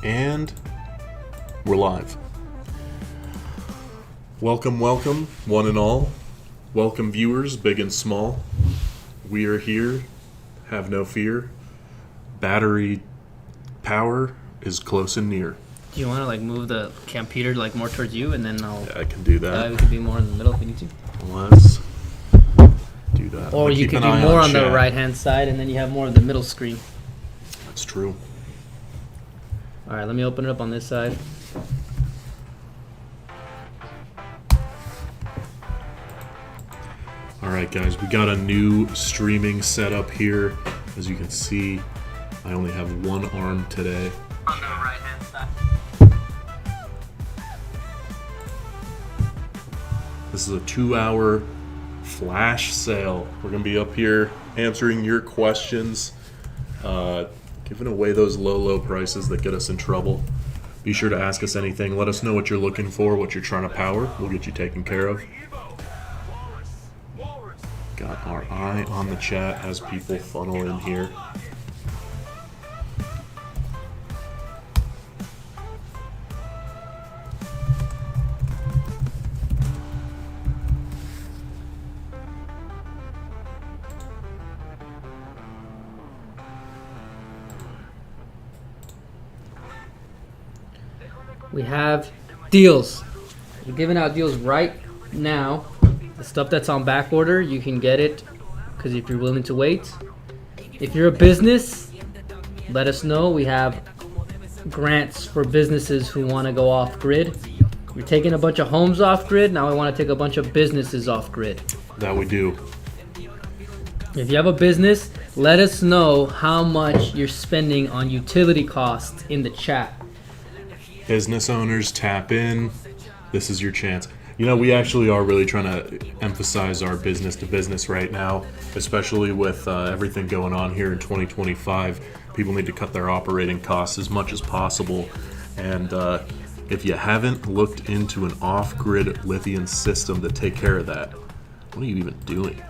And we're live. Welcome, welcome, one and all. Welcome, viewers, big and small. We are here. Have no fear. Battery power is close and near. Do you want to like move the computer like more towards you, and then I'll? Yeah, I can do that. We could be more in the middle if you need to. Let's do that. Or you could be more on the right-hand side, and then you have more of the middle screen. That's true. All right, let me open it up on this side. All right, guys, we got a new streaming setup here. As you can see, I only have one arm today. On the right-hand side. This is a 2-hour flash sale. We're going to be up here answering your questions, giving away those low prices that get us in trouble. Be sure to ask us anything. Let us know what you're looking for, what you're trying to power. We'll get you taken care of. Got our eye on the chat as people funnel in here. We have deals. We're giving out deals right now. The stuff that's on back order, you can get it because if you're willing to wait. If you're a business, let us know. We have grants for businesses who want to go off grid. We're taking a bunch of homes off grid. Now we want to take a bunch of businesses off grid. That we do. If you have a business, let us know how much you're spending on utility costs in the chat. Business owners, tap in. This is your chance. You know, we actually are really trying to emphasize our business to business right now, especially with everything going on here in 2025. People need to cut their operating costs as much as possible. And if you haven't looked into an off-grid lithium system to take care of that, what are you even doing?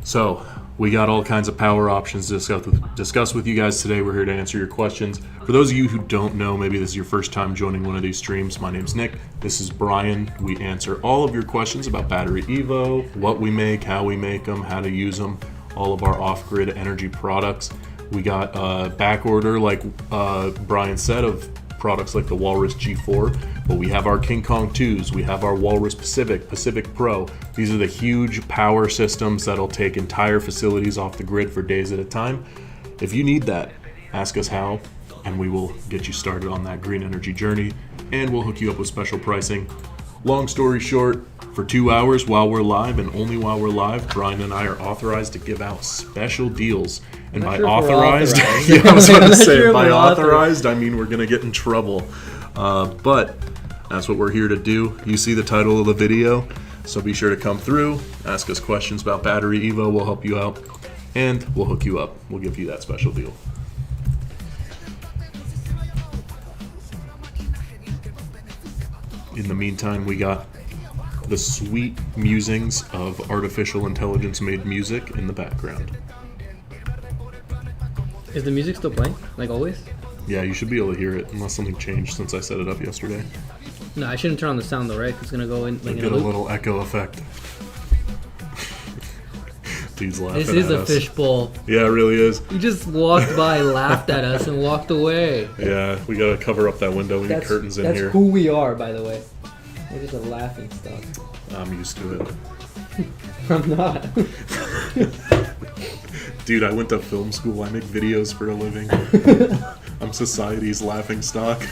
So, we got all kinds of power options to discuss with you guys today. We're here to answer your questions. For those of you who don't know, maybe this is your first time joining one of these streams, my name's Nick. This is Brian. We answer all of your questions about BatteryEVO, what we make, how we make them, how to use them, all of our off-grid energy products. We got back order, like Brian said, of products like the Walrus G4, but we have our King Kong 2s, we have our Walrus Pacific, Pacific Pro. These are the huge power systems that'll take entire facilities off the grid for days at a time. If you need that, ask us how, and we will get you started on that green energy journey, and we'll hook you up with special pricing. Long story short, for 2 hours while we're live, and only while we're live, Brian and I are authorized to give out special deals. And by authorized, yeah, I was going to say, by authorized, I mean we're going to get in trouble. But that's what we're here to do. You see the title of the video, so be sure to come through, ask us questions about BatteryEVO. We'll help you out, and we'll hook you up. We'll give you that special deal. In the meantime, we got the sweet musings of artificial intelligence made music in the background. Is the music still playing, like always? Yeah, you should be able to hear it, unless something changed since I set it up yesterday. No, I shouldn't turn on the sound though, right? It's gonna go in like get a little echo effect. Dude's laughing This is at a us. fishbowl. Yeah, it really is. You just walked by, laughed at us, and walked away. Yeah, we gotta cover up that window. We need curtains in here. That's who we are, by the way. We're just a laughing stock. I'm used to it. I'm not. Dude, I went to film school. I make videos for a living. I'm society's laughing stock.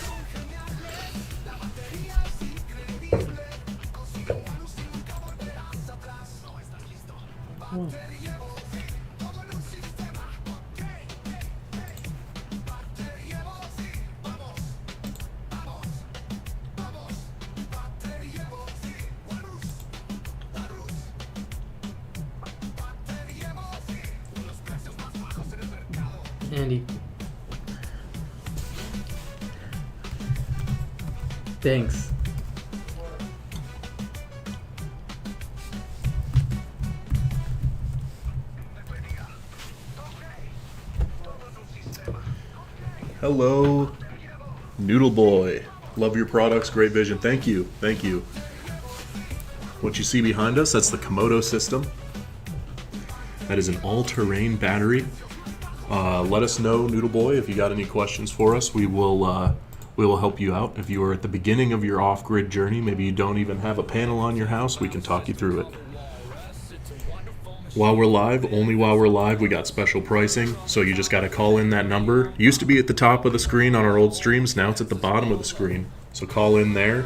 Andy. Thanks. Hello, Noodle Boy. Love your products, great vision. Thank you, thank you. What you see behind us, that's the Komodo system. That is an all-terrain battery. Let us know, Noodle Boy, if you got any questions for us. We will help you out. If you are at the beginning of your off-grid journey, maybe you don't even have a panel on your house, we can talk you through it. While we're live, only while we're live, we got special pricing, so you just got to call in that number. It used to be at the top of the screen on our old streams, now it's at the bottom of the screen. So call in there,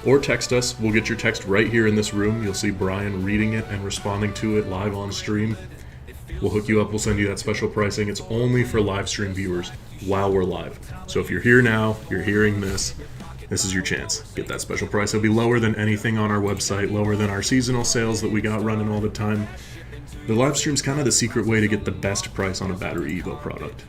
or text us. We'll get your text right here in this room. You'll see Brian reading it and responding to it live on stream. We'll hook you up, we'll send you that special pricing. It's only for live stream viewers while we're live. So if you're here now, you're hearing this, this is your chance. Get that special price. It'll be lower than anything on our website, lower than our seasonal sales that we got running all the time. The live stream's kind of the secret way to get the best price on a BatteryEVO product.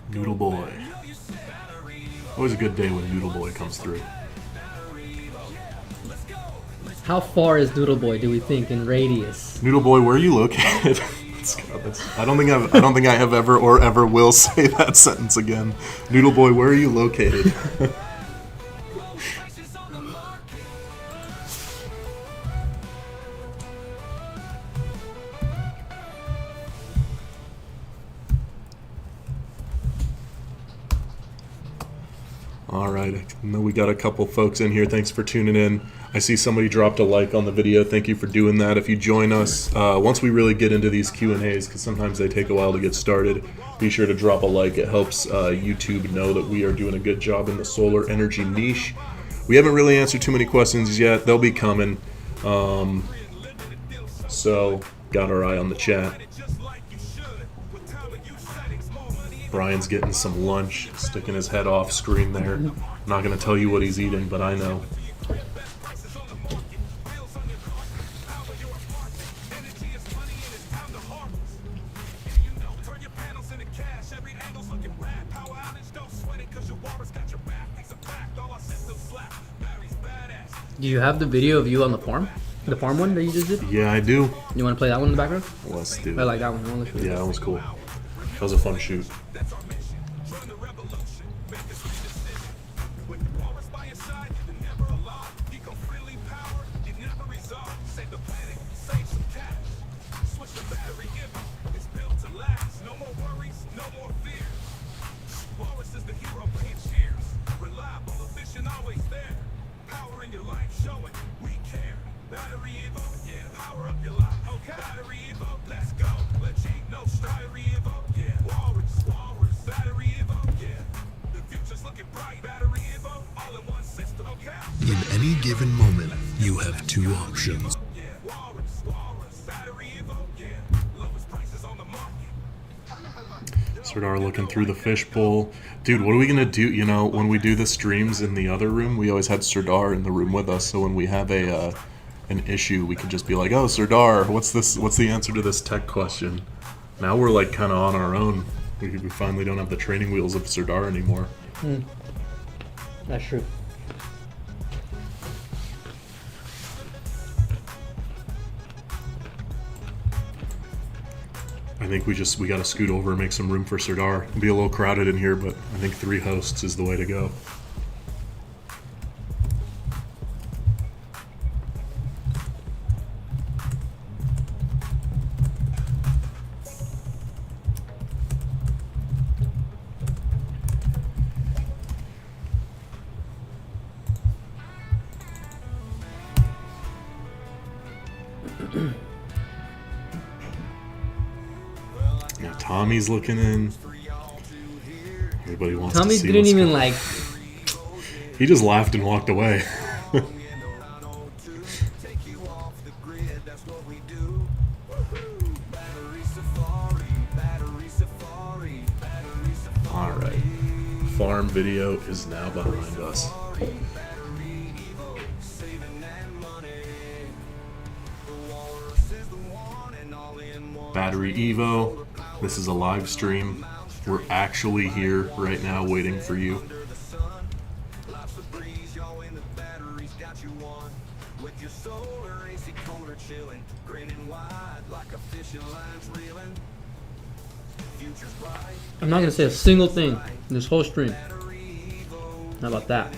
Noodle Boy. Always a good day when Noodle Boy comes through. How far is Noodle Boy, do we think, in radius? Noodle Boy, where are you located? I don't think I have ever or ever will say that sentence again. Noodle Boy, where are you located? All right, I know we got a couple folks in here. Thanks for tuning in. I see somebody dropped a like on the video. Thank you for doing that. If you join us, once we really get into these Q&As, because sometimes they take a while to get started, be sure to drop a like. It helps YouTube know that we are doing a good job in the solar energy niche. We haven't really answered too many questions yet. They'll be coming. So, got our eye on the chat. Brian's getting some lunch, sticking his head off screen there. I'm not going to tell you what he's eating, but I know. Do you have the video of you on the farm? The farm one that you just did? Yeah, I do. You want to play that one in the background? Let's do it. I like that one. Yeah, that was cool. That was a fun shoot. In any given moment, you have two options. Serdar looking through the fishbowl. Dude, what are we gonna do? You know, when we do the streams in the other room, we always had Serdar in the room with us. So when we have an issue, we could just be like, "Oh, Serdar, what's this? What's the answer to this tech question?" Now we're like kind of on our own. We finally don't have the training wheels of Serdar anymore. That's true. I think we got to scoot over and make some room for Serdar. It'll be a little crowded in here, but I think 3 hosts is the way to go. Yeah, Tommy's looking in. Everybody wants Tommy to see didn't what's even going- like. He just laughed and walked away. All right. alarm video is now behind us. Battery Evo, this is a live stream. We're actually here right now waiting for you. I'm not gonna say a single thing in this whole stream. How about that?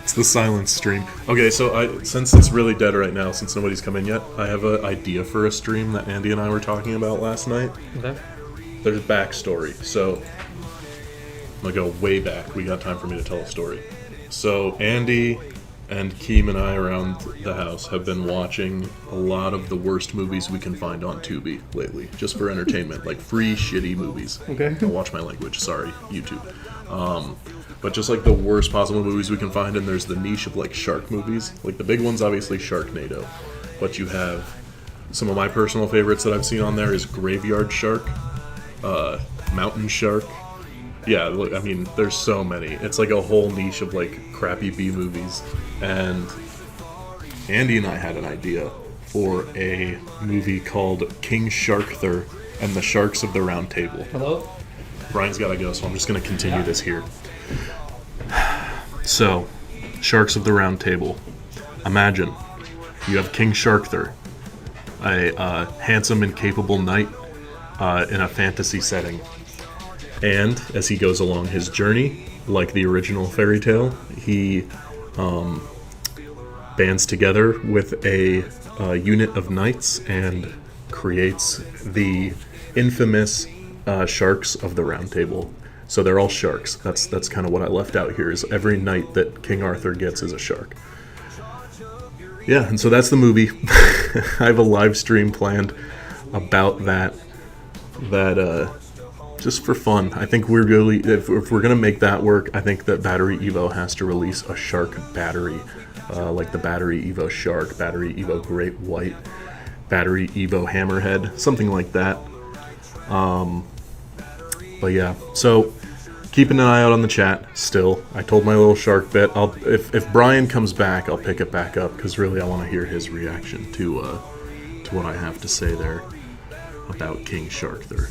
It's the silence stream. Okay, so since it's really dead right now, since nobody's come in yet, I have an idea for a stream that Andy and I were talking about last night. Okay. There's backstory. So I'm gonna go way back. We got time for me to tell a story. So Andy and Keem and I around the house have been watching a lot of the worst movies we can find on Tubi lately, just for entertainment, like free shitty movies. Okay. Don't watch my language, sorry, YouTube. But just like the worst possible movies we can find, and there's the niche of like shark movies. Like the big one's obviously Sharknado, but you have some of my personal favorites that I've seen on there is Graveyard Shark, Mountain Shark. Yeah, look, I mean, there's so many. It's like a whole niche of like crappy B movies. And Andy and I had an idea for a movie called King Sharkther and the Sharks of the Round Table. Hello? Brian's got to go, so I'm just going to continue this here. So, Sharks of the Round Table. Imagine you have King Sharkther, a handsome and capable knight in a fantasy setting. And as he goes along his journey, like the original fairy tale, he bands together with a unit of knights and creates the infamous Sharks of the Round Table. So they're all sharks. That's kind of what I left out here, is every knight that King Arthur gets is a shark. Yeah, and so that's the movie. I have a live stream planned about that just for fun. I think we're really, if we're going to make that work, I think that BatteryEVO has to release a shark battery, like the BatteryEVO Shark, BatteryEVO Great White, BatteryEVO Hammerhead, something like that. But yeah, so keeping an eye out on the chat still. I told my little shark bit. If Brian comes back, I'll pick it back up, because really I want to hear his reaction to what I have to say there about King Sharkther.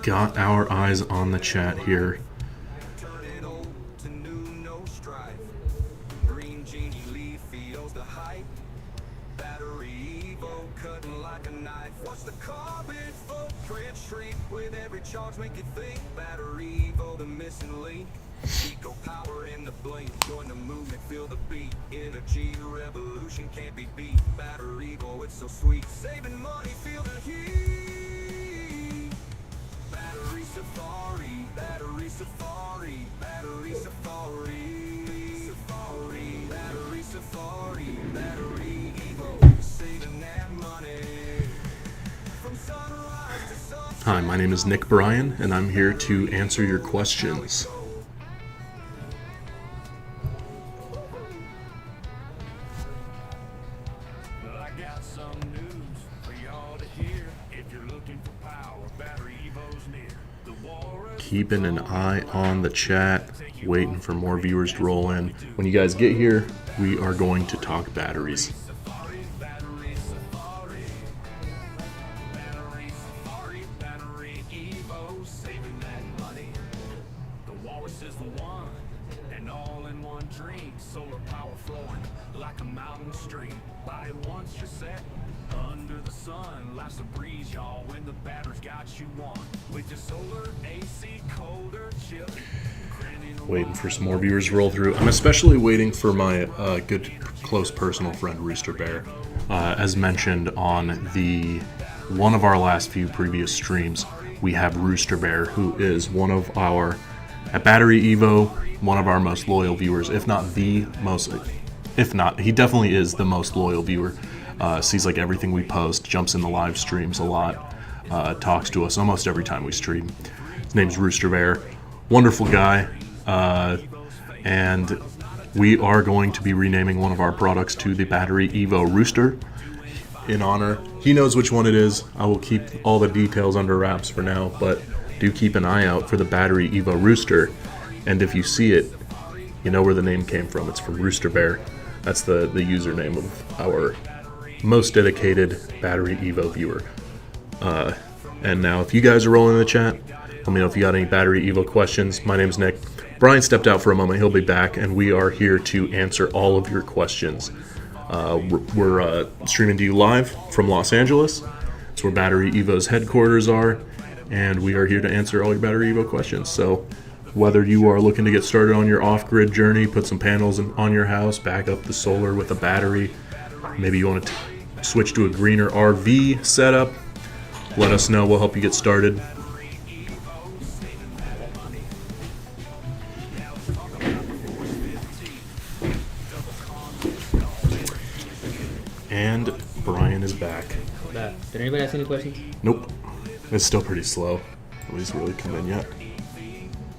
Got our eyes on the chat here. Hi, my name is Nick Bryan, and I'm here to answer your questions. I got some news for y'all to hear. If you're looking for power, BatteryEVO's near. The war is Keeping an eye on the chat, waiting for more viewers to roll in. When you guys get here, we are going to talk batteries. BatteryEVO, saving that money. The walrus is the one, and all in one dream. Solar power flowing like a mountain stream. Buy it once you're set under the sun. Life's a breeze, y'all, when the battery's got you on. With your solar AC, colder, chilly. Waiting for some more viewers to roll through. I'm especially waiting for my good, close personal friend, Rooster Bear. As mentioned on one of our last few previous streams, we have Rooster Bear, who is one of our, at BatteryEVO, one of our most loyal viewers, if not, he definitely is the most loyal viewer. Sees like everything we post, jumps in the live streams a lot, talks to us almost every time we stream. His name's Rooster Bear. Wonderful guy. And we are going to be renaming one of our products to the BatteryEVO Rooster. in honor. He knows which one it is. I will keep all the details under wraps for now, but do keep an eye out for the BatteryEVO rooster. And if you see it, you know where the name came from. It's from Rooster Bear. That's the username of our most dedicated BatteryEVO viewer. And now, if you guys are rolling in the chat, let me know if you got any BatteryEVO questions. My name's Nick. Brian stepped out for a moment. He'll be back, and we are here to answer all of your questions. We're streaming to you live from Los Angeles. It's where BatteryEVO's headquarters are, and we are here to answer all your BatteryEVO questions. So whether you are looking to get started on your off-grid journey, put some panels on your house, back up the solar with a battery, maybe you want to switch to a greener RV setup, let us know. We'll help you get started. And Brian is back. Did anybody ask any questions? Nope. It's still pretty slow. Nobody's really come in yet.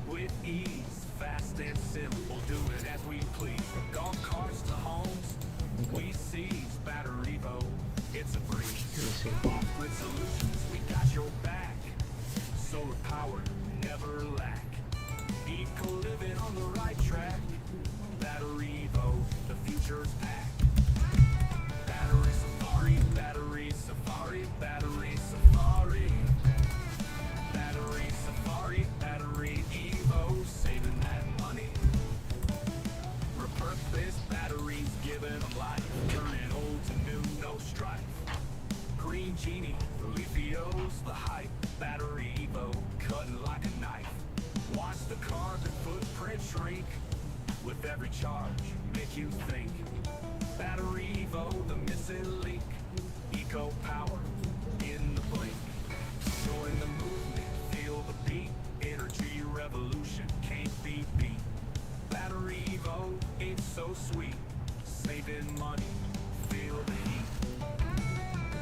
with ease, fast and simple, do it as we please. Golf carts to homes, we seize BatteryEVO. It's a breeze. Off-grid solutions, we got your back. Solar power, never lack. Eco living on the right track. BatteryEVO, the future's packed. Battery safari, battery safari, battery safari. Battery safari, BatteryEVO, saving that money. Repurposed batteries, giving them life, turning old to new, no strife. Green genie, Leafio's the hype. BatteryEVO, cutting like a knife. Watch the carbon footprint shrink with every charge, make you think. BatteryEVO, the missing link. Eco power in the blink. Join the movement, feel the beat. Energy revolution can't be beat. BatteryEVO, it's so sweet. Saving money, feel the heat.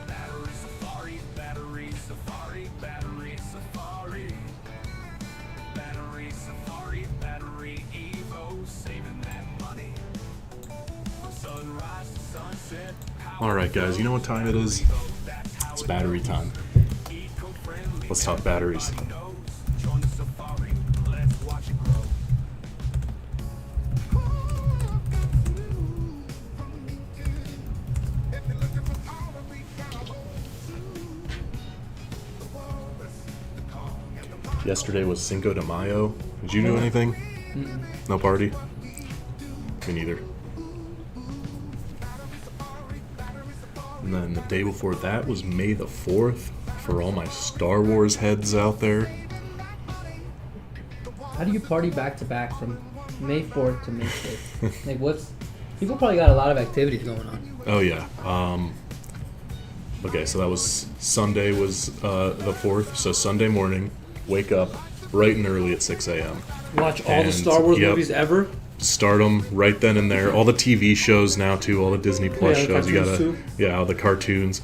Battery safari, battery safari, battery safari. Battery safari, BatteryEVO, saving that money. From sunrise to sunset. All right, guys, you know what time it is? It's battery time. Let's talk batteries. Join the safari, let's watch it grow. Yesterday was Cinco de Mayo. Did you do anything? No party? Me neither. And then the day before that was May the 4th. For all my Star Wars heads out there. How do you party back to back from May 4th to May 5th? Like, people probably got a lot of activities going on. Oh yeah. Okay, so that was Sunday was the 4th. So Sunday morning, wake up bright and early at 6 a.m. Watch all the And, Star Wars yep. movies ever. Start them right then and there. All the TV shows now too. All the Disney Plus Yeah, the shows. You cartoons, gotta, too. all the cartoons.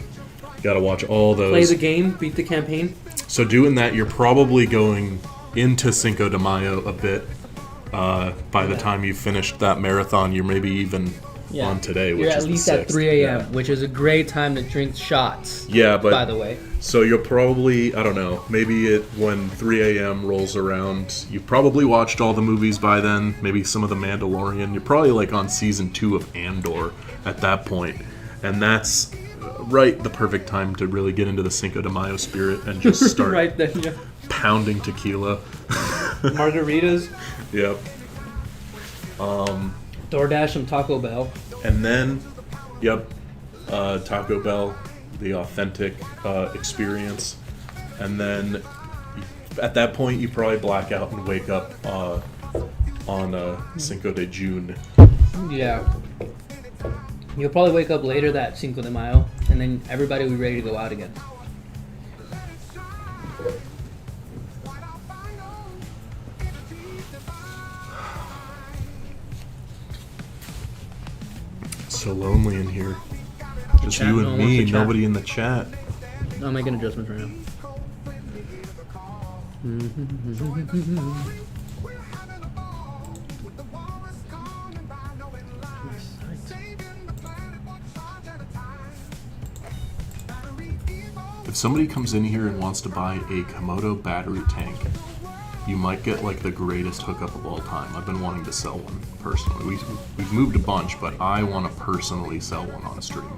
You gotta watch all those. Play the game, beat the campaign. So doing that, you're probably going into Cinco de Mayo a bit. By the time you finished that marathon, you're maybe even on today, which You're is at least the 6th. at 3 a.m., Yeah. which is a great time to drink shots. Yeah, but By the way, so you'll probably, I don't know, maybe when 3 a.m. rolls around, you've probably watched all the movies by then, maybe some of The Mandalorian. You're probably like on season 2 of Andor at that point. And that's the perfect time to really get into the Cinco de Mayo spirit and just start right then, yeah. pounding tequila. Margaritas, Yep. DoorDash, some Taco Bell. And then, Taco Bell, the authentic experience. And then at that point, you probably black out and wake up on Cinco de June. Yeah. You'll probably wake up later that Cinco de Mayo, and then everybody will be ready to go out again. So lonely in here. Just chat, you no and one wants me, to chat. nobody in the chat. I'm making adjustments right now. If somebody comes in here and wants to buy a Komodo battery tank, you might get like the greatest hookup of all time. I've been wanting to sell one personally. We've moved a bunch, but I want to personally sell one on a stream.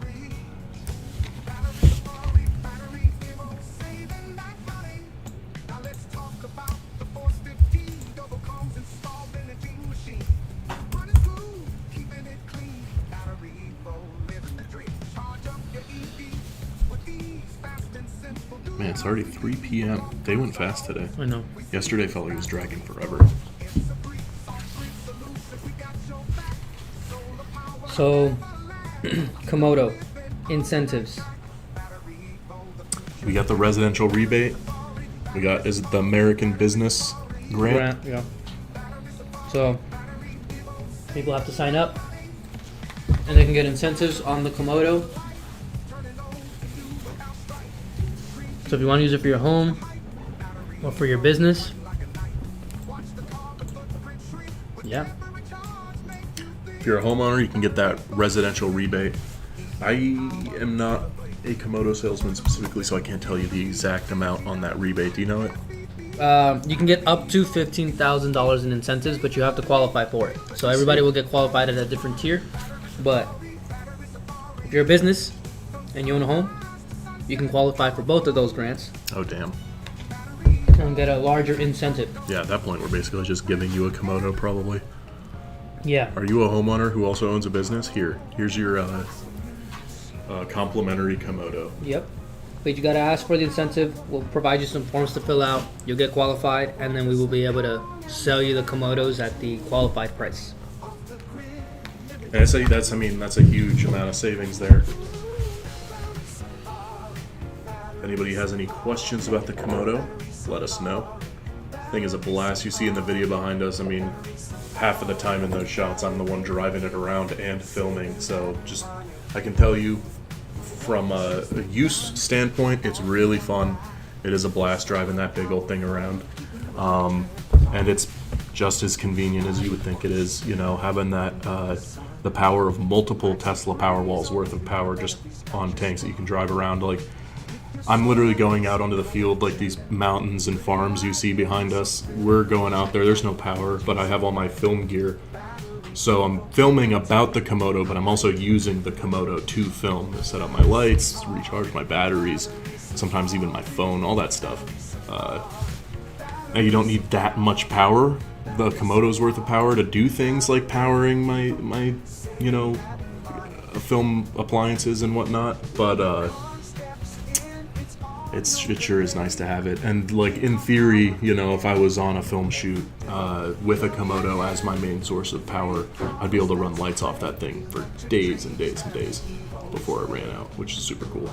Man, it's already 3 p.m. They went fast today. I know. Yesterday felt like it was dragging forever. So, Komodo, incentives. We got the residential rebate. We got, is it the American Business Grant? Yeah. So, people have to sign up, and they can get incentives on the Komodo. So if you want to use it for your home or for your business, yeah. If you're a homeowner, you can get that residential rebate. I am not a Komodo salesman specifically, so I can't tell you the exact amount on that rebate. Do you know it? You can get up to $15,000 in incentives, but you have to qualify for it. So everybody will get qualified at a different tier. But if you're a business and you own a home, you can qualify for both of those grants Oh, damn. and get a larger incentive. Yeah, at that point, we're basically just giving you a Komodo, probably. Yeah. Are you a homeowner who also owns a business? Here's your complimentary Komodo. Yep. But you gotta ask for the incentive. We'll provide you some forms to fill out. You'll get qualified, and then we will be able to sell you the Komodos at the qualified price. And I say that's a huge amount of savings there. If anybody has any questions about the Komodo, let us know. Thing is a blast. You see in the video behind us, half of the time in those shots, I'm the one driving it around and filming. So just, I can tell you from a use standpoint, it's really fun. It is a blast driving that big old thing around. And it's just as convenient as you would think it is, having that, the power of multiple Tesla Powerwalls worth of power just on tanks that you can drive around. Like, I'm literally going out onto the field, like these mountains and farms you see behind us. We're going out there, there's no power, but I have all my film gear. So I'm filming about the Komodo, but I'm also using the Komodo to film, to set up my lights, recharge my batteries, sometimes even my phone, all that stuff. Now you don't need that much power. The Komodo's worth of power to do things like powering my film appliances and whatnot, but it sure is nice to have it. And like in theory, if I was on a film shoot with a Komodo as my main source of power, I'd be able to run lights off that thing for days and days and days before it ran out, which is super cool.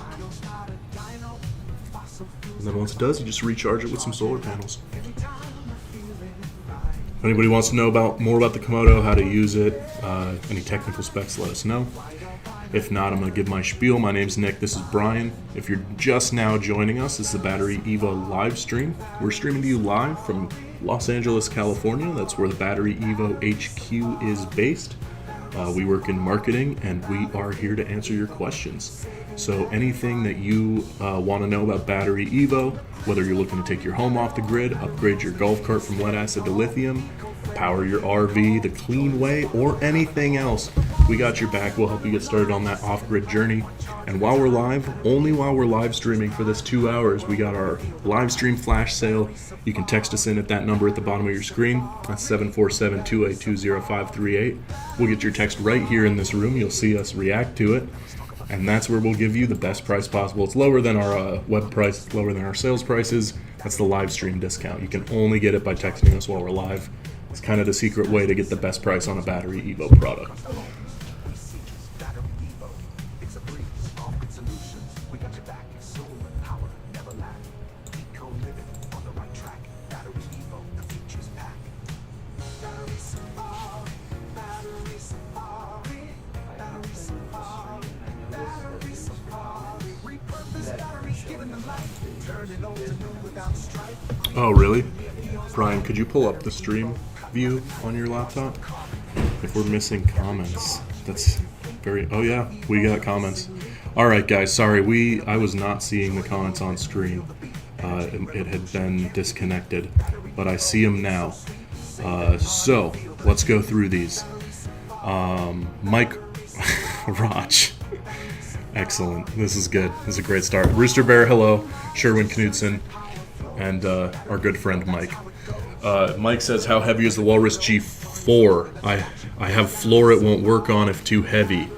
And then once it does, you just recharge it with some solar panels. If anybody wants to know more about the Komodo, how to use it, any technical specs, let us know. If not, I'm going to give my spiel. My name's Nick. This is Brian. If you're just now joining us, this is the BatteryEVO live stream. We're streaming to you live from Los Angeles, California. That's where the BatteryEVO HQ is based. We work in marketing, and we are here to answer your questions. So anything that you want to know about BatteryEVO, whether you're looking to take your home off the grid, upgrade your golf cart from lead acid to lithium, power your RV the clean way, or anything else, we got your back. We'll help you get started on that off-grid journey. And while we're live, only while we're live streaming for this 2 hours, we got our live stream flash sale. You can text us in at that number at the bottom of your screen. That's 747-282-0538. We'll get your text right here in this room. You'll see us react to it. And that's where we'll give you the best price possible. It's lower than our web price, it's lower than our sales prices. That's the live stream discount. You can only get it by texting us while we're live. It's kind of the secret way to get the best price on a BatteryEVO product. Oh, really? Brian, could you pull up the stream view on your laptop? If we're missing comments, that's very... Oh, yeah, we got comments. All right, guys. Sorry, I was not seeing the comments on screen. It had been disconnected, but I see them now. So let's go through these. Mike Roch. Excellent. This is good. This is a great start. Rooster Bear, hello. Sherwin Knudsen, and our good friend Mike. Mike says, how heavy is the Walrus G4? I have floor it won't work on if too heavy.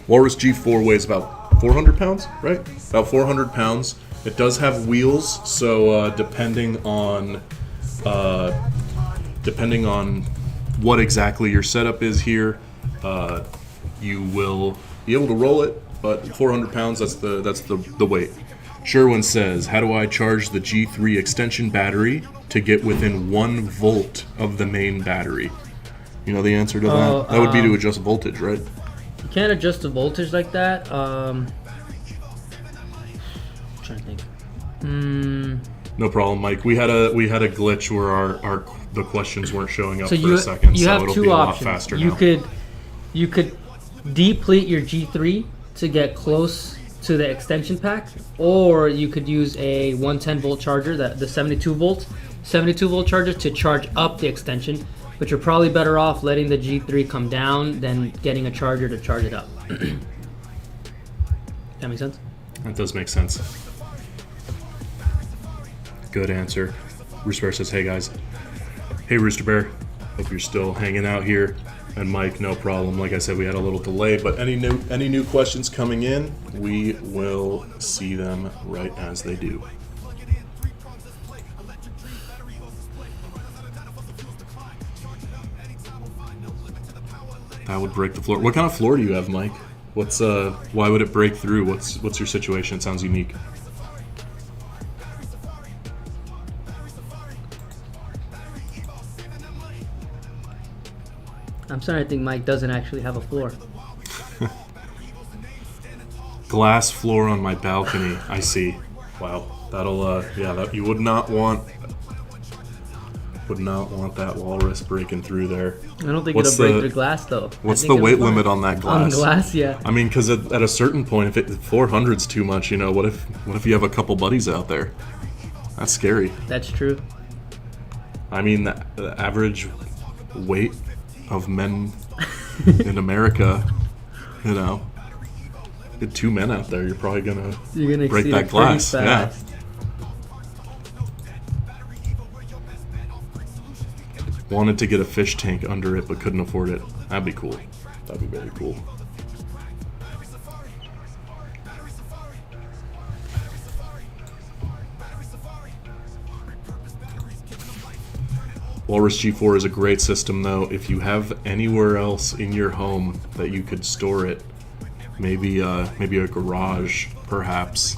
Walrus G4 weighs about 400 pounds, right? About 400 pounds. It does have wheels, so depending on what exactly your setup is here, you will be able to roll it. But 400 pounds, that's the weight. Sherwin says, how do I charge the G3 extension battery to get within 1 volt of the main battery? You know the answer to that? That would be to adjust voltage, right? You can't adjust the voltage like that. I'm trying to think. No problem, Mike. We had a glitch where the questions weren't showing up So for a second, you so have it'll two be a lot options. faster You now. could deplete your G3 to get close to the extension pack, or you could use a 110 volt charger, the 72 volt charger, to charge up the extension. But you're probably better off letting the G3 come down than getting a charger to charge it up. That makes sense? That does make sense. Good answer. Rooster Bear says, hey guys. Hey Rooster Bear. Hope you're still hanging out here. And Mike, no problem. Like I said, we had a little delay, but any new questions coming in, we will see them right as they do. That would break the floor. What kind of floor do you have, Mike? Why would it break through? What's your situation? It sounds unique. I'm starting to think Mike doesn't actually have a floor. Glass floor on my balcony. I see. Wow. That'll you would not want that walrus breaking through there. I don't think What's it'll break the glass though. What's I the think weight it'll fly. limit on that glass? On glass, yeah. I mean, because at a certain point, if 400's too much, what if you have a couple buddies out there? That's scary. That's true. I mean, the average weight of men in America, get 2 men out there, you're probably gonna break exceed that it glass. pretty Yeah. fast. Wanted to get a fish tank under it, but couldn't afford it. That'd be cool. That'd be very cool. Walrus G4 is a great system, though. If you have anywhere else in your home that you could store it, maybe a garage, perhaps.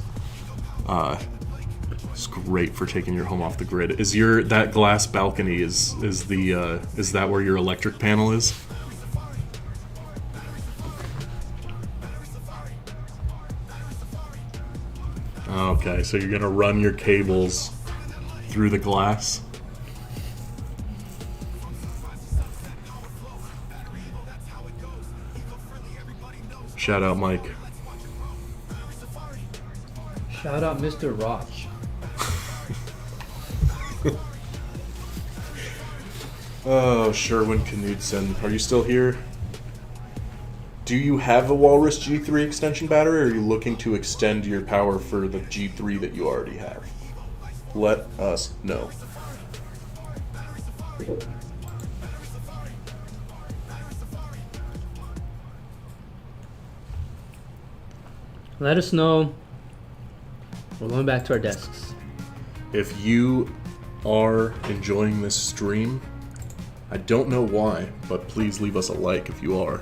It's great for taking your home off the grid. Is that glass balcony is that where your electric panel is? Okay, so you're gonna run your cables through the glass. Shout out, Mike. Shout out Mr. Roch. Oh, Sherwin Knudsen. Are you still here? Do you have a Walrus G3 extension battery, or are you looking to extend your power for the G3 that you already have? Let us know. Let us know. We're going back to our desks. If you are enjoying this stream, I don't know why, but please leave us a like if you are.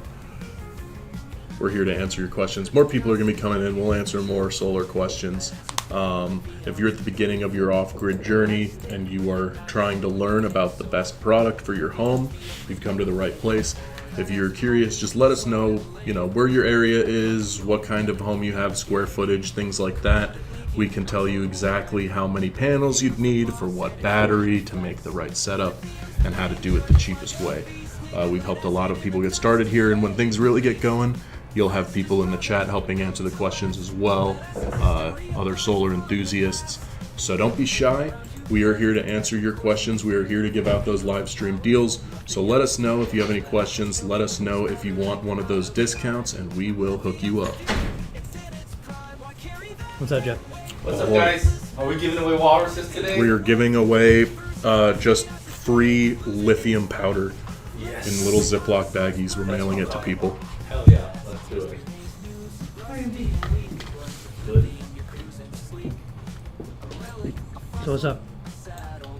We're here to answer your questions. More people are going to be coming in. We'll answer more solar questions. If you're at the beginning of your off-grid journey and you are trying to learn about the best product for your home, you've come to the right place. If you're curious, just let us know, where your area is, what kind of home you have, square footage, things like that. We can tell you exactly how many panels you'd need for what battery to make the right setup and how to do it the cheapest way. We've helped a lot of people get started here, and when things really get going, You'll have people in the chat helping answer the questions as well, other solar enthusiasts. So don't be shy. We are here to answer your questions. We are here to give out those live stream deals. So let us know if you have any questions. Let us know if you want one of those discounts, and we will hook you up. What's up, Jeff? What's up, guys? Are we giving away walruses today? We are giving away just free lithium powder in little Ziploc baggies. We're mailing it to people. Hell yeah, let's do it. Good. So what's up?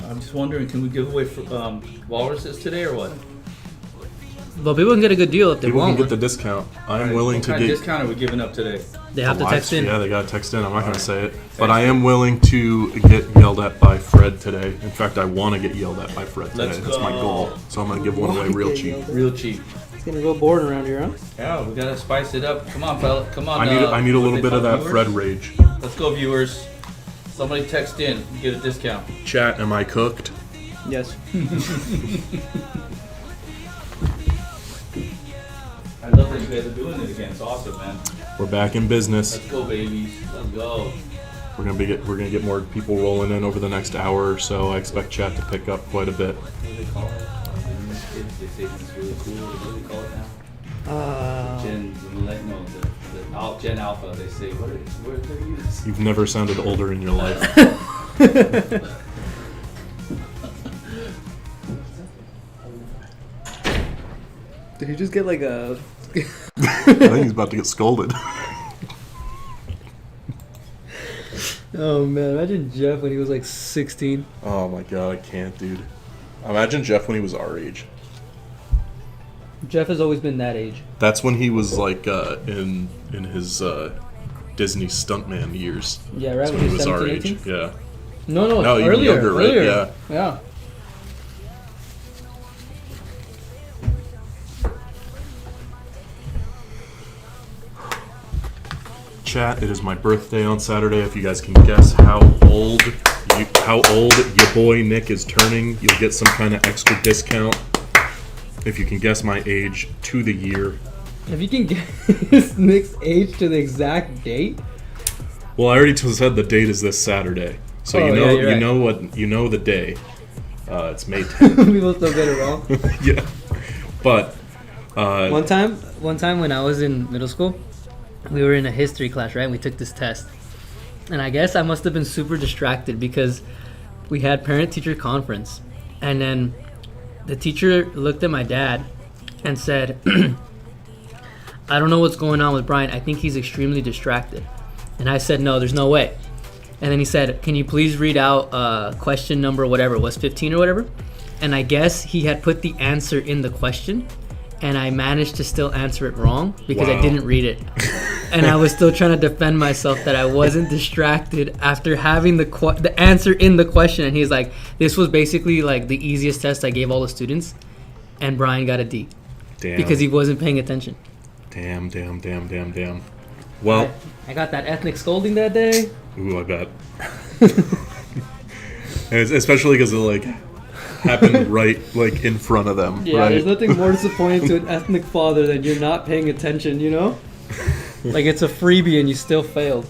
I'm just wondering, can we give away walruses today or what? Well, people can get a good deal if they People can want get the one. discount. I'm willing What to kind of get. discount are we giving up today? They have to text in. Yeah, they gotta text in. I'm not gonna say it, but I am willing to get yelled at by Fred today. In fact, I want to get yelled at by Fred today. Let's That's my go. goal. So I'm gonna give one away real cheap. Real cheap. It's getting real boring around here, huh? Yeah, we gotta spice it up. Come on, fella. Come on. I need a what little they bit of call that viewers? Fred rage. Let's go, viewers. Somebody text in. You get a discount. Chat, am I cooked? Yes. I love that you guys are doing it again. It's awesome, man. We're back in business. Let's go, babies. Let's go. We're gonna get more people rolling in over the next hour or so. I expect chat to pick up quite a bit. What do they call it? They say it's really cool. What do they call it now? Gen Alpha. They say what are they used? You've never sounded older in your life. Did he just get like a... I think he's about to get scolded. Oh man, imagine Jeff when he was like 16. Oh my god, I can't, dude. Imagine Jeff when he was our age. Jeff has always been that age. That's when he was like in his Disney stuntman years. Yeah, right, That's when when he he was was our 17, age. Yeah. No, even earlier. younger, right? Earlier. Yeah. Yeah. Chat, it is my birthday on Saturday. If you guys can guess how old your boy Nick is turning, you'll get some kind of extra discount. If you can guess my age to the year. If you can guess Nick's age to the exact date. Well, I already said the date is this Saturday, so Oh, you know yeah, you're right. you know the day. It's May 10th. People still get it wrong. Yeah, but One time when I was in middle school, we were in a history class, right? We took this test. And I guess I must have been super distracted because we had parent-teacher conference. And then the teacher looked at my dad and said, I don't know what's going on with Brian. I think he's extremely distracted. And I said, no, there's no way. And then he said, can you please read out question number whatever it was, 15 or whatever? And I guess he had put the answer in the question. And I managed to still answer it wrong because I Wow. didn't read it. And I was still trying to defend myself that I wasn't distracted after having the answer in the question. And he's like, this was basically like the easiest test I gave all the students. And Brian got a D damn, because he wasn't paying attention. damn. Well, I got that ethnic scolding that day. ooh, I bet. And especially because it like happened right like in front of them. Yeah, right? there's nothing more disappointing to an ethnic father than you're not paying attention, you know? Like it's a freebie and you still failed.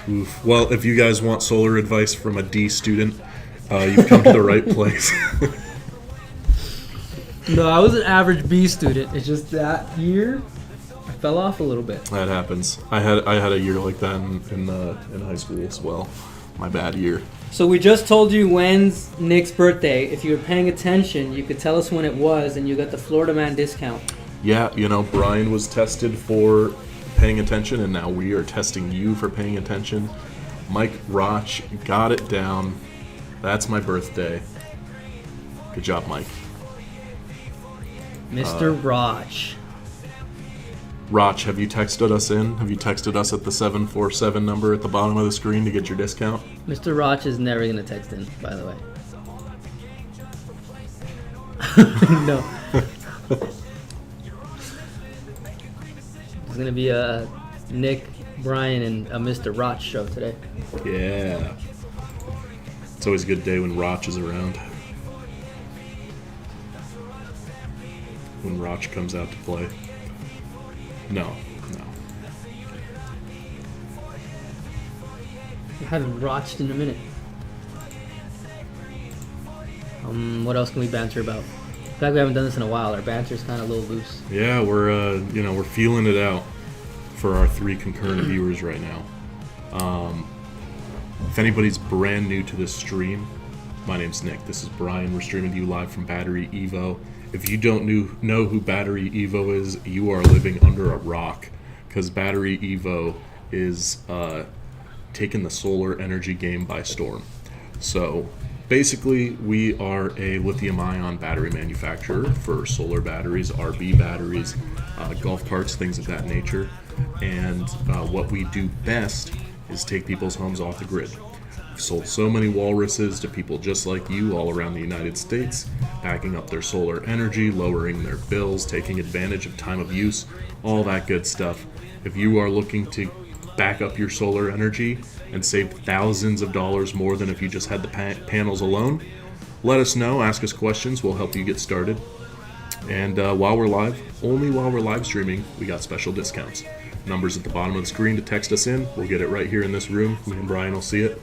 Oof. Well, if you guys want solar advice from a D student, you've come to the right place. No, I was an average B student. It's just that year, I fell off a little bit. That happens. I had a year like that in high school as well. My bad year. So we just told you when's Nick's birthday. If you were paying attention, you could tell us when it was, and you got the Florida Man discount. Yeah, Brian was tested for paying attention, and now we are testing you for paying attention. Mike Roch got it down. That's my birthday. Good job, Mike. Mr. Roch. Roch, have you texted us in? Have you texted us at the 747 number at the bottom of the screen to get your discount? Mr. Roch is never going to text in, by the way. No. It's going to be a Nick, Brian, and a Mr. Roch show today. Yeah. It's always a good day when Roch is around. When Roch comes out to play. No. I haven't watched in a minute. What else can we banter about? In fact, we haven't done this in a while. Our banter's kind of a little loose. Yeah, we're feeling it out for our 3 concurrent viewers right now. If anybody's brand new to this stream, my name's Nick. This is Brian. We're streaming to you live from BatteryEVO. If you don't know who BatteryEVO is, you are living under a rock, because BatteryEVO is taking the solar energy game by storm. So basically, we are a lithium-ion battery manufacturer for solar batteries, RV batteries, golf carts, things of that nature. And what we do best is take people's homes off the grid. We've sold so many walruses to people just like you all around the United States, backing up their solar energy, lowering their bills, taking advantage of time of use, all that good stuff. If you are looking to back up your solar energy and save thousands of dollars more than if you just had the panels alone, let us know, ask us questions, we'll help you get started. And while we're live, only while we're live streaming, we got special discounts. Numbers at the bottom of the screen to text us in. We'll get it right here in this room. Me and Brian will see it.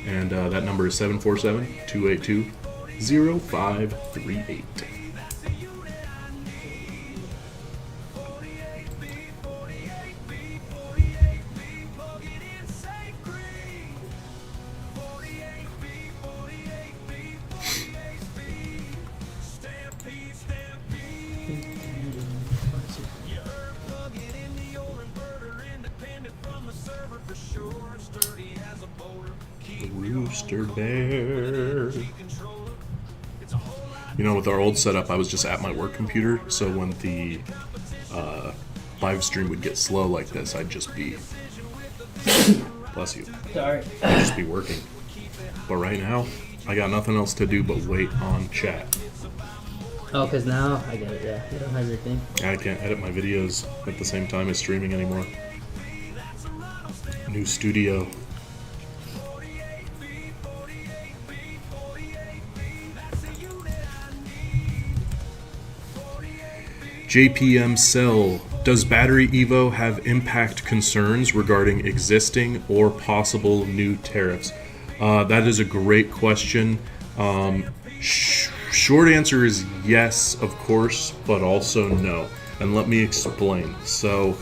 And that number is 747-282-0538. Rooster Bear. You know, with our old setup, I was just at my work computer, so when the live stream would get slow like this, I'd just be, bless you, Sorry. I'd just be working. But right now, I got nothing else to do but wait on chat. Oh, because now I get it, yeah. You don't have your thing. I can't edit my videos at the same time as streaming anymore. New studio. JPM Cell, does BatteryEVO have impact concerns regarding existing or possible new tariffs? That is a great question. Short answer is yes, of course, but also no. And let me explain. So,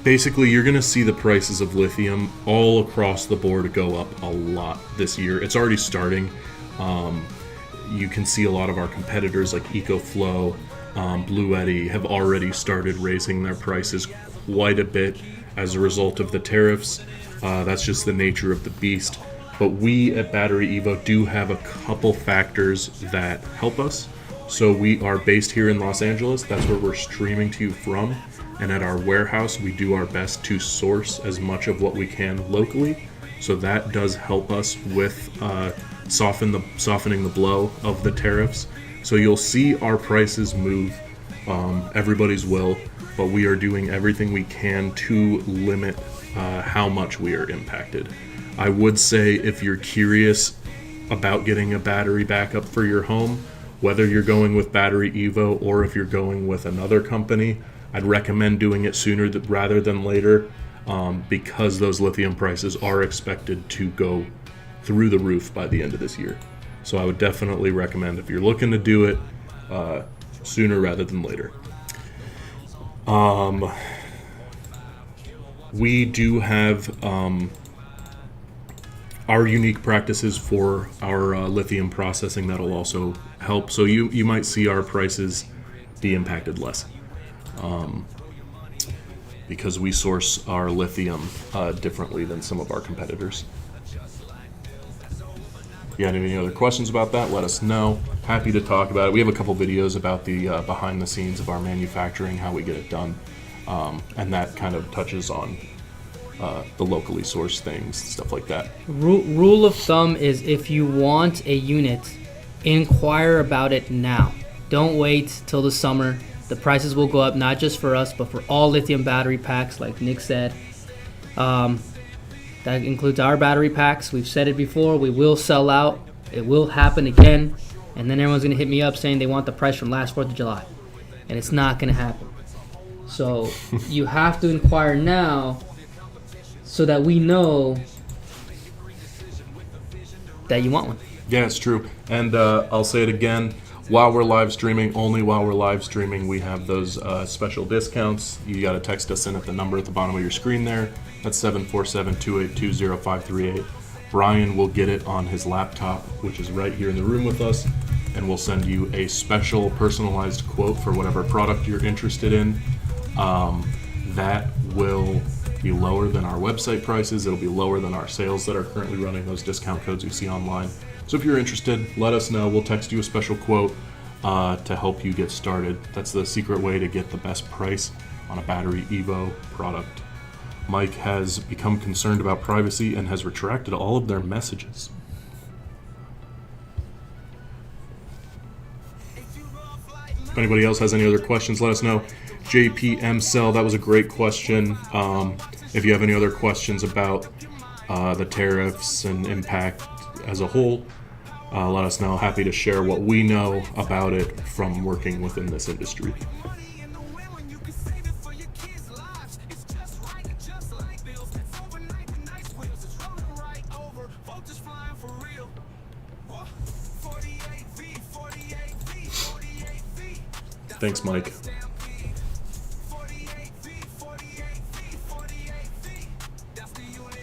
basically, you're going to see the prices of lithium all across the board go up a lot this year. It's already starting. You can see a lot of our competitors like EcoFlow, Blue Eddy have already started raising their prices quite a bit as a result of the tariffs. That's just the nature of the beast. But we at BatteryEVO do have a couple factors that help us. So we are based here in Los Angeles. That's where we're streaming to you from. And at our warehouse, we do our best to source as much of what we can locally. So that does help us with softening the blow of the tariffs. So you'll see our prices move, everybody's will, but we are doing everything we can to limit how much we are impacted. I would say if you're curious about getting a battery backup for your home, whether you're going with BatteryEVO or if you're going with another company, I'd recommend doing it sooner rather than later, because those lithium prices are expected to go through the roof by the end of this year. So I would definitely recommend, if you're looking to do it, sooner rather than later. We do have our unique practices for our lithium processing that'll also help. So you might see our prices be impacted less, because we source our lithium differently than some of our competitors. If you got any other questions about that, let us know. Happy to talk about it. We have a couple videos about the behind the scenes of our manufacturing, how we get it done, and that kind of touches on the locally sourced things, stuff like that. Rule of thumb is if you want a unit, inquire about it now. Don't wait till the summer. The prices will go up, not just for us, but for all lithium battery packs, like Nick said. That includes our battery packs. We've said it before. We will sell out. It will happen again. And then everyone's going to hit me up saying they want the price from last 4th of July. And it's not going to happen. So you have to inquire now so that we know that you want one. Yeah, it's true. And I'll say it again. While we're live streaming, only while we're live streaming, we have those special discounts. You got to text us in at the number at the bottom of your screen there. That's 747-282-0538. Brian will get it on his laptop, which is right here in the room with us, and we'll send you a special personalized quote for whatever product you're interested in. That will be lower than our website prices. It'll be lower than our sales that are currently running, those discount codes you see online. So if you're interested, let us know. We'll text you a special quote to help you get started. That's the secret way to get the best price on a BatteryEVO product. Mike has become concerned about privacy and has retracted all of their messages. If anybody else has any other questions, let us know. JPM Cell, that was a great question. If you have any other questions about the tariffs and impact as a whole, let us know. Happy to share what we know about it from working within this industry. Thanks, Mike.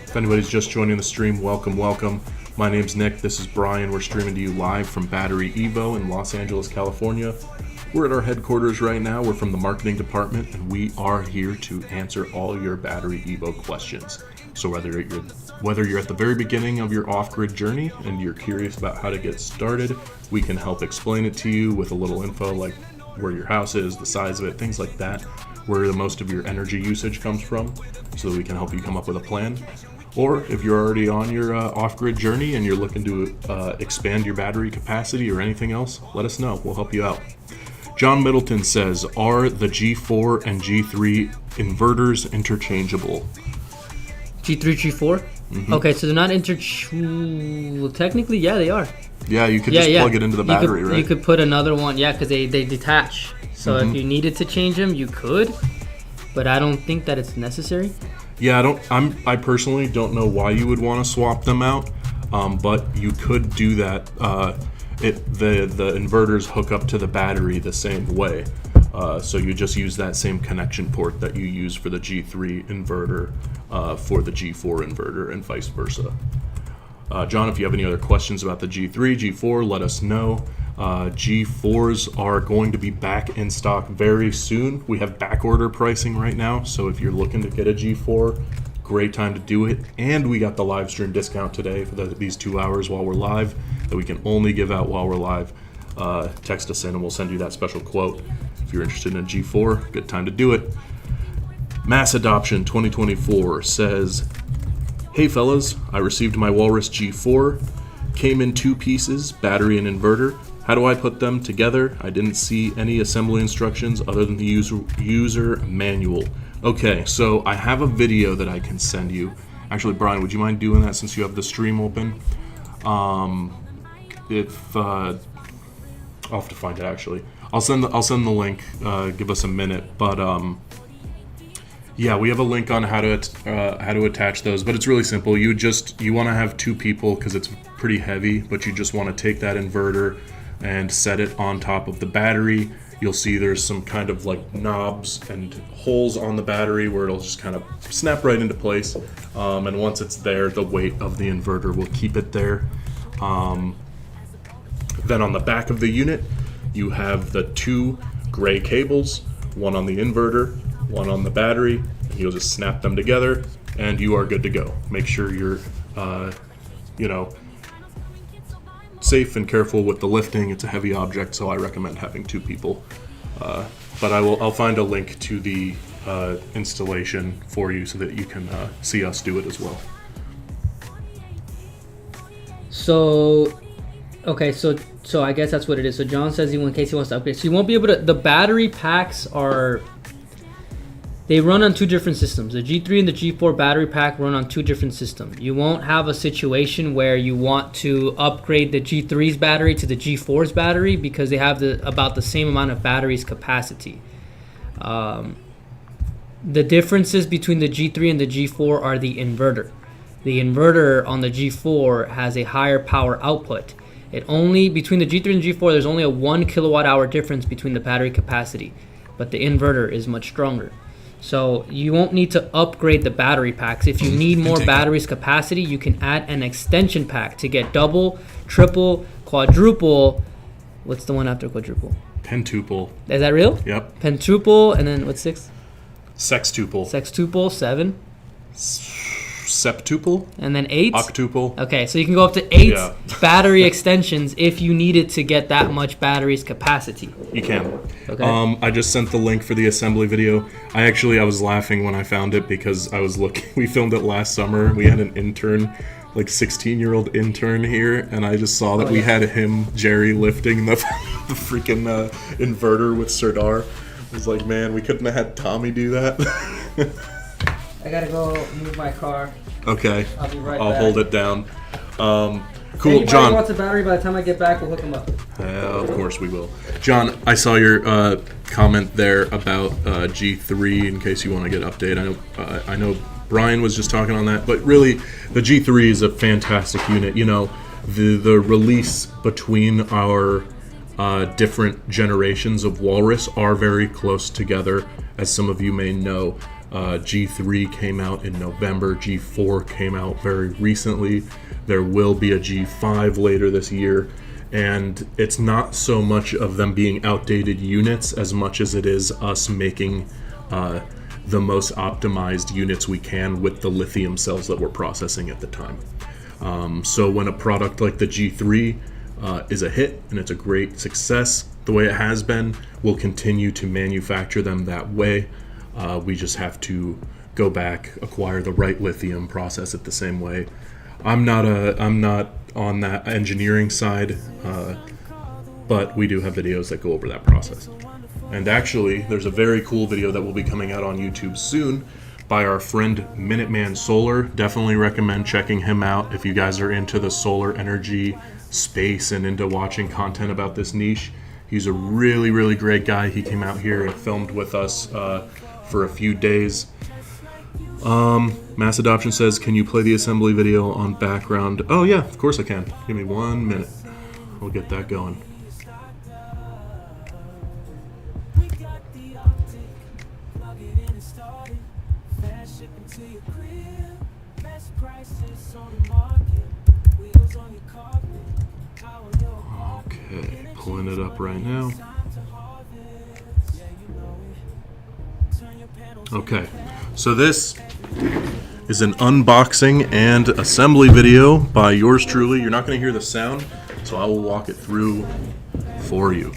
If anybody's just joining the stream, welcome, welcome. My name's Nick. This is Brian. We're streaming to you live from BatteryEVO in Los Angeles, California. We're at our headquarters right now. We're from the marketing department, and we are here to answer all your BatteryEVO questions. So whether you're at the very beginning of your off-grid journey and you're curious about how to get started, we can help explain it to you with a little info like where your house is, the size of it, things like that, where the most of your energy usage comes from, so that we can help you come up with a plan. Or if you're already on your off-grid journey and you're looking to expand your battery capacity or anything else, let us know. We'll help you out. John Middleton says, are the G4 and G3 inverters interchangeable? G3, G4? Mm-hmm. Okay, so they're not technically, yeah, they are. Yeah, you could just plug it into the battery, right? You could put another one, yeah, because they detach. So if you needed to change them, you could, but I don't think that it's necessary. Yeah, I personally don't know why you would want to swap them out, but you could do that. The inverters hook up to the battery the same way, so you just use that same connection port that you use for the G3 inverter for the G4 inverter, and vice versa. John, if you have any other questions about the G3, G4, let us know. G4s are going to be back in stock very soon. We have back order pricing right now, so if you're looking to get a G4, great time to do it. And we got the live stream discount today for these 2 hours while we're live that we can only give out while we're live. Text us in and we'll send you that special quote. If you're interested in a G4, good time to do it. Mass Adoption 2024 says, hey fellas, I received my Walrus G4. Came in 2 pieces, battery and inverter. How do I put them together? I didn't see any assembly instructions other than the user manual. Okay, so I have a video that I can send you. Actually, Brian, would you mind doing that since you have the stream open? I'll have to find it actually. I'll send the link. Give us a minute, but yeah, we have a link on how to attach those, but it's really simple. You want to have 2 people because it's pretty heavy, but you just want to take that inverter and set it on top of the battery. You'll see there's some kind of like knobs and holes on the battery where it'll just kind of snap right into place. And once it's there, the weight of the inverter will keep it there. Then on the back of the unit, you have the 2 gray cables, one on the inverter, one on the battery. You'll just snap them together and you are good to go. Make sure you're, safe and careful with the lifting. It's a heavy object, so I recommend having 2 people. But I'll find a link to the installation for you so that you can see us do it as well. So, okay, so I guess that's what it is. So John says in case he wants to upgrade. So you won't be able to. The battery packs they run on 2 different systems. The G3 and the G4 battery pack run on 2 different systems. You won't have a situation where you want to upgrade the G3's battery to the G4's battery because they have about the same amount of battery's capacity. The differences between the G3 and the G4 are the inverter. The inverter on the G4 has a higher power output. Between the G3 and G4, there's only a 1 kilowatt hour difference between the battery capacity, but the inverter is much stronger. So you won't need to upgrade the battery packs. If you need more batteries capacity, you can add an extension pack to get double, triple, quadruple. What's the one after quadruple? Pentuple. Is that real? Yep. Pentuple, and then what's 6? Sextuple. Sextuple, 7. Septuple. And then 8. Octuple. Okay, so you can go up to 8 Yeah. battery extensions if you needed to get that much batteries capacity. You can. Okay. I just sent the link for the assembly video. I was laughing when I found it because I was looking. We filmed it last summer. We had an intern, like 16-year-old intern here, and I just saw that we had him, Jerry, lifting the freaking inverter with Serdar. I was like, man, we couldn't have had Tommy do that. I gotta go move my car. Okay. I'll be right I'll back. hold it down. Cool, Anybody John. wants a battery, by the time I get back, we'll hook them up. Of course we will. John, I saw your comment there about G3 in case you want to get update. I know Brian was just talking on that, but really the G3 is a fantastic unit. You know, the release between our different generations of Walrus are very close together, as some of you may know. G3 came out in November, G4 came out very recently. There will be a G5 later this year, and it's not so much of them being outdated units as much as it is us making the most optimized units we can with the lithium cells that we're processing at the time. So when a product like the G3 is a hit and it's a great success, the way it has been, we'll continue to manufacture them that way. We just have to go back, acquire the right lithium, process it the same way. I'm not on that engineering side, but we do have videos that go over that process. And actually, there's a very cool video that will be coming out on YouTube soon by our friend Minuteman Solar. Definitely recommend checking him out if you guys are into the solar energy space and into watching content about this niche. He's a really, really great guy. He came out here and filmed with us for a few days. Mass Adoption says, can you play the assembly video on background? Oh yeah, of course I can. Give me 1 minute. We'll get that going. Okay, pulling it up right now. Okay, so this is an unboxing and assembly video by yours truly. You're not going to hear the sound, so I will walk it through for you.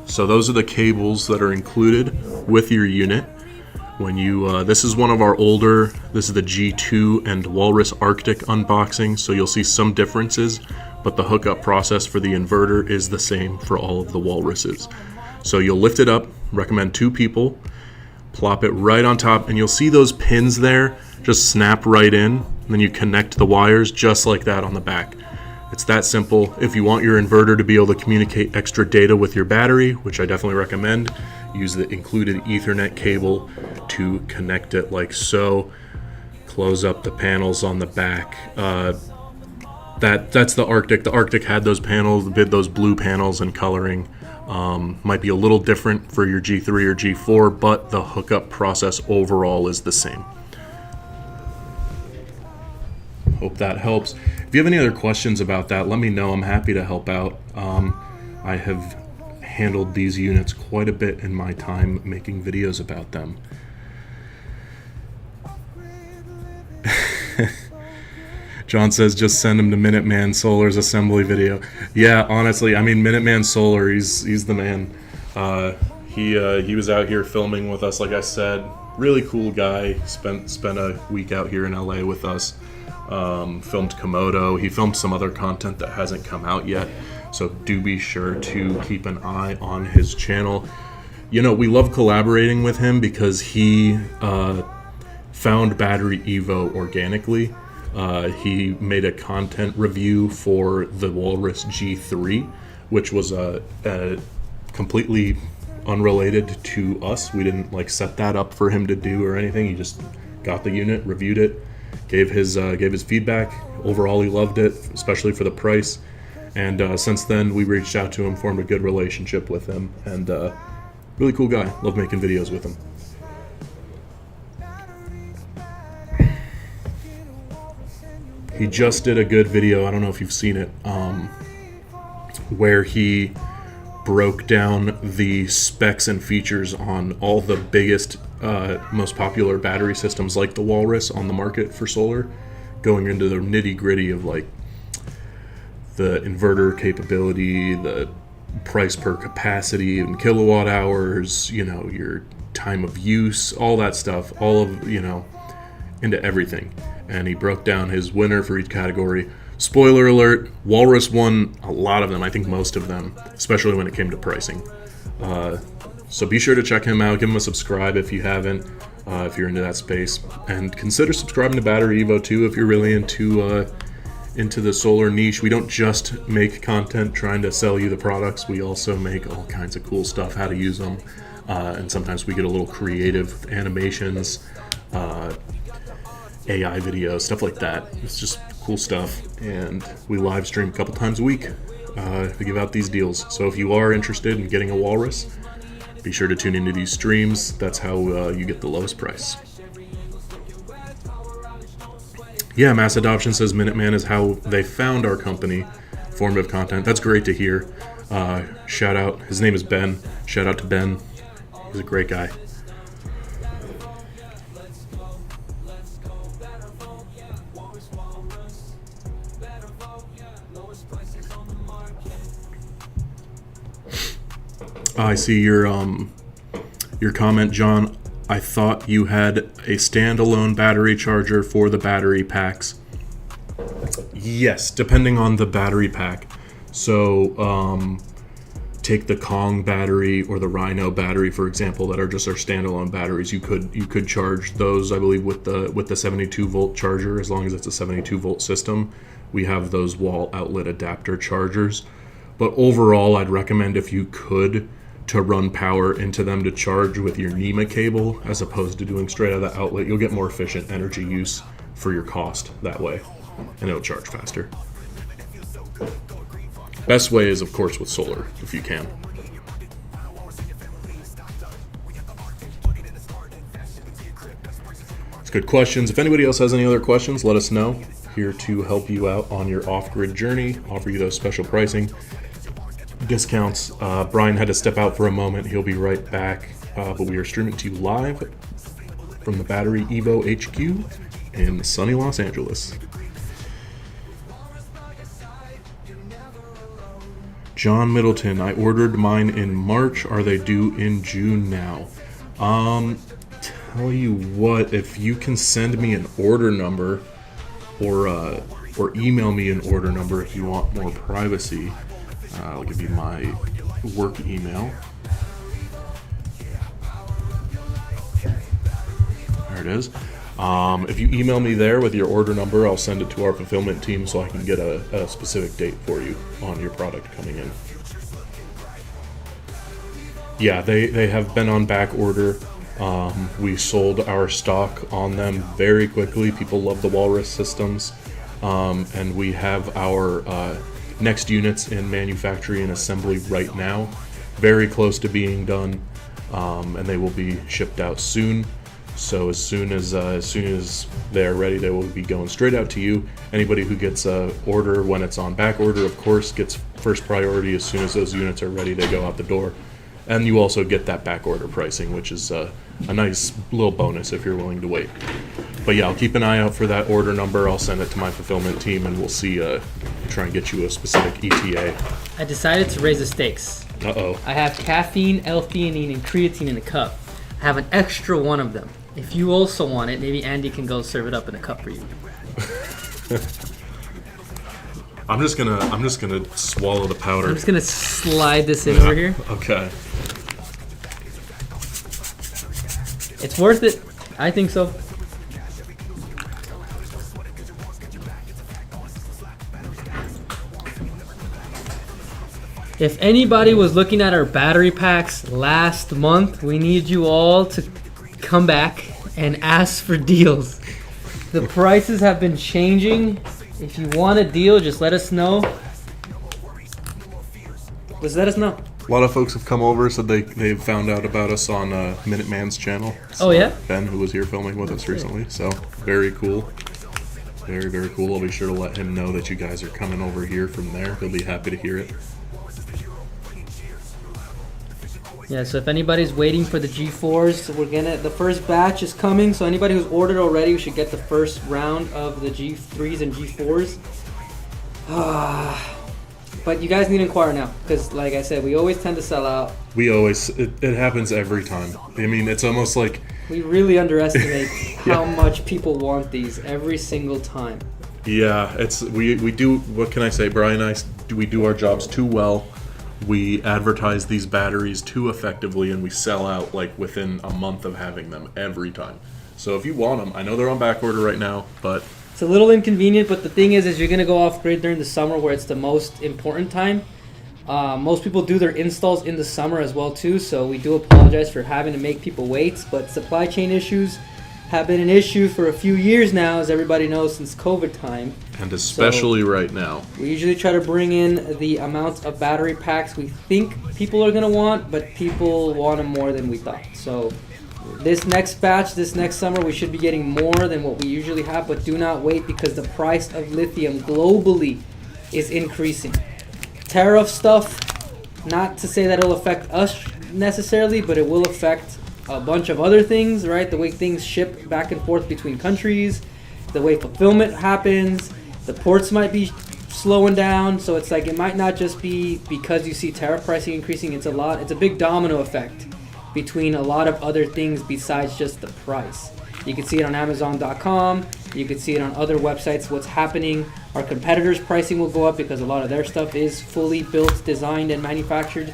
So those are the cables that are included with your unit. When you, this is one of our older, this is the G2 and Walrus Arctic unboxing, so you'll see some differences, but the hookup process for the inverter is the same for all of the Walruses. So you'll lift it up, recommend 2 people, plop it right on top, and you'll see those pins there just snap right in, and then you connect the wires just like that on the back. It's that simple. If you want your inverter to be able to communicate extra data with your battery, which I definitely recommend, use the included Ethernet cable to connect it like so. Close up the panels on the back. That's the Arctic. The Arctic had those panels, those blue panels and coloring. Might be a little different for your G3 or G4, but the hookup process overall is the same. Hope that helps. If you have any other questions about that, let me know. I'm happy to help out. I have handled these units quite a bit in my time making videos about them. John says just send him to Minuteman Solar's assembly video. Yeah, honestly, I mean Minuteman Solar, he's the man. He was out here filming with us, like I said. Really cool guy. Spent a week out here in LA with us. Filmed Komodo. He filmed some other content that hasn't come out yet, so do be sure to keep an eye on his channel. You know, we love collaborating with him because he found BatteryEVO organically. He made a content review for the Walrus G3, which was a completely unrelated to us. We didn't like set that up for him to do or anything. He just got the unit, reviewed it, gave his feedback. Overall, he loved it, especially for the price. And since then, we reached out to him, formed a good relationship with him, and really cool guy. Love making videos with him. He just did a good video, I don't know if you've seen it, where he broke down the specs and features on all the biggest, most popular battery systems like the Walrus on the market for solar, going into the nitty-gritty of like the inverter capability, the price per capacity and kilowatt hours, you know, your time of use, all that stuff, all of, you know, into everything. And he broke down his winner for each category. Spoiler alert, Walrus won a lot of them, I think most of them, especially when it came to pricing. So be sure to check him out, give him a subscribe if you haven't, if you're into that space. And consider subscribing to BatteryEVO too if you're really into the solar niche. We don't just make content trying to sell you the products, we also make all kinds of cool stuff, how to use them. And sometimes we get a little creative with animations, AI videos, stuff like that. It's just cool stuff, and we live stream a couple times a week to give out these deals. So if you are interested in getting a Walrus, be sure to tune into these streams. That's how you get the lowest price. Yeah, mass adoption says Minuteman is how they found our company. Formative content. That's great to hear. Shout out. His name is Ben. Shout out to Ben. He's a great guy. I see your comment, John. I thought you had a standalone battery charger for the battery packs. Yes, depending on the battery pack. So take the Kong battery or the Rhino battery, for example, that are just our standalone batteries. You could charge those, I believe, with the 72 volt charger, as long as it's a 72 volt system. We have those wall outlet adapter chargers. But overall, I'd recommend, if you could, to run power into them to charge with your NEMA cable as opposed to doing straight out of the outlet. You'll get more efficient energy use for your cost that way, and it'll charge faster. Best way is, of course, with solar, if you can. It's good questions. If anybody else has any other questions, let us know. Here to help you out on your off-grid journey, offer you those special pricing discounts. Brian had to step out for a moment. He'll be right back. But we are streaming to you live from the BatteryEVO HQ in sunny Los Angeles. John Middleton, I ordered mine in March. Are they due in June now? Tell you what, if you can send me an order number or email me an order number if you want more privacy. I'll give you my work email. There it is. If you email me there with your order number, I'll send it to our fulfillment team so I can get a specific date for you on your product coming in. Yeah, they have been on back order. We sold our stock on them very quickly. People love the Walrus systems. And we have our next units in manufacturing and assembly right now. Very close to being done. And they will be shipped out soon. So as soon as they're ready, they will be going straight out to you. Anybody who gets a order when it's on back order, of course, gets first priority. As soon as those units are ready, they go out the door. And you also get that back order pricing, which is a nice little bonus if you're willing to wait. But yeah, I'll keep an eye out for that order number. I'll send it to my fulfillment team, and we'll see. Try and get you a specific ETA. I decided to raise the stakes. Uh-oh. I have caffeine, L-theanine, and creatine in a cup. I have an extra one of them. If you also want it, maybe Andy can go serve it up in a cup for you. I'm just gonna swallow the powder. I'm just gonna slide this in over here. Okay. It's worth it. I think so. If anybody was looking at our battery packs last month, we need you all to come back and ask for deals. The prices have been changing. If you want a deal, just let us know. Just let us know. A lot of folks have come over, said they found out about us on Minuteman's channel. Oh, yeah? Ben, who was here filming with us recently. So, very cool. Very, very cool. I'll be sure to let him know that you guys are coming over here from there. He'll be happy to hear it. Yeah, so if anybody's waiting for the G4s, the first batch is coming. So anybody who's ordered already, we should get the first round of the G3s and G4s. But you guys need to inquire now, because like I said, we always tend to sell out. It happens every time. I mean, it's almost like We really underestimate how much people want these every single time. Yeah, we do. What can I say, Brian? We do our jobs too well. We advertise these batteries too effectively, and we sell out like within a month of having them every time. So if you want them, I know they're on back order right now, but It's a little inconvenient, but the thing is you're gonna go off grid during the summer where it's the most important time. Most people do their installs in the summer as well too, so we do apologize for having to make people wait. But supply chain issues have been an issue for a few years now, as everybody knows, since COVID time. and especially right now. We usually try to bring in the amount of battery packs we think people are gonna want, but people want them more than we thought. So this next batch, this next summer, we should be getting more than what we usually have, but do not wait because the price of lithium globally is increasing. Tariff stuff, not to say that it'll affect us necessarily, but it will affect a bunch of other things, right? The way things ship back and forth between countries, the way fulfillment happens, the ports might be slowing down. So it's like it might not just be because you see tariff pricing increasing. It's a big domino effect between a lot of other things besides just the price. You can see it on Amazon.com. You can see it on other websites. What's happening? Our competitors' pricing will go up because a lot of their stuff is fully built, designed, and manufactured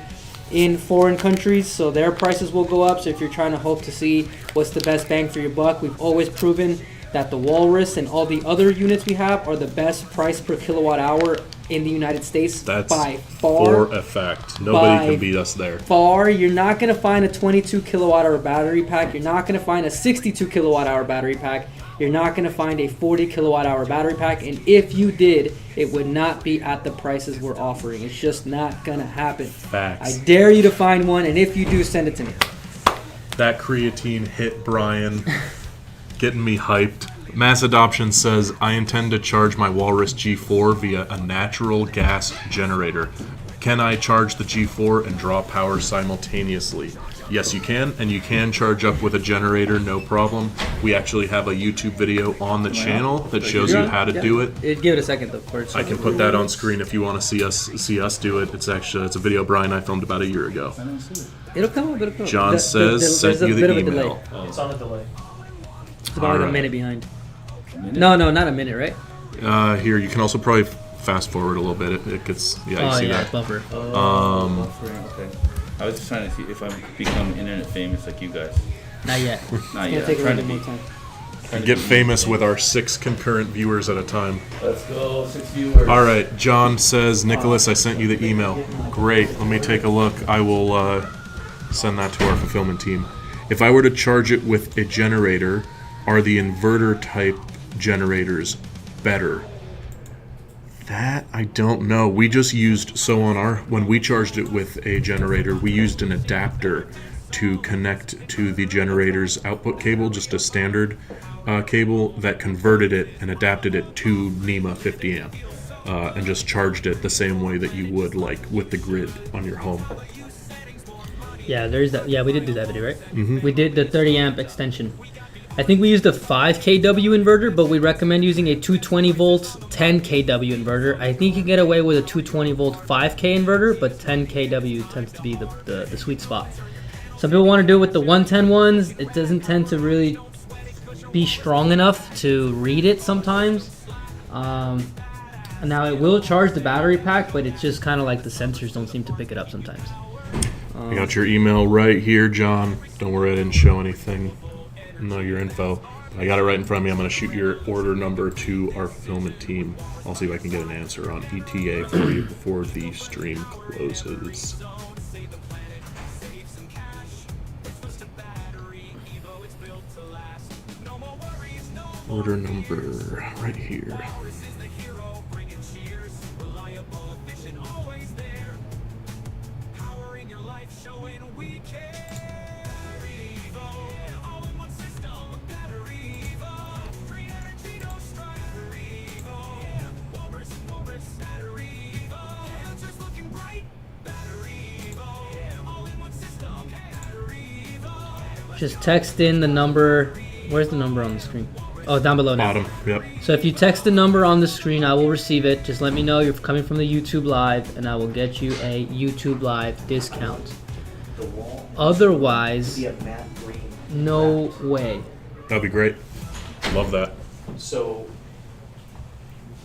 in foreign countries, so their prices will go up. So if you're trying to hope to see what's the best bang for your buck, we've always proven that the Walrus and all the other units we have are the best price per kilowatt hour in the United States. That's by far. for a fact. Nobody can beat us there. Far, you're not going to find a 22 kilowatt hour battery pack. You're not going to find a 62 kilowatt hour battery pack. You're not going to find a 40 kilowatt hour battery pack. And if you did, it would not be at the prices we're offering. It's just not going to happen. Facts. I dare you to find one, and if you do, send it to me. That creatine hit Brian, getting me hyped. Mass Adoption says, I intend to charge my Walrus G4 via a natural gas generator. Can I charge the G4 and draw power simultaneously? Yes, you can, and you can charge up with a generator, no problem. We actually have a YouTube video on the channel that shows you how to do it. Give it a second, though. First. I can put that on screen if you want to see us do it. It's a video Brian and I filmed about a year ago. It'll come up. It'll come up. John says, sent you the email. It's on a delay. It's about like Alright. a minute behind. No, not a minute, right? Here, you can also probably fast forward a little bit. It gets, you see that. Buffer. Okay. I was just trying to see if I become internet famous like you guys. Not yet. Not It's yet. gonna take a I'm trying little to more be. time. trying to Get be famous famous. with our 6 concurrent viewers at a time. Let's go, 6 viewers. All right, John says, Nicholas, I sent you the email. Great, let me take a look. I will send that to our fulfillment team. If I were to charge it with a generator, are the inverter type generators better? That I don't know. We just used, when we charged it with a generator, we used an adapter to connect to the generator's output cable, just a standard cable that converted it and adapted it to NEMA 50 amp, and just charged it the same way that you would like with the grid on your home. Yeah, there's that. Yeah, we did do that video, right? Mm-hmm. We did the 30 amp extension. I think we used a 5 kW inverter, but we recommend using a 220 volt 10 kW inverter. I think you can get away with a 220 volt 5K inverter, but 10 kW tends to be the sweet spot. Some people want to do it with the 110 ones. It doesn't tend to really be strong enough to read it sometimes. Now it will charge the battery pack, but it's just kind of like the sensors don't seem to pick it up sometimes. I got your email right here, John. Don't worry, I didn't show anything. No, your info. I got it right in front of me. I'm going to shoot your order number to our fulfillment team. I'll see if I can get an answer on ETA for you before the stream closes. Order number right here. Just text in the number. Where's the number on the screen? Oh, down below now. Bottom, yep. So if you text the number on the screen, I will receive it. Just let me know you're coming from the YouTube Live, and I will get you a YouTube Live discount. Otherwise, no way. That'd be great. Love that. So,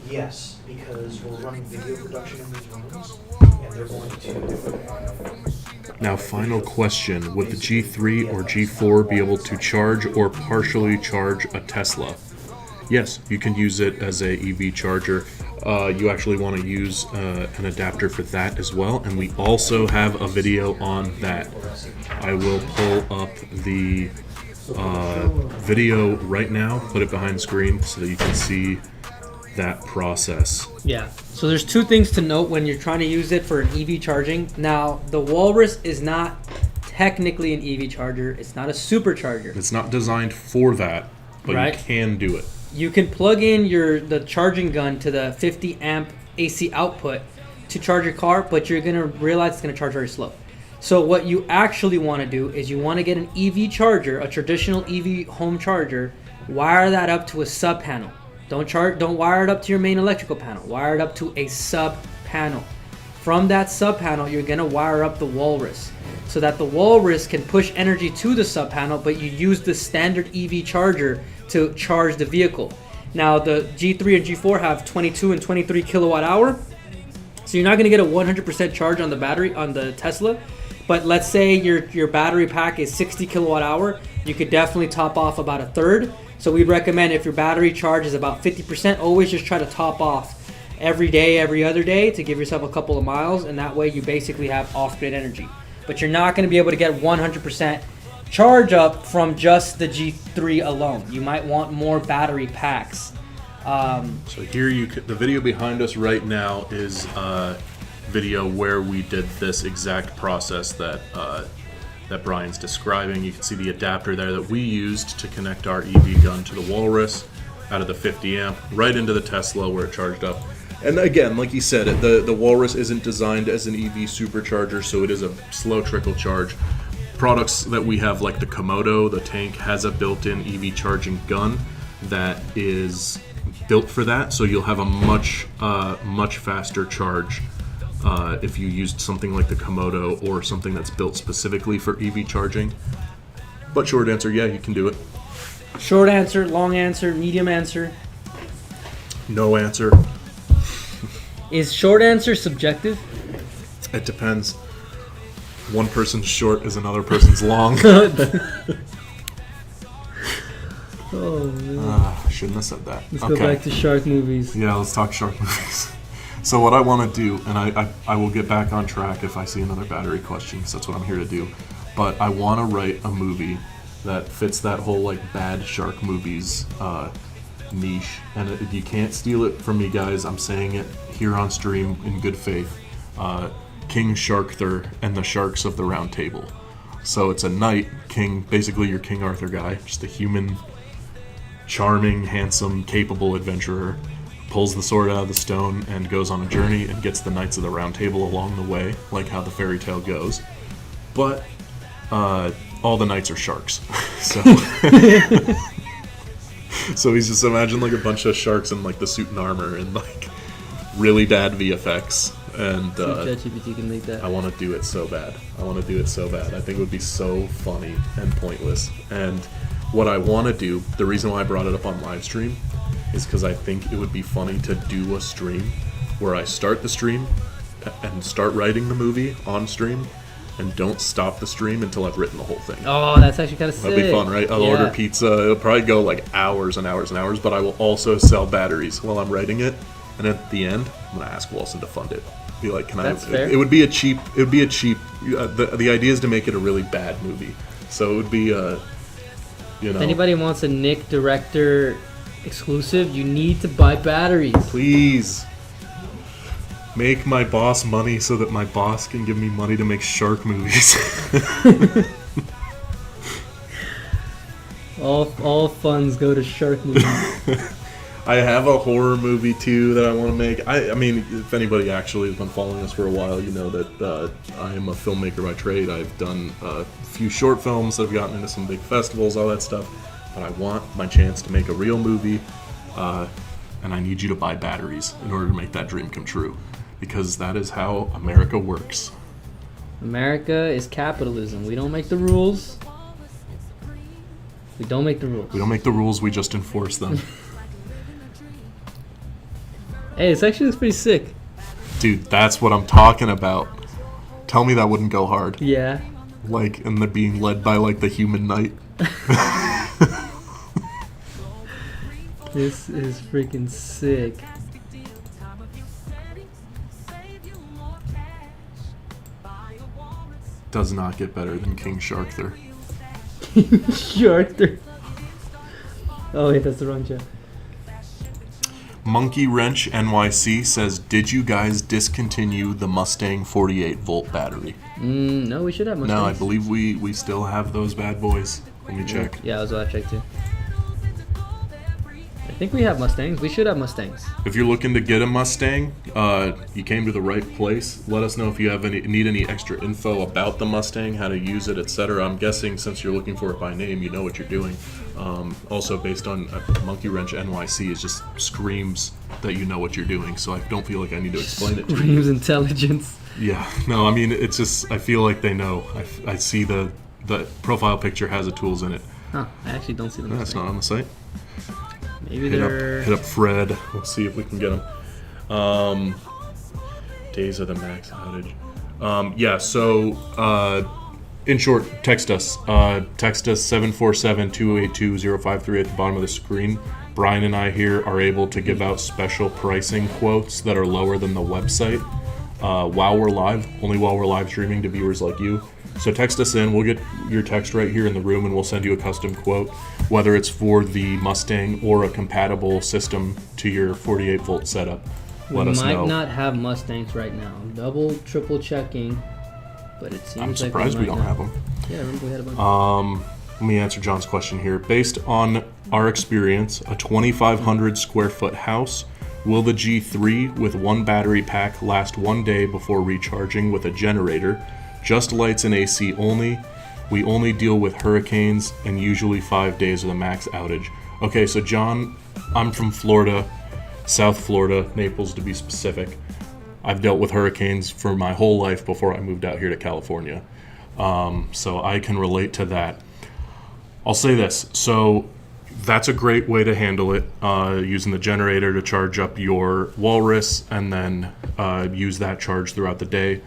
yes, because we're running video production in these rooms, and they're going to... Now, final question. Would the G3 or G4 be able to charge or partially charge a Tesla? Yes, you can use it as a EV charger. You actually want to use an adapter for that as well, and we also have a video on that. I will pull up the video right now, put it behind the screen so that you can see that process. Yeah. So there's two things to note when you're trying to use it for an EV charging. Now, the Walrus is not technically an EV charger. It's not a supercharger. It's not designed for that, but Right. you can do it. You can plug in the charging gun to the 50 amp AC output to charge your car, but you're going to realize it's going to charge very slow. So what you actually want to do is you want to get an EV charger, a traditional EV home charger, wire that up to a sub panel. Don't wire it up to your main electrical panel. Wire it up to a sub panel. From that sub panel, you're gonna wire up the Walrus so that the Walrus can push energy to the sub panel, but you use the standard EV charger to charge the vehicle. Now the G3 and G4 have 22 and 23 kilowatt hour, so you're not gonna get a 100% charge on the battery on the Tesla. But let's say your battery pack is 60 kilowatt hour, you could definitely top off about a third. So we'd recommend if your battery charge is about 50%, always just try to top off every day, every other day to give yourself a couple of miles, and that way you basically have off-grid energy. But you're not going to be able to get 100% charge up from just the G3 alone. You might want more battery packs. So here the video behind us right now is a video where we did this exact process that Brian's describing. You can see the adapter there that we used to connect our EV gun to the Walrus out of the 50 amp right into the Tesla where it charged up. And again, like he said, the Walrus isn't designed as an EV supercharger, so it is a slow trickle charge. Products that we have, like the Komodo, the tank, has a built-in EV charging gun that is built for that, so you'll have a much faster charge if you used something like the Komodo or something that's built specifically for EV charging. But short answer, yeah, you can do it. Short answer, long answer, medium answer. No answer. Is short answer subjective? It depends. One person's short is another person's long. Oh man. I shouldn't have said that. Let's go back to shark movies. Yeah, let's talk shark movies. So what I want to do, and I will get back on track if I see another battery question, because that's what I'm here to do. But I want to write a movie that fits that whole like bad shark movies niche, and you can't steal it from me, guys. I'm saying it here on stream in good faith. King Sharkther and the Sharks of the Round Table. So it's a knight, king, basically your King Arthur guy, just a human, charming, handsome, capable adventurer, pulls the sword out of the stone and goes on a journey and gets the Knights of the Round Table along the way, like how the fairy tale goes. But all the knights are sharks. So he's just imagine like a bunch of sharks in like the suit and armor and like really bad VFX. And ChatGPT can make that. I want to do it so bad. I think it would be so funny and pointless. And what I want to do, the reason why I brought it up on live stream, is because I think it would be funny to do a stream where I start the stream and start writing the movie on stream, and don't stop the stream until I've written the whole thing. Oh, that's actually kind of sick. That'd be fun, right? I'll Yeah. order pizza. It'll probably go like hours and hours and hours, but I will also sell batteries while I'm writing it. And at the end, I'm gonna ask Wilson to fund it. Be like, can That's I? fair. It would be a cheap. It would be a cheap. The idea is to make it a really bad movie, so it would be If anybody wants a Nick director exclusive, you need to buy batteries. Please make my boss money so that my boss can give me money to make shark movies. All funds go to shark movies. I have a horror movie too that I want to make. I mean, if anybody actually has been following us for a while, you know that I am a filmmaker by trade. I've done a few short films that have gotten into some big festivals, all that stuff. But I want my chance to make a real movie, and I need you to buy batteries in order to make that dream come true, because that is how America works. America is capitalism. We don't make the rules. We don't make the rules. We don't make the rules, we just enforce them. Hey, this actually looks pretty sick. Dude, that's what I'm talking about. Tell me that wouldn't go hard. Yeah. Like, and they're being led by, like, the human knight. This is freaking sick. Does not get better than King Sharkther. Sharkther. Oh wait, that's the wrong chat. Monkey Wrench NYC says, did you guys discontinue the Mustang 48 volt battery? No, we should have Mustangs. No, I believe we still have those bad boys. Let me check. Yeah, I was about to check too. I think we have Mustangs. We should have Mustangs. If you're looking to get a Mustang, you came to the right place. Let us know if you have need any extra info about the Mustang, how to use it, etc. I'm guessing since you're looking for it by name, you know what you're doing. Also, based on Monkey Wrench NYC, it just screams that you know what you're doing. So I don't feel like I need to explain it to you. Screams intelligence. Yeah, no, I mean, it's just, I feel like they know. I see the profile picture has the tools in it. Huh, I actually don't see them. That's not on the site. Maybe they're... Hit up Fred. We'll see if we can get him. Days of the max outage. Yeah, so in short, text us. Text us 747-282-0538 at the bottom of the screen. Brian and I here are able to give out special pricing quotes that are lower than the website while we're live, only while we're live streaming to viewers like you. So text us in, we'll get your text right here in the room, and we'll send you a custom quote, whether it's for the Mustang or a compatible system to your 48 volt setup. Let us know. We might not have Mustangs right now. I'm double, triple checking, but it seems I'm like surprised we don't have them. Yeah, I remember we had a bunch. Let me answer John's question here. Based on our experience, a 2,500 square foot house, will the G3 with one battery pack last one day before recharging with a generator? Just lights and AC only. We only deal with hurricanes and usually 5 days of the max outage. Okay, so John, I'm from Florida, South Florida, Naples to be specific. I've dealt with hurricanes for my whole life before I moved out here to California. So I can relate to that. I'll say this. So that's a great way to handle it, using the generator to charge up your Walrus and then use that charge throughout the day.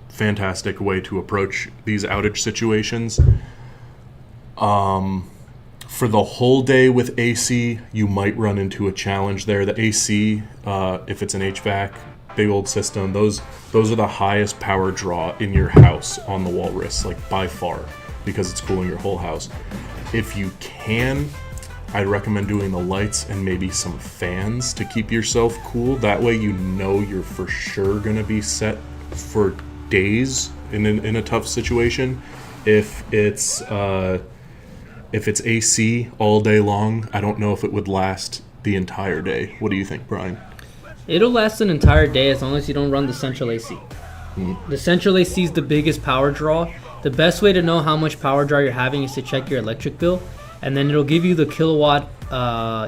Fantastic way to approach these outage situations. For the whole day with AC, you might run into a challenge there. The AC, if it's an HVAC, big old system, those are the highest power draw in your house on the Walrus, like by far, because it's cooling your whole house. If you can, I'd recommend doing the lights and maybe some fans to keep yourself cool. That way you know you're for sure going to be set for days in a tough situation. If it's AC all day long, I don't know if it would last the entire day. What do you think, Brian? It'll last an entire day as long as you don't run the central AC. The central AC is the biggest power draw. The best way to know how much power draw you're having is to check your electric bill, and then it'll give you the kilowatt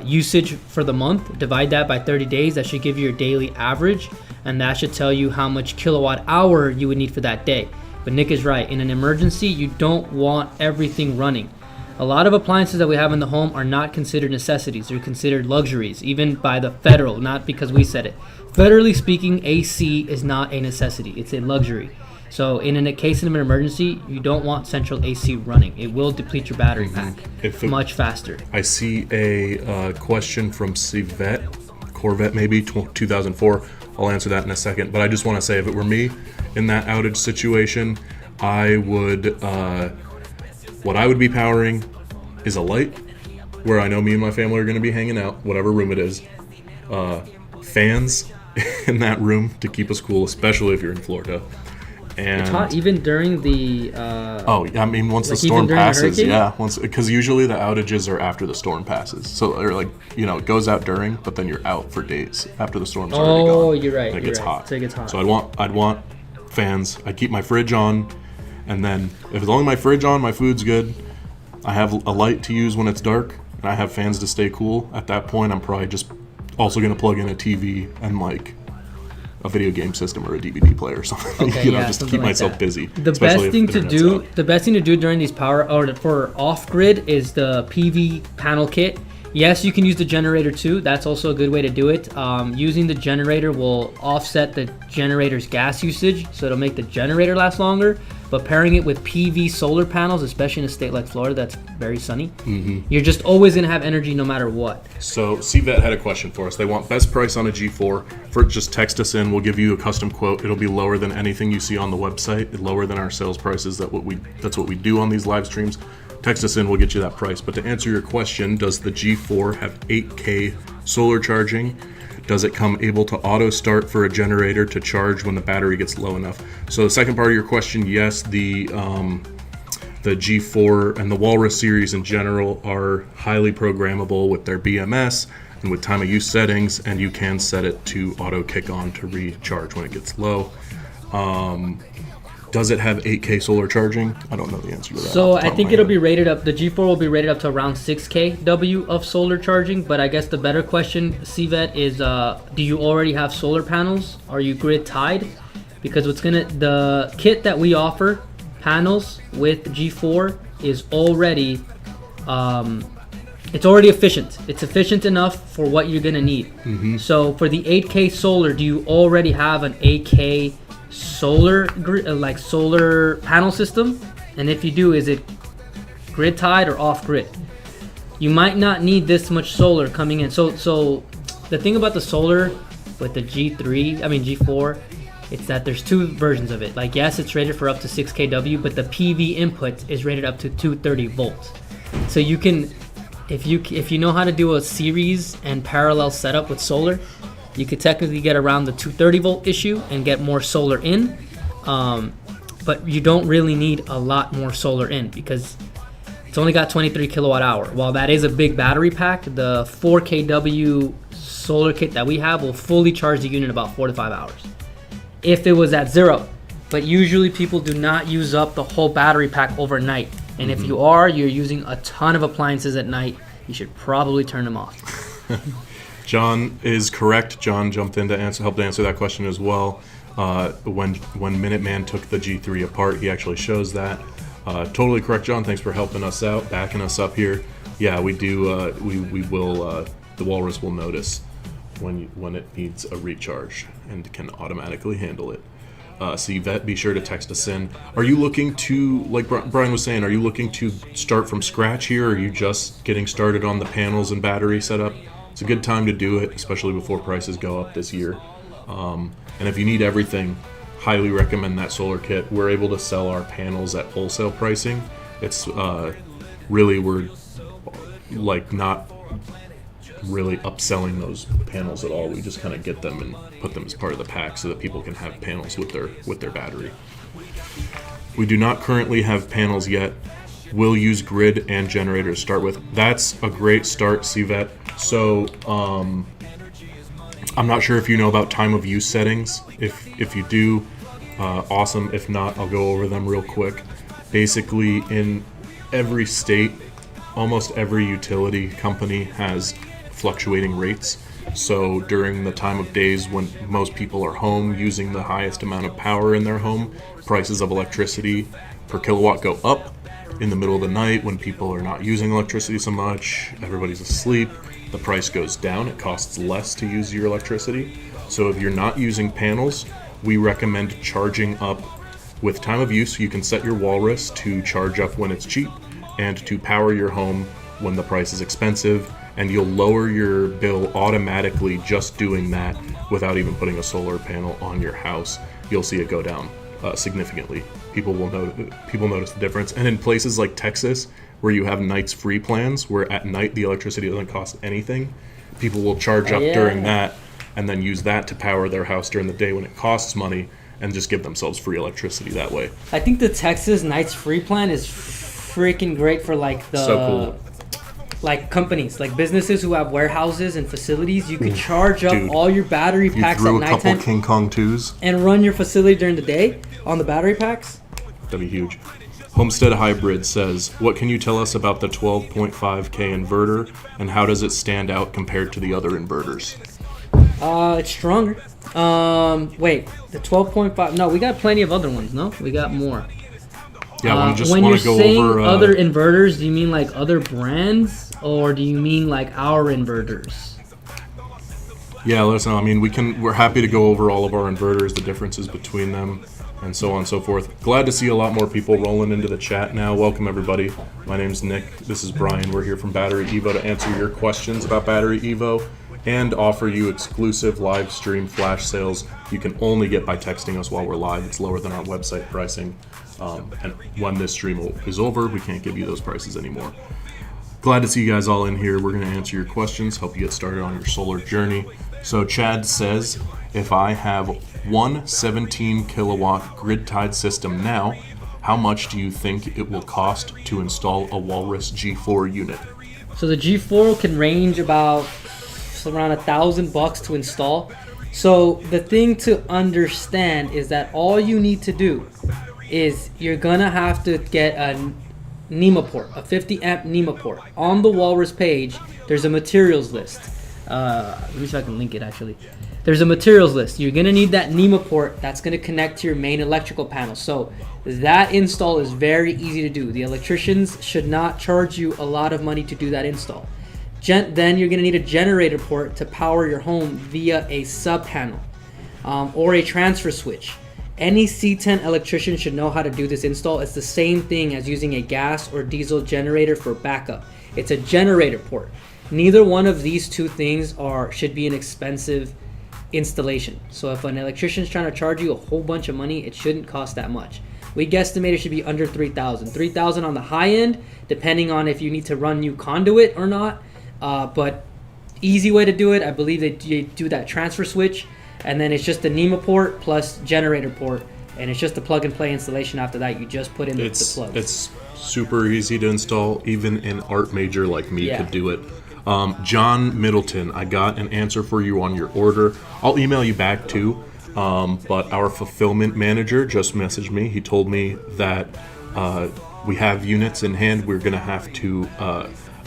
usage for the month. Divide that by 30 days. That should give you your daily average, and that should tell you how much kilowatt hour you would need for that day. But Nick is right. In an emergency, you don't want everything running. A lot of appliances that we have in the home are not considered necessities. They're considered luxuries, even by the federal, not because we said it. Federally speaking, AC is not a necessity. It's a luxury. So in a case of an emergency, you don't want central AC running. It will deplete your battery pack much faster. I see a question from Corvette maybe, 2004. I'll answer that in a second. But I just want to say, if it were me in that outage situation, I would, what I would be powering is a light where I know me and my family are going to be hanging out, whatever room it is. Fans in that room to keep us cool, especially if you're in Florida. And it's hot even during the I mean, once the like storm even during a passes, hurricane? because usually the outages are after the storm passes. So, or like, you know, it goes out during, but then you're out for days after the storm's already gone. Oh, you're right. And it you're gets right. hot. So it gets hot. So I'd want fans. I keep my fridge on, and then if it's only my fridge on, my food's good. I have a light to use when it's dark, and I have fans to stay cool. At that point, I'm probably just also gonna plug in a TV and like a video game system or a DVD player or something. Okay, you know, yeah, just to something keep like myself that. busy. The especially best if thing to internet's do, out. the best thing to do during these power or for off grid is the PV panel kit. Yes, you can use the generator too. That's also a good way to do it. Using the generator will offset the generator's gas usage, so it'll make the generator last longer. But pairing it with PV solar panels, especially in a state like Florida that's very sunny, you're just always gonna have energy no matter what. So CVET had a question for us. They want best price on a G4. Just text us in. We'll give you a custom quote. It'll be lower than anything you see on the website. Lower than our sales prices. That's what we do on these live streams. Text us in. We'll get you that price. But to answer your question, does the G4 have 8K solar charging? Does it come able to auto start for a generator to charge when the battery gets low enough? So the second part of your question, yes, the G4 and the Walrus series in general are highly programmable with their BMS and with time of use settings, and you can set it to auto kick on to recharge when it gets low. Does it have 8K solar charging? I don't know the answer to that. So off the top I of think my it'll head. be rated up. The G4 will be rated up to around 6K W of solar charging. But I guess the better question, CVET, is do you already have solar panels? Are you grid tied? Because the kit that we offer, panels with G4, is already it's already efficient. It's efficient enough for what you're gonna need. So for the 8K solar, do you already have an 8K solar solar panel system? And if you do, is it grid tied or off grid? You might not need this much solar coming in. So the thing about the solar with the G4, it's that there's two versions of it. Like, yes, it's rated for up to 6 kW, but the PV input is rated up to 230 volts. So you can, if you know how to do a series and parallel setup with solar, you could technically get around the 230 volt issue and get more solar in. But you don't really need a lot more solar in because it's only got 23 kilowatt hour. While that is a big battery pack, the 4 kW solar kit that we have will fully charge the unit in about 4 to 5 hours if it was at zero. But usually people do not use up the whole battery pack overnight. And if you are, you're using a ton of appliances at night, you should probably turn them off. John is correct. John jumped in to help answer that question as well. When Minuteman took the G3 apart, he actually shows that. Totally correct, John. Thanks for helping us out, backing us up here. Yeah, we do. We will. The Walrus will notice when it needs a recharge and can automatically handle it. CVET, be sure to text us in. Are you looking to, like Brian was saying, are you looking to start from scratch here? Or are you just getting started on the panels and battery setup? It's a good time to do it, especially before prices go up this year. And if you need everything, highly recommend that solar kit. We're able to sell our panels at wholesale pricing. It's really, we're like not really upselling those panels at all. We just kind of get them and put them as part of the pack so that people can have panels with their battery. We do not currently have panels yet. We'll use grid and generator to start with. That's a great start, CVET. So I'm not sure if you know about time of use settings. If you do, awesome. If not, I'll go over them real quick. Basically, in every state, almost every utility company has fluctuating rates. So during the time of days when most people are home using the highest amount of power in their home, prices of electricity per kilowatt go up. in the middle of the night when people are not using electricity so much, everybody's asleep, the price goes down. It costs less to use your electricity. So if you're not using panels, we recommend charging up with time of use. You can set your walrus to charge up when it's cheap and to power your home when the price is expensive, and you'll lower your bill automatically just doing that without even putting a solar panel on your house. You'll see it go down significantly. People notice the difference. And in places like Texas, where you have nights free plans, where at night the electricity doesn't cost anything, people will charge up during that and then use that to power their house during the day when it costs money, and just give themselves free electricity that way. I think the Texas nights free plan is freaking great for like the So cool. like companies, like businesses who have warehouses and facilities. You could charge up all your battery You packs threw at a couple nighttime King Kong 2s, and run your facility during the day on the battery packs. that'd be huge. Homestead Hybrid says, what can you tell us about the 12.5K inverter, and how does it stand out compared to the other inverters? It's stronger. Wait, the 12.5. No, we got plenty of other ones. No, we got more. Yeah, I just when want you're to go saying over other inverters, do you mean like other brands, or do you mean like our inverters? Yeah, let us know. I mean, we're happy to go over all of our inverters, the differences between them, and so on and so forth. Glad to see a lot more people rolling into the chat now. Welcome, everybody. My name's Nick. This is Brian. We're here from BatteryEVO to answer your questions about BatteryEVO and offer you exclusive live stream flash sales you can only get by texting us while we're live. It's lower than our website pricing. And when this stream is over, we can't give you those prices anymore. Glad to see you guys all in here. We're going to answer your questions, help you get started on your solar journey. So Chad says, if I have one 17 kilowatt grid-tied system now, how much do you think it will cost to install a Walrus G4 unit? So the G4 can range about around $1,000 to install. So the thing to understand is that all you need to do is you're gonna have to get a NEMA port, a 50 amp NEMA port. On the Walrus page, there's a materials list. Let me see if I can link it actually. There's a materials list. You're gonna need that NEMA port that's gonna connect to your main electrical panel. So that install is very easy to do. The electricians should not charge you a lot of money to do that install. Then you're gonna need a generator port to power your home via a sub panel or a transfer switch. Any C10 electrician should know how to do this install. It's the same thing as using a gas or diesel generator for backup. It's a generator port. Neither one of these two things should be an expensive installation. So if an electrician is trying to charge you a whole bunch of money, it shouldn't cost that much. We guesstimate it should be under $3,000. $3,000 on the high end, depending on if you need to run new conduit or not. But easy way to do it, I believe you do that transfer switch, and then it's just the NEMA port plus generator port, and it's just a plug and play installation. After that, you just put in the plugs. It's super easy to install. Even an art major like me could do it. John Middleton, I got an answer for you on your order. I'll email you back too. But our fulfillment manager just messaged me. He told me that we have units in hand. We're going to have to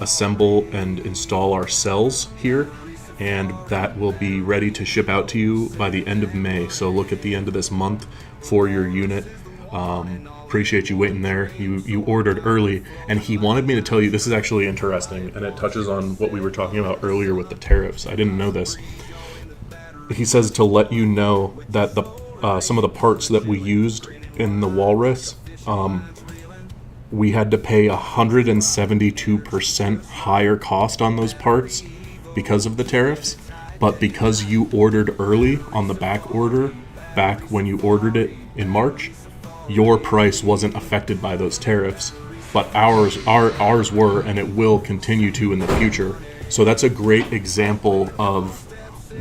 assemble and install our cells here, and that will be ready to ship out to you by the end of May. So look at the end of this month for your unit. Appreciate you waiting there. You ordered early, and he wanted me to tell you, this is actually interesting, and it touches on what we were talking about earlier with the tariffs. I didn't know this. He says to let you know that the some of the parts that we used in the Walrus, we had to pay 172% higher cost on those parts because of the tariffs. But because you ordered early on the back order, back when you ordered it in March, your price wasn't affected by those tariffs, but ours were, and it will continue to in the future. So that's a great example of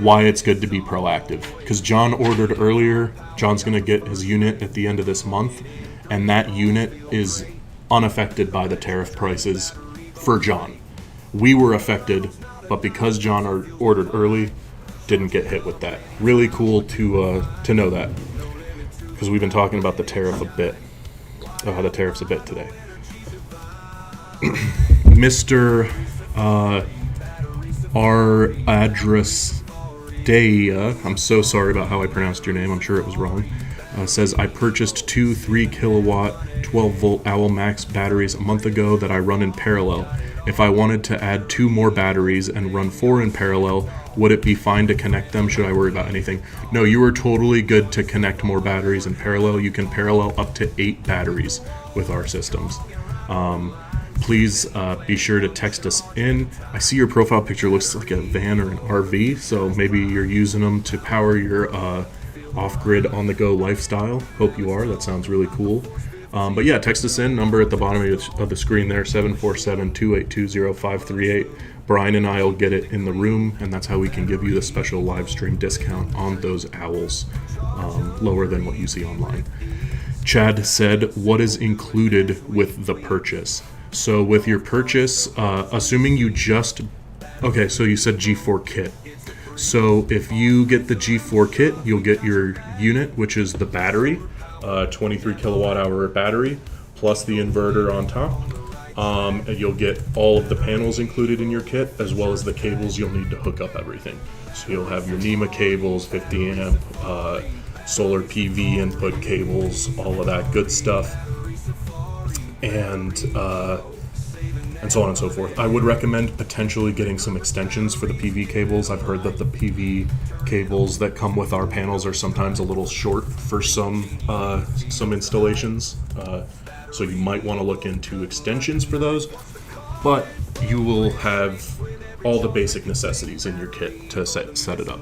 why it's good to be proactive, because John ordered earlier. John's going to get his unit at the end of this month, and that unit is unaffected by the tariff prices for John. We were affected, but because John ordered early, didn't get hit with that. Really cool to know that, because we've been talking about the tariffs a bit today. Mr. R. Address Daya, I'm so sorry about how I pronounced your name. I'm sure it was wrong. Says, I purchased two 3 kilowatt 12 volt Owl Max batteries a month ago that I run in parallel. If I wanted to add 2 more batteries and run 4 in parallel, would it be fine to connect them? Should I worry about anything? No, you are totally good to connect more batteries in parallel. You can parallel up to 8 batteries with our systems. Please be sure to text us in. I see your profile picture looks like a van or an RV, so maybe you're using them to power your off-grid, on-the-go lifestyle. Hope you are. That sounds really cool. But yeah, text us in. Number at the bottom of the screen there, 747-282-0538. Brian and I will get it in the room, and that's how we can give you the special live stream discount on those owls, lower than what you see online. Chad said, what is included with the purchase? So with your purchase, assuming you just... Okay, so you said G4 kit. So if you get the G4 kit, you'll get your unit, which is the battery, 23 kilowatt hour battery, plus the inverter on top. And you'll get all of the panels included in your kit, as well as the cables you'll need to hook up everything. So you'll have your NEMA cables, 50 amp, solar PV input cables, all of that good stuff, and so on and so forth. I would recommend potentially getting some extensions for the PV cables. I've heard that the PV cables that come with our panels are sometimes a little short for some installations. So you might want to look into extensions for those, but you will have all the basic necessities in your kit to set it up.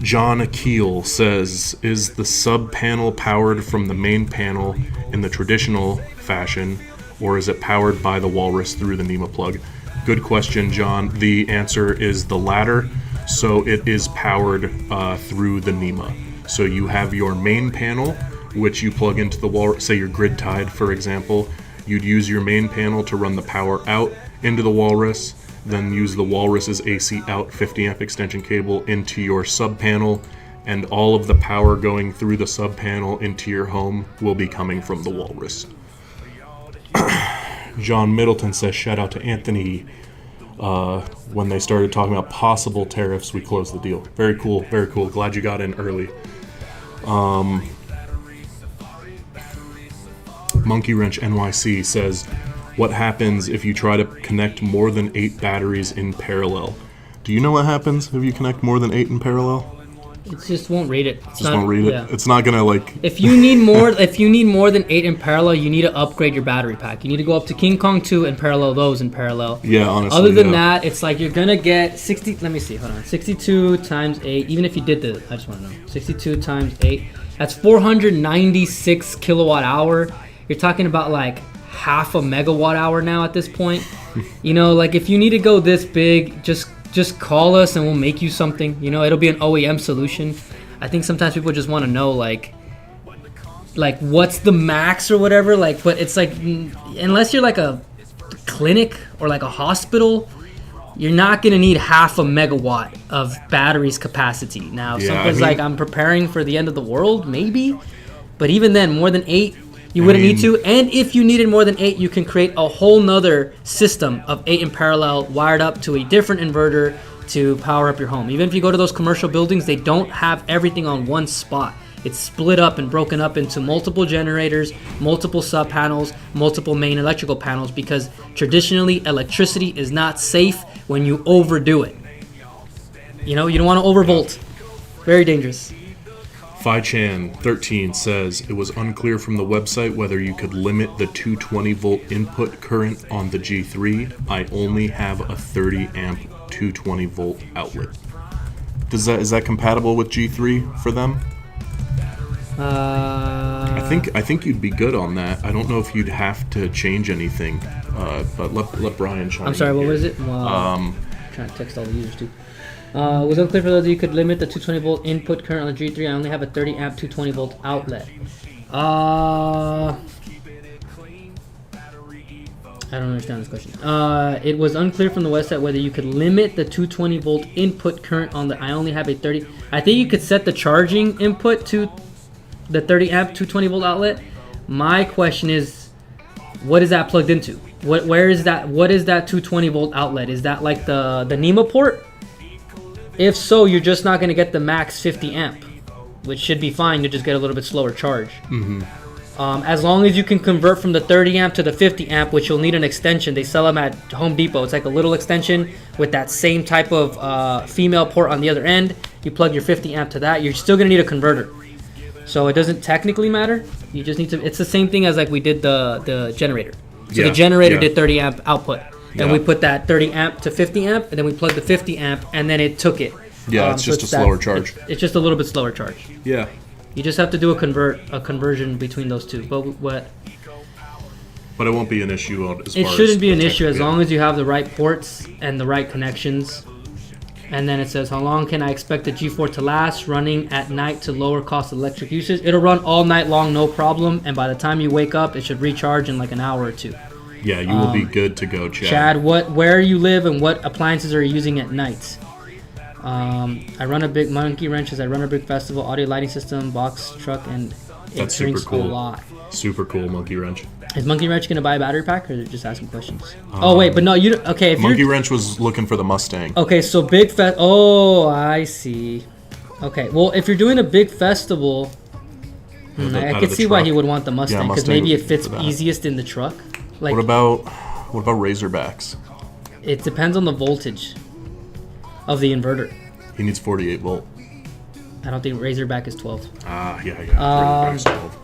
John Keel says, is the sub panel powered from the main panel in the traditional fashion, or is it powered by the Walrus through the NEMA plug? Good question, John. The answer is the latter. So it is powered through the NEMA. So you have your main panel, which you plug into the Walrus. Say you're grid tied, for example. You'd use your main panel to run the power out into the Walrus, then use the Walrus's AC out 50 amp extension cable into your sub panel, and all of the power going through the sub panel into your home will be coming from the Walrus. John Middleton says, shout out to Anthony. When they started talking about possible tariffs, we closed the deal. Very cool, very cool. Glad you got in early. Monkey Wrench NYC says, what happens if you try to connect more than 8 batteries in parallel? Do you know what happens if you connect more than 8 in parallel? It just won't read it. Won't read it. Yeah. It's not gonna like. If you need more, if you need more than 8 in parallel, you need to upgrade your battery pack. You need to go up to King Kong 2 and parallel those in parallel. Yeah, honestly. Other than that, it's like you're gonna get 60. Let me see. Hold on. 62 times 8. Even if you did the, I just want to know. 62 times 8. That's 496 kilowatt hour. You're talking about like half a megawatt hour now at this point. You know, like if you need to go this big, just call us and we'll make you something. You know, it'll be an OEM solution. I think sometimes people just want to know like what's the max or whatever. Like, but it's like unless you're like a clinic or like a hospital, you're not gonna need half a megawatt of batteries capacity. Now, if something's like I'm preparing for the end of the world, maybe, but even then, more than 8. You wouldn't need to, and if you needed more than 8, you can create a whole nother system of 8 in parallel, wired up to a different inverter to power up your home. Even if you go to those commercial buildings, they don't have everything on one spot. It's split up and broken up into multiple generators, multiple sub panels, multiple main electrical panels, because traditionally electricity is not safe when you overdo it. You know, you don't want to overvolt. Very dangerous. Chan13 says, it was unclear from the website whether you could limit the 220 volt input current on the G3. I only have a 30 amp 220 volt outlet. Is that compatible with G3 for them? I think you'd be good on that. I don't know if you'd have to change anything, but let Brian chime in. I'm sorry, what was it? I'm trying to text all the users too. It was unclear for whether you could limit the 220 volt input current on the G3. I only have a 30 amp 220 volt outlet. I don't understand this question. It was unclear from the website whether you could limit the 220 volt input current on the. I only have a 30. I think you could set the charging input to the 30 amp 220 volt outlet. My question is, what is that plugged into? Where is that? What is that 220 volt outlet? Is that like the NEMA port? If so, you're just not going to get the max 50 amp. which should be fine. You'll just get a little bit slower charge. As long as you can convert from the 30 amp to the 50 amp, which you'll need an extension. They sell them at Home Depot. It's like a little extension with that same type of female port on the other end. You plug your 50 amp to that. You're still gonna need a converter. So it doesn't technically matter. You just need to. It's the same thing as like we did the generator. So the generator did 30 amp output, and we put that 30 amp to 50 amp, and then we plugged the 50 amp, and then it took it. Yeah, it's just a slower charge. It's just a little bit slower charge. Yeah. You just have to do a conversion between those two. But it won't be an issue as far it as shouldn't be an the issue as yeah. long as you have the right ports and the right connections. And then it says, how long can I expect the G4 to last running at night to lower cost electric usage? It'll run all night long, no problem. And by the time you wake up, it should recharge in like an hour or two. Yeah, you will be good to go, Chad. Chad, where you live and what appliances are you using at night? I run a big monkey wrenches. I run a big festival, audio lighting system, box truck, and it That's drinks super cool. a lot. Super cool, Monkey Wrench. Is Monkey Wrench gonna buy a battery pack, or just asking questions? Oh wait, but no, you okay? If Monkey you're, Wrench was looking for the Mustang. okay, so big fest. Oh, I see. Okay, well, if you're doing a big festival, I out could of the see why truck. he would want the Mustang because Mustang maybe it fits for that. easiest in the truck. Like, What about Razorbacks? it depends on the voltage of the inverter. He needs 48 volt. I don't think Razorback is 12. Ah, yeah. Razorbacks 12.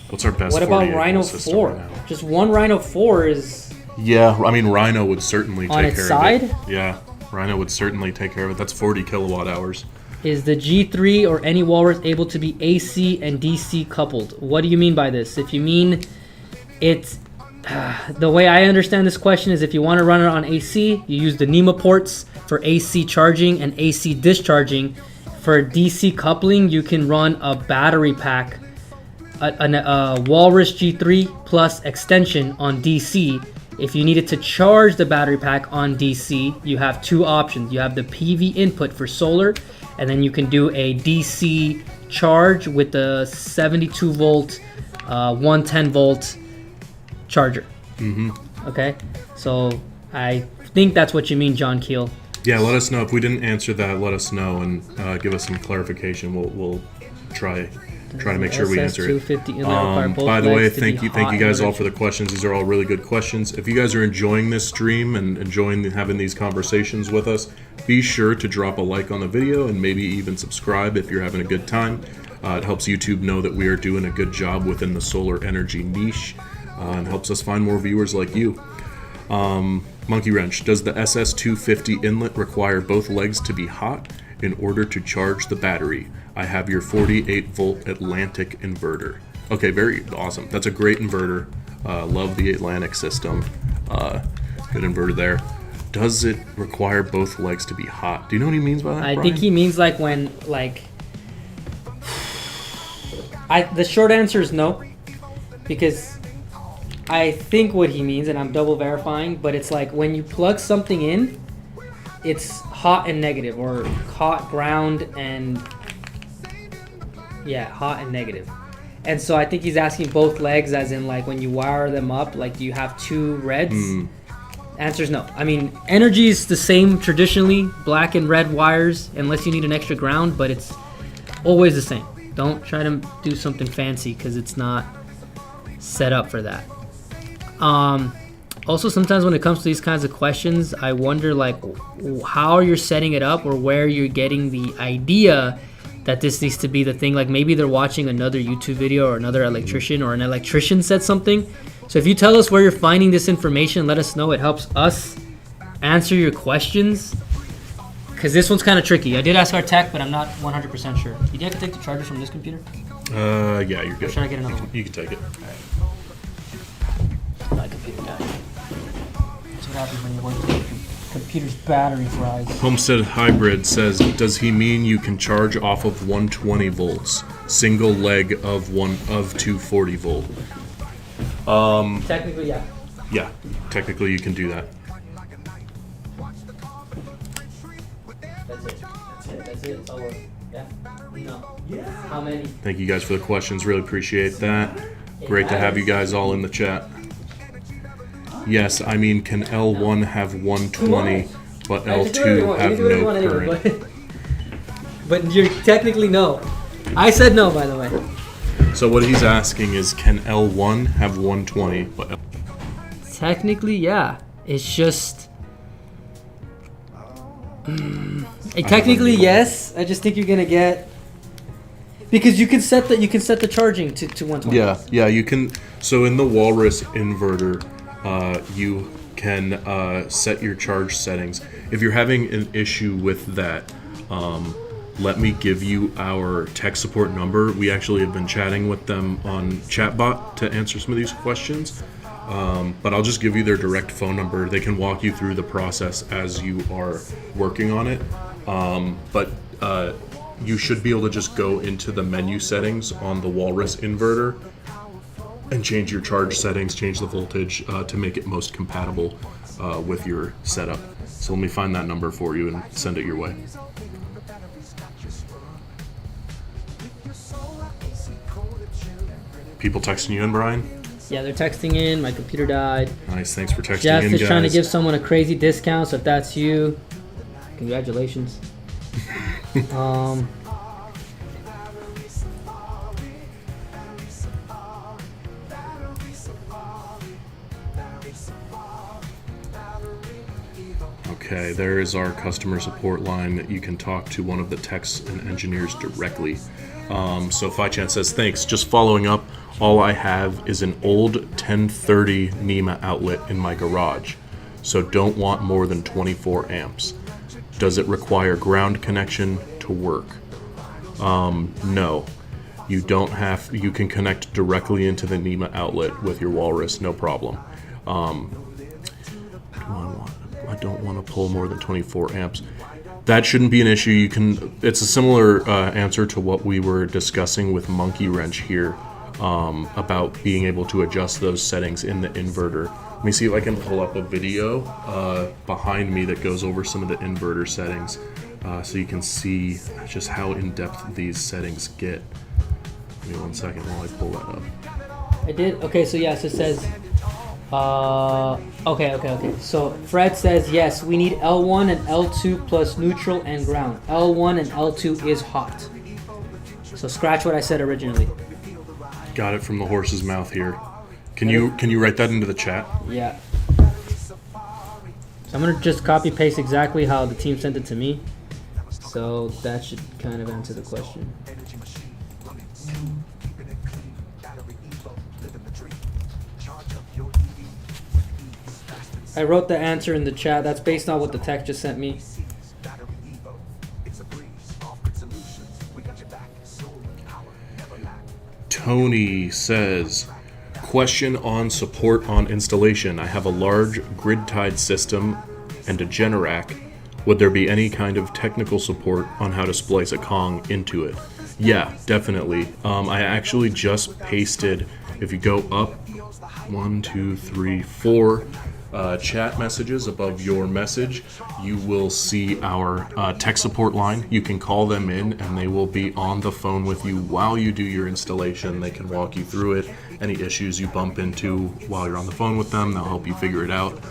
What's our best? What about 48 volt Rhino system 4? right now? Just one Rhino 4 is Yeah, I mean Rhino would certainly On take its care of it. side? Yeah, Rhino would certainly take care of it. That's 40 kilowatt hours. Is the G3 or any Walrus able to be AC and DC coupled? What do you mean by this? If you mean it's... the way I understand this question is if you want to run it on AC, you use the NEMA ports for AC charging and AC discharging. For DC coupling, you can run a battery pack, a Walrus G3 plus extension on DC. If you needed to charge the battery pack on DC, you have two options. You have the PV input for solar, and then you can do a DC charge with the 72 volt, 110 volt charger. Okay, so I think that's what you mean, John Keel. Yeah, let us know if we didn't answer that. Let us know and give us some clarification. We'll try to make sure we answer it. SS250 inlet require both By the way, legs to thank be you hot guys in all order for the questions. These are all really good questions. If you guys are enjoying this stream and enjoying having these conversations with us, be sure to drop a like on the video and maybe even subscribe if you're having a good time. It helps YouTube know that we are doing a good job within the solar energy niche and helps us find more viewers like you. Monkey Wrench, does the SS250 inlet require both legs to be hot in order to charge the battery? I have your 48 volt Atlantic inverter. Okay, very awesome. That's a great inverter. Love the Atlantic system. Good inverter there. Does it require both legs to be hot? Do you know what he means by that, I Brian? think he means like when the short answer is no, because I think what he means, and I'm double verifying, but it's like when you plug something in, it's hot and negative, or hot ground and hot and negative. And so I think he's asking both legs, as in like when you wire them up, like you have two reds. Answer's no. I mean, energy is the same traditionally, black and red wires, unless you need an extra ground, but it's always the same. Don't try to do something fancy because it's not set up for that. Also, sometimes when it comes to these kinds of questions, I wonder like how you're setting it up or where you're getting the idea that this needs to be the thing. Like maybe they're watching another YouTube video or another electrician, or an electrician said something. So if you tell us where you're finding this information, let us know. It helps us answer your questions, because this one's kind of tricky. I did ask our tech, but I'm not 100% sure. You have to take the charger from this computer? Yeah, you're good. Or should I get another one? You can take it. My computer died. That's what happens when you work with your computer's battery fries. Homestead Hybrid says, does he mean you can charge off of 120 volts, single leg of 240 volt? Technically, yeah. Yeah, technically you can do that. That's it. Oh, yeah. No. How many? Thank you guys for the questions. Really appreciate that. Great to have you guys all in the chat. Yes, I mean, can L1 have 120, but L2 have no current? But you're technically no. I said no, by the way. So what he's asking is, can L1 have 120? But Technically, yeah. It's just. Technically, yes. I just think you're gonna get. Because you can set the charging to 120. yeah, you can. So in the Walrus inverter, you can set your charge settings. If you're having an issue with that, let me give you our tech support number. We actually have been chatting with them on chatbot to answer some of these questions. But I'll just give you their direct phone number. They can walk you through the process as you are working on it. But you should be able to just go into the menu settings on the Walrus inverter and change your charge settings, change the voltage to make it most compatible with your setup. So let me find that number for you and send it your way. People texting you in, Brian? Yeah, they're texting in. My computer died. Nice, thanks for texting Jeff in, is guys. trying to give someone a crazy discount, so if that's you, congratulations. Okay, there is our customer support line that you can talk to one of the techs and engineers directly. So Chance says, thanks. Just following up, all I have is an old 1030 NEMA outlet in my garage, so don't want more than 24 amps. Does it require ground connection to work? No. You don't have. You can connect directly into the NEMA outlet with your Walrus, no problem. I don't want to pull more than 24 amps. That shouldn't be an issue. You can. It's a similar answer to what we were discussing with Monkey Wrench here about being able to adjust those settings in the inverter. Let me see if I can pull up a video behind me that goes over some of the inverter settings, so you can see just how in-depth these settings get. Give me 1 second while I pull that up. I did. Okay, so yes, it says. Okay. So Fred says yes. We need L1 and L2 plus neutral and ground. L1 and L2 is hot. So scratch what I said originally. Got it from the horse's mouth here. Can you write that into the chat? Yeah. So I'm gonna just copy paste exactly how the team sent it to me. So that should kind of answer the question. I wrote the answer in the chat. That's based on what the tech just sent me. Tony says, question on support on installation. I have a large grid-tied system and a Generac. Would there be any kind of technical support on how to splice a Kong into it? Yeah, definitely. I actually just pasted, if you go up 1, 2, 3, 4 chat messages above your message, you will see our tech support line. You can call them in and they will be on the phone with you while you do your installation. They can walk you through it. Any issues you bump into while you're on the phone with them, they'll help you figure it out.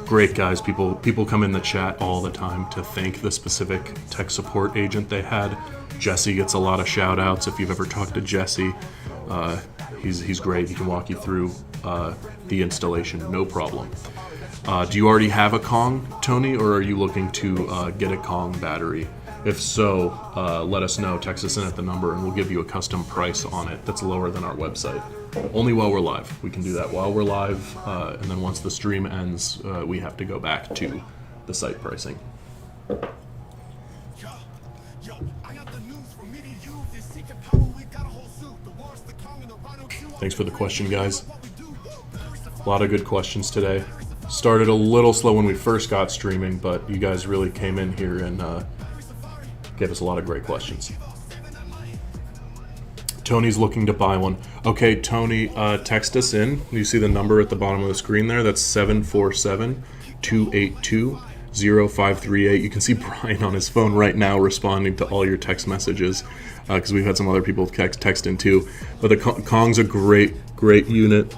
Great guys. People come in the chat all the time to thank the specific tech support agent they had. Jesse gets a lot of shout outs. If you've ever talked to Jesse, he's great. He can walk you through the installation, no problem. Do you already have a Kong, Tony, or are you looking to get a Kong battery? If so, let us know. Text us in at the number and we'll give you a custom price on it that's lower than our website. Only while we're live. We can do that while we're live, and then once the stream ends, we have to go back to the site pricing. Thanks for the question, guys. A lot of good questions today. Started a little slow when we first got streaming, but you guys really came in here and gave us a lot of great questions. Tony's looking to buy one. Okay, Tony, text us in. You see the number at the bottom of the screen there? That's 747-282-0538. You can see Brian on his phone right now responding to all your text messages, because we've had some other people text in too. But the Kong's a great unit.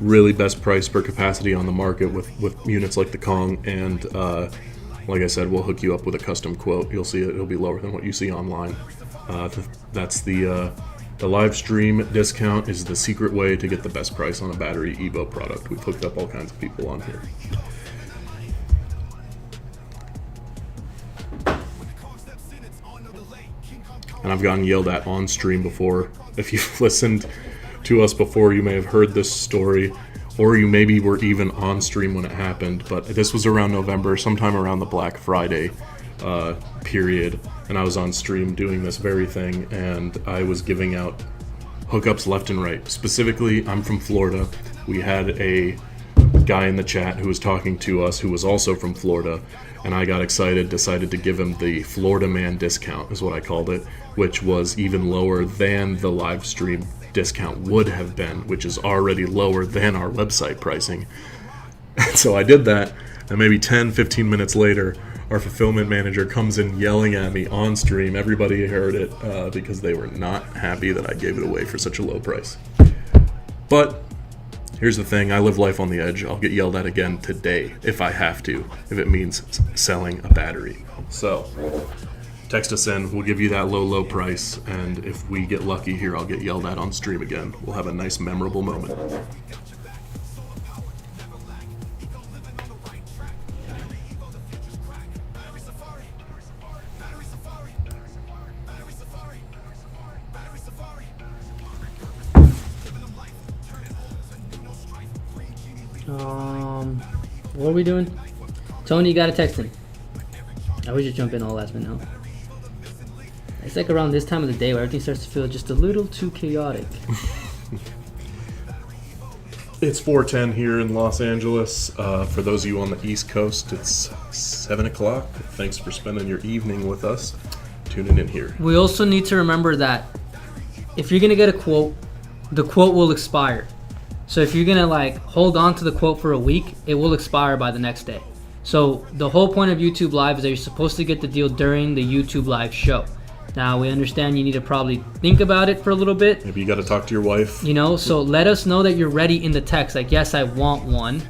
Really best price per capacity on the market with units like the Kong, and like I said, we'll hook you up with a custom quote. You'll see it'll be lower than what you see online. That's the live stream discount is the secret way to get the best price on a BatteryEVO product. We've hooked up all kinds of people on here. And I've gotten yelled at on stream before. If you've listened to us before, you may have heard this story, or you maybe were even on stream when it happened. But this was around November, sometime around the Black Friday period, and I was on stream doing this very thing, and I was giving out hookups left and right. Specifically, I'm from Florida. We had a guy in the chat who was talking to us who was also from Florida, and I got excited, decided to give him the Florida Man discount, is what I called it, which was even lower than the live stream discount would have been, which is already lower than our website pricing. And so I did that, and maybe 10-15 minutes later, our fulfillment manager comes in yelling at me on stream. Everybody heard it because they were not happy that I gave it away for such a low price. But here's the thing, I live life on the edge. I'll get yelled at again today if I have to, if it means selling a battery. So text us in, we'll give you that low price, and if we get lucky here, I'll get yelled at on stream again. We'll have a nice memorable moment. What are we doing? Tony, you gotta text him. I would just jump in all last minute now. It's like around this time of the day where everything starts to feel just a little too chaotic. It's 4:10 here in Los Angeles. For those of you on the East Coast, it's 7 o'clock. Thanks for spending your evening with us, tuning in here. We also need to remember that if you're gonna get a quote, the quote will expire. So if you're gonna like hold on to the quote for a week, it will expire by the next day. So the whole point of YouTube Live is that you're supposed to get the deal during the YouTube Live show. Now we understand you need to probably think about it for a little bit. Maybe you got to talk to your wife. You know, so let us know that you're ready in the text. Like, yes, I want one.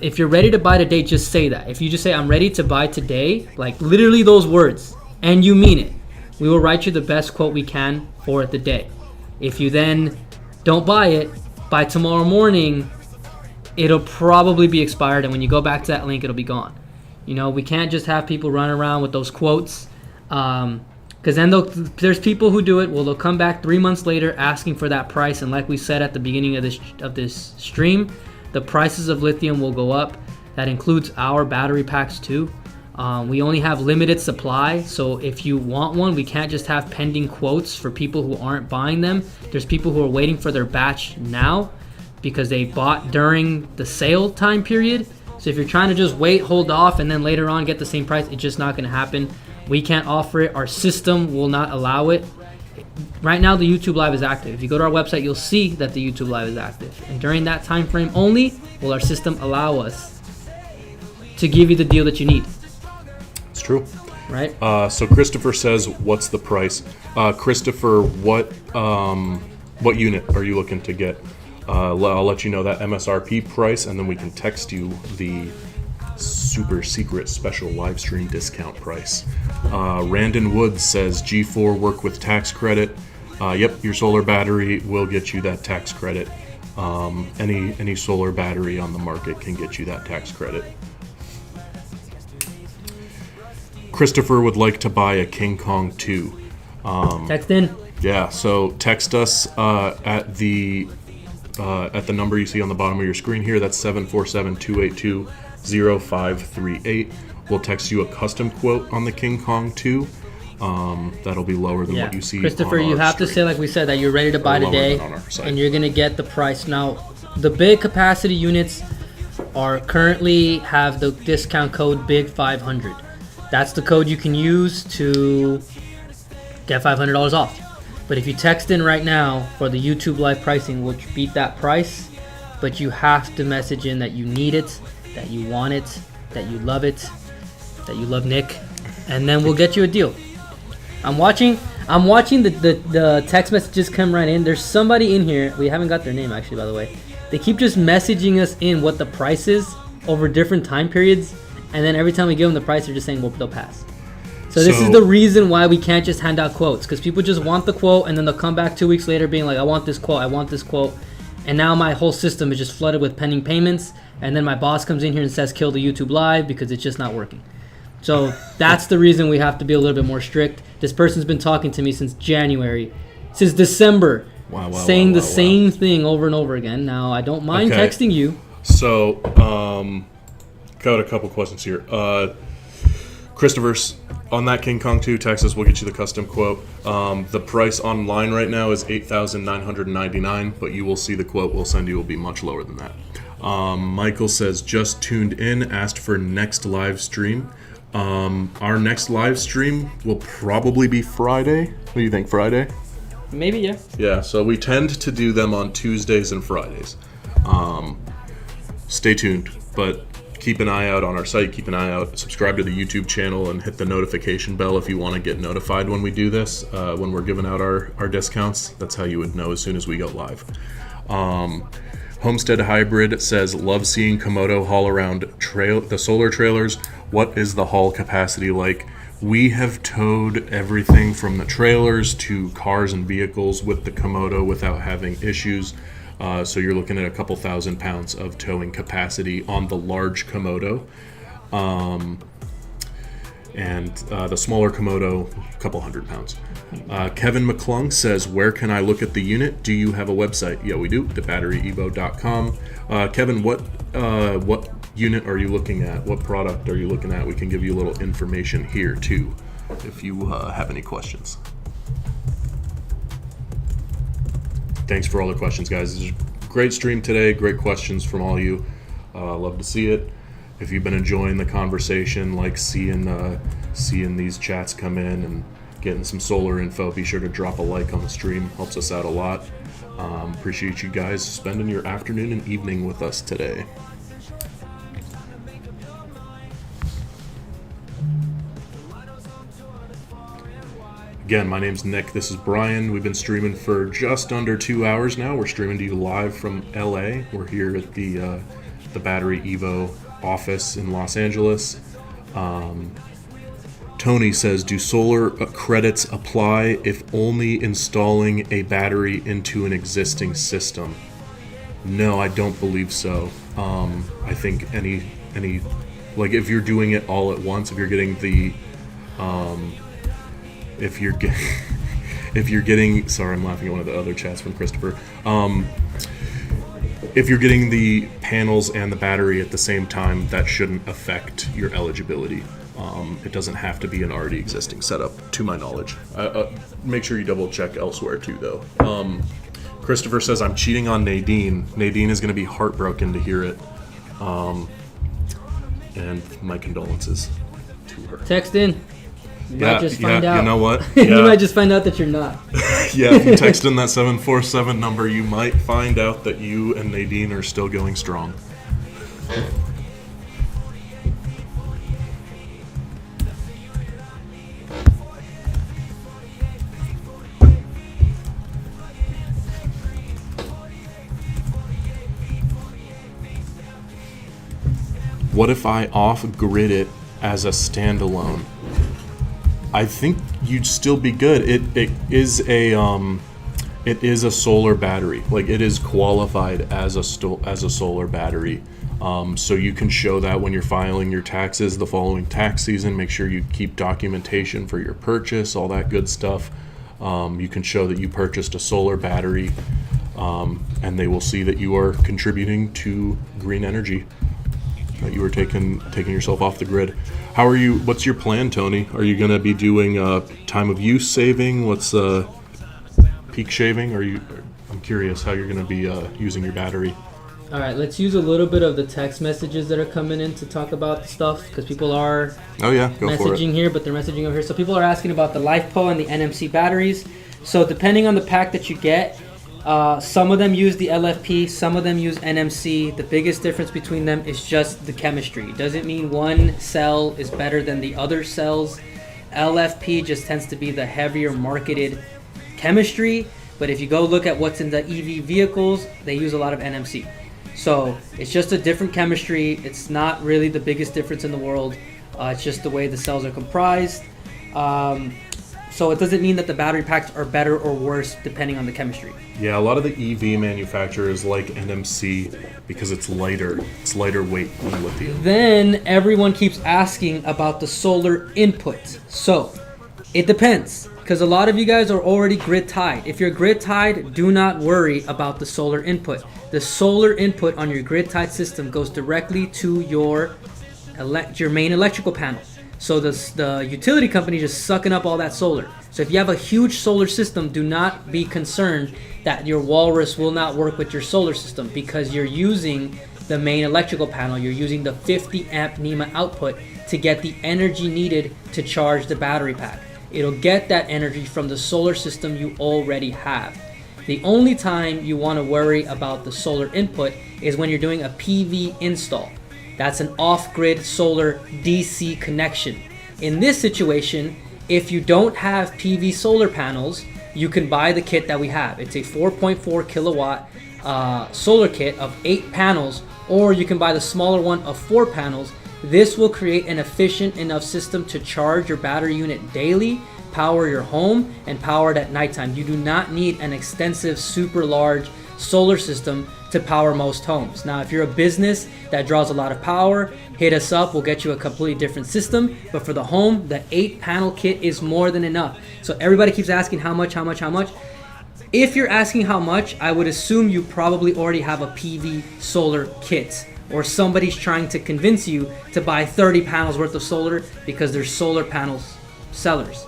If you're ready to buy today, just say that. If you just say, I'm ready to buy today, like literally those words, and you mean it, we will write you the best quote we can for the day. If you then don't buy it, by tomorrow morning, it'll probably be expired, and when you go back to that link, it'll be gone. You know, we can't just have people run around with those quotes, because then there's people who do it. Well, they'll come back 3 months later asking for that price, and like we said at the beginning of this stream, the prices of lithium will go up. That includes our battery packs too. We only have limited supply, so if you want one, we can't just have pending quotes for people who aren't buying them. There's people who are waiting for their batch now because they bought during the sale time period. So if you're trying to just wait, hold off, and then later on get the same price, it's just not going to happen. We can't offer it. Our system will not allow it. Right now, the YouTube Live is active. If you go to our website, you'll see that the YouTube Live is active. And during that time frame only will our system allow us to give you the deal that you need. It's true. Right? So Christopher says, what's the price? Christopher, what unit are you looking to get? I'll let you know that MSRP price, and then we can text you the super secret special live stream discount price. Randon Woods says, G4 work with tax credit. Yep, your solar battery will get you that tax credit. Any solar battery on the market can get you that tax credit. Christopher would like to buy a King Kong 2. Text in. Yeah, so text us at the number you see on the bottom of your screen here. That's 747-282-0538. We'll text you a custom quote on the King Kong 2. That'll be lower than what you see. Christopher, on you our have to stream. say, like we said, that you're ready to buy Or lower today, than on our site. and you're gonna get the price. Now, the big capacity units are currently have the discount code BIG500. That's the code you can use to get $500 off. But if you text in right now for the YouTube Live pricing, which beat that price, but you have to message in that you need it, that you want it, that you love it, that you love Nick, and then we'll get you a deal. I'm watching the text messages come right in. There's somebody in here. We haven't got their name actually, by the way. They keep just messaging us in what the price is over different time periods, and then every time we give them the price, they're just saying, well, they'll pass. So this is So- the reason why we can't just hand out quotes, because people just want the quote, and then they'll come back 2 weeks later being like, I want this quote, I want this quote. And now my whole system is just flooded with pending payments, and then my boss comes in here and says, kill the YouTube live, because it's just not working. So that's the reason we have to be a little bit more strict. This person's been talking to me since January, since December, saying the same thing over and over again. Now, I don't mind Okay. texting you. So, got a couple questions here. Christopher's on that King Kong 2 Texas. We'll get you the custom quote. The price online right now is $8,999, but you will see the quote we'll send you will be much lower than that. Michael says just tuned in, asked for next live stream. Our next live stream will probably be Friday. What do you think, Friday? Maybe, yeah. Yeah, so we tend to do them on Tuesdays and Fridays. Stay tuned, but keep an eye out on our site, keep an eye out, subscribe to the YouTube channel, and hit the notification bell if you want to get notified when we do this, when we're giving out our discounts. That's how you would know as soon as we go live. Homestead Hybrid says, love seeing Komodo haul around the solar trailers. What is the haul capacity like? We have towed everything from the trailers to cars and vehicles with the Komodo without having issues. So you're looking at a couple thousand pounds of towing capacity on the large Komodo. And the smaller Komodo, a couple hundred pounds. Kevin McClung says, where can I look at the unit? Do you have a website? Yeah, we do, thebatteryevo.com. Kevin, what unit are you looking at? What product are you looking at? We can give you a little information here too, if you have any questions. Thanks for all the questions, guys. This is a great stream today. Great questions from all you. Love to see it. If you've been enjoying the conversation, like seeing these chats come in and getting some solar info, be sure to drop a like on the stream. Helps us out a lot. Appreciate you guys spending your afternoon and evening with us today. Again, my name's Nick. This is Brian. We've been streaming for just under 2 hours now. We're streaming to you live from LA. We're here at the BatteryEVO office in Los Angeles. Tony says, do solar credits apply if only installing a battery into an existing system? No, I don't believe so. I think any like if you're doing it all at once, if you're getting the if you're getting, sorry, I'm laughing at one of the other chats from Christopher. If you're getting the panels and the battery at the same time, that shouldn't affect your eligibility. It doesn't have to be an already existing setup, to my knowledge. Make sure you double check elsewhere too, though. Christopher says, I'm cheating on Nadine. Nadine is going to be heartbroken to hear it. And my condolences to her. Text in. You might just find out. You know what? You Yeah. might just find out that you're not. Yeah, if you text in that 747 number, you might find out that you and Nadine are still going strong. What if I off-grid it as a standalone? I think you'd still be good. It is a solar battery. Like, it is qualified as a solar battery. So you can show that when you're filing your taxes the following tax season. Make sure you keep documentation for your purchase, all that good stuff. You can show that you purchased a solar battery, and they will see that you are contributing to green energy, that you are taking yourself off the grid. How are you? What's your plan, Tony? Are you going to be doing time of use saving? What's peak shaving? I'm curious how you're going to be using your battery. All right, let's use a little bit of the text messages that are coming in to talk about the stuff, because people are Oh yeah, go for it. messaging here, but they're messaging over here. So people are asking about the LiFePo and the NMC batteries. So depending on the pack that you get, some of them use the LFP, some of them use NMC. The biggest difference between them is just the chemistry. It doesn't mean one cell is better than the other cells. LFP just tends to be the heavier marketed chemistry, but if you go look at what's in the EV vehicles, they use a lot of NMC. So it's just a different chemistry. It's not really the biggest difference in the world. It's just the way the cells are comprised. So it doesn't mean that the battery packs are better or worse depending on the chemistry. Yeah, a lot of the EV manufacturers like NMC because it's lighter. It's lighter weight than lithium. Then everyone keeps asking about the solar input. So it depends, because a lot of you guys are already grid tied. If you're grid tied, do not worry about the solar input. The solar input on your grid tied system goes directly to your main electrical panel. So the utility company is just sucking up all that solar. So if you have a huge solar system, do not be concerned that your walrus will not work with your solar system, because you're using the main electrical panel. You're using the 50 amp NEMA output to get the energy needed to charge the battery pack. It'll get that energy from the solar system you already have. The only time you want to worry about the solar input is when you're doing a PV install. That's an off-grid solar DC connection. In this situation, if you don't have PV solar panels, you can buy the kit that we have. It's a 4.4 kilowatt solar kit of 8 panels, or you can buy the smaller one of 4 panels. This will create an efficient enough system to charge your battery unit daily, power your home, and power it at nighttime. You do not need an extensive, super large solar system to power most homes. Now, if you're a business that draws a lot of power, hit us up. We'll get you a completely different system. But for the home, the 8 panel kit is more than enough. So everybody keeps asking how much. If you're asking how much, I would assume you probably already have a PV solar kit, or somebody's trying to convince you to buy 30 panels worth of solar because they're solar panels sellers.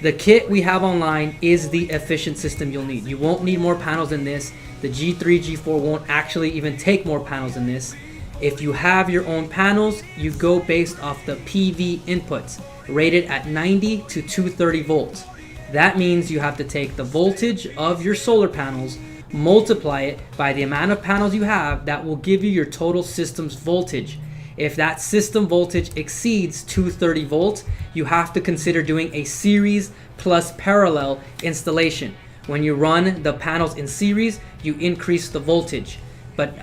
The kit we have online is the efficient system you'll need. You won't need more panels than this. The G3, G4 won't actually even take more panels than this. If you have your own panels, you go based off the PV inputs, rated at 90 to 230 volts. That means you have to take the voltage of your solar panels, multiply it by the amount of panels you have. That will give you your total system's voltage. If that system voltage exceeds 230 volts, you have to consider doing a series plus parallel installation. When you run the panels in series, you increase the voltage. But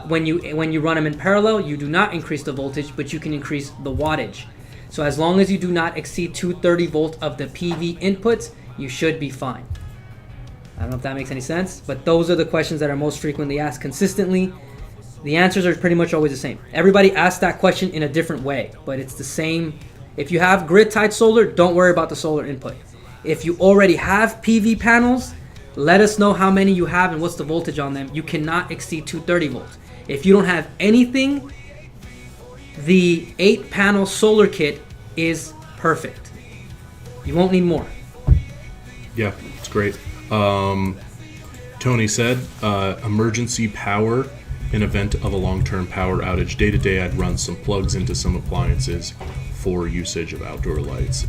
when you run them in parallel, you do not increase the voltage, but you can increase the wattage. So as long as you do not exceed 230 volts of the PV inputs, you should be fine. I don't know if that makes any sense, but those are the questions that are most frequently asked consistently. The answers are pretty much always the same. Everybody asks that question in a different way, but it's the same. If you have grid-tied solar, don't worry about the solar input. If you already have PV panels, let us know how many you have and what's the voltage on them. You cannot exceed 230 volts. If you don't have anything, the 8-panel solar kit is perfect. You won't need more. Yeah, it's great. Tony said, emergency power in event of a long-term power outage. Day to day, I'd run some plugs into some appliances for usage of outdoor lights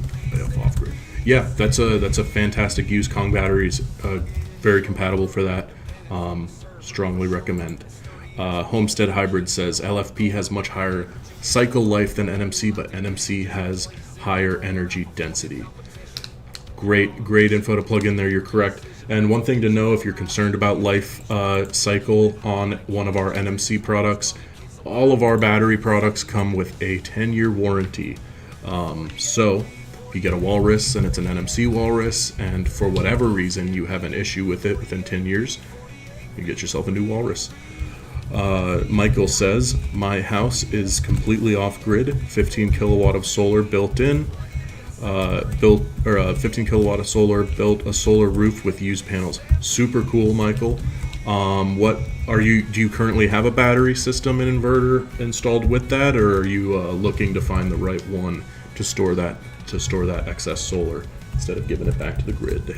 off-grid. Yeah, that's a fantastic use. Kong batteries, very compatible for that. Strongly recommend. Homestead Hybrid says LFP has much higher cycle life than NMC, but NMC has higher energy density. Great info to plug in there. You're correct. And one thing to know, if you're concerned about life cycle on one of our NMC products, all of our battery products come with a 10-year warranty. So if you get a walrus and it's an NMC walrus, and for whatever reason you have an issue with it within 10 years, you get yourself a new walrus. Michael says, my house is completely off-grid, 15 kilowatt of solar built in. 15 kilowatt of solar, built a solar roof with used panels. Super cool, Michael. Do you currently have a battery system and inverter installed with that, or are you looking to find the right one to store that excess solar instead of giving it back to the grid?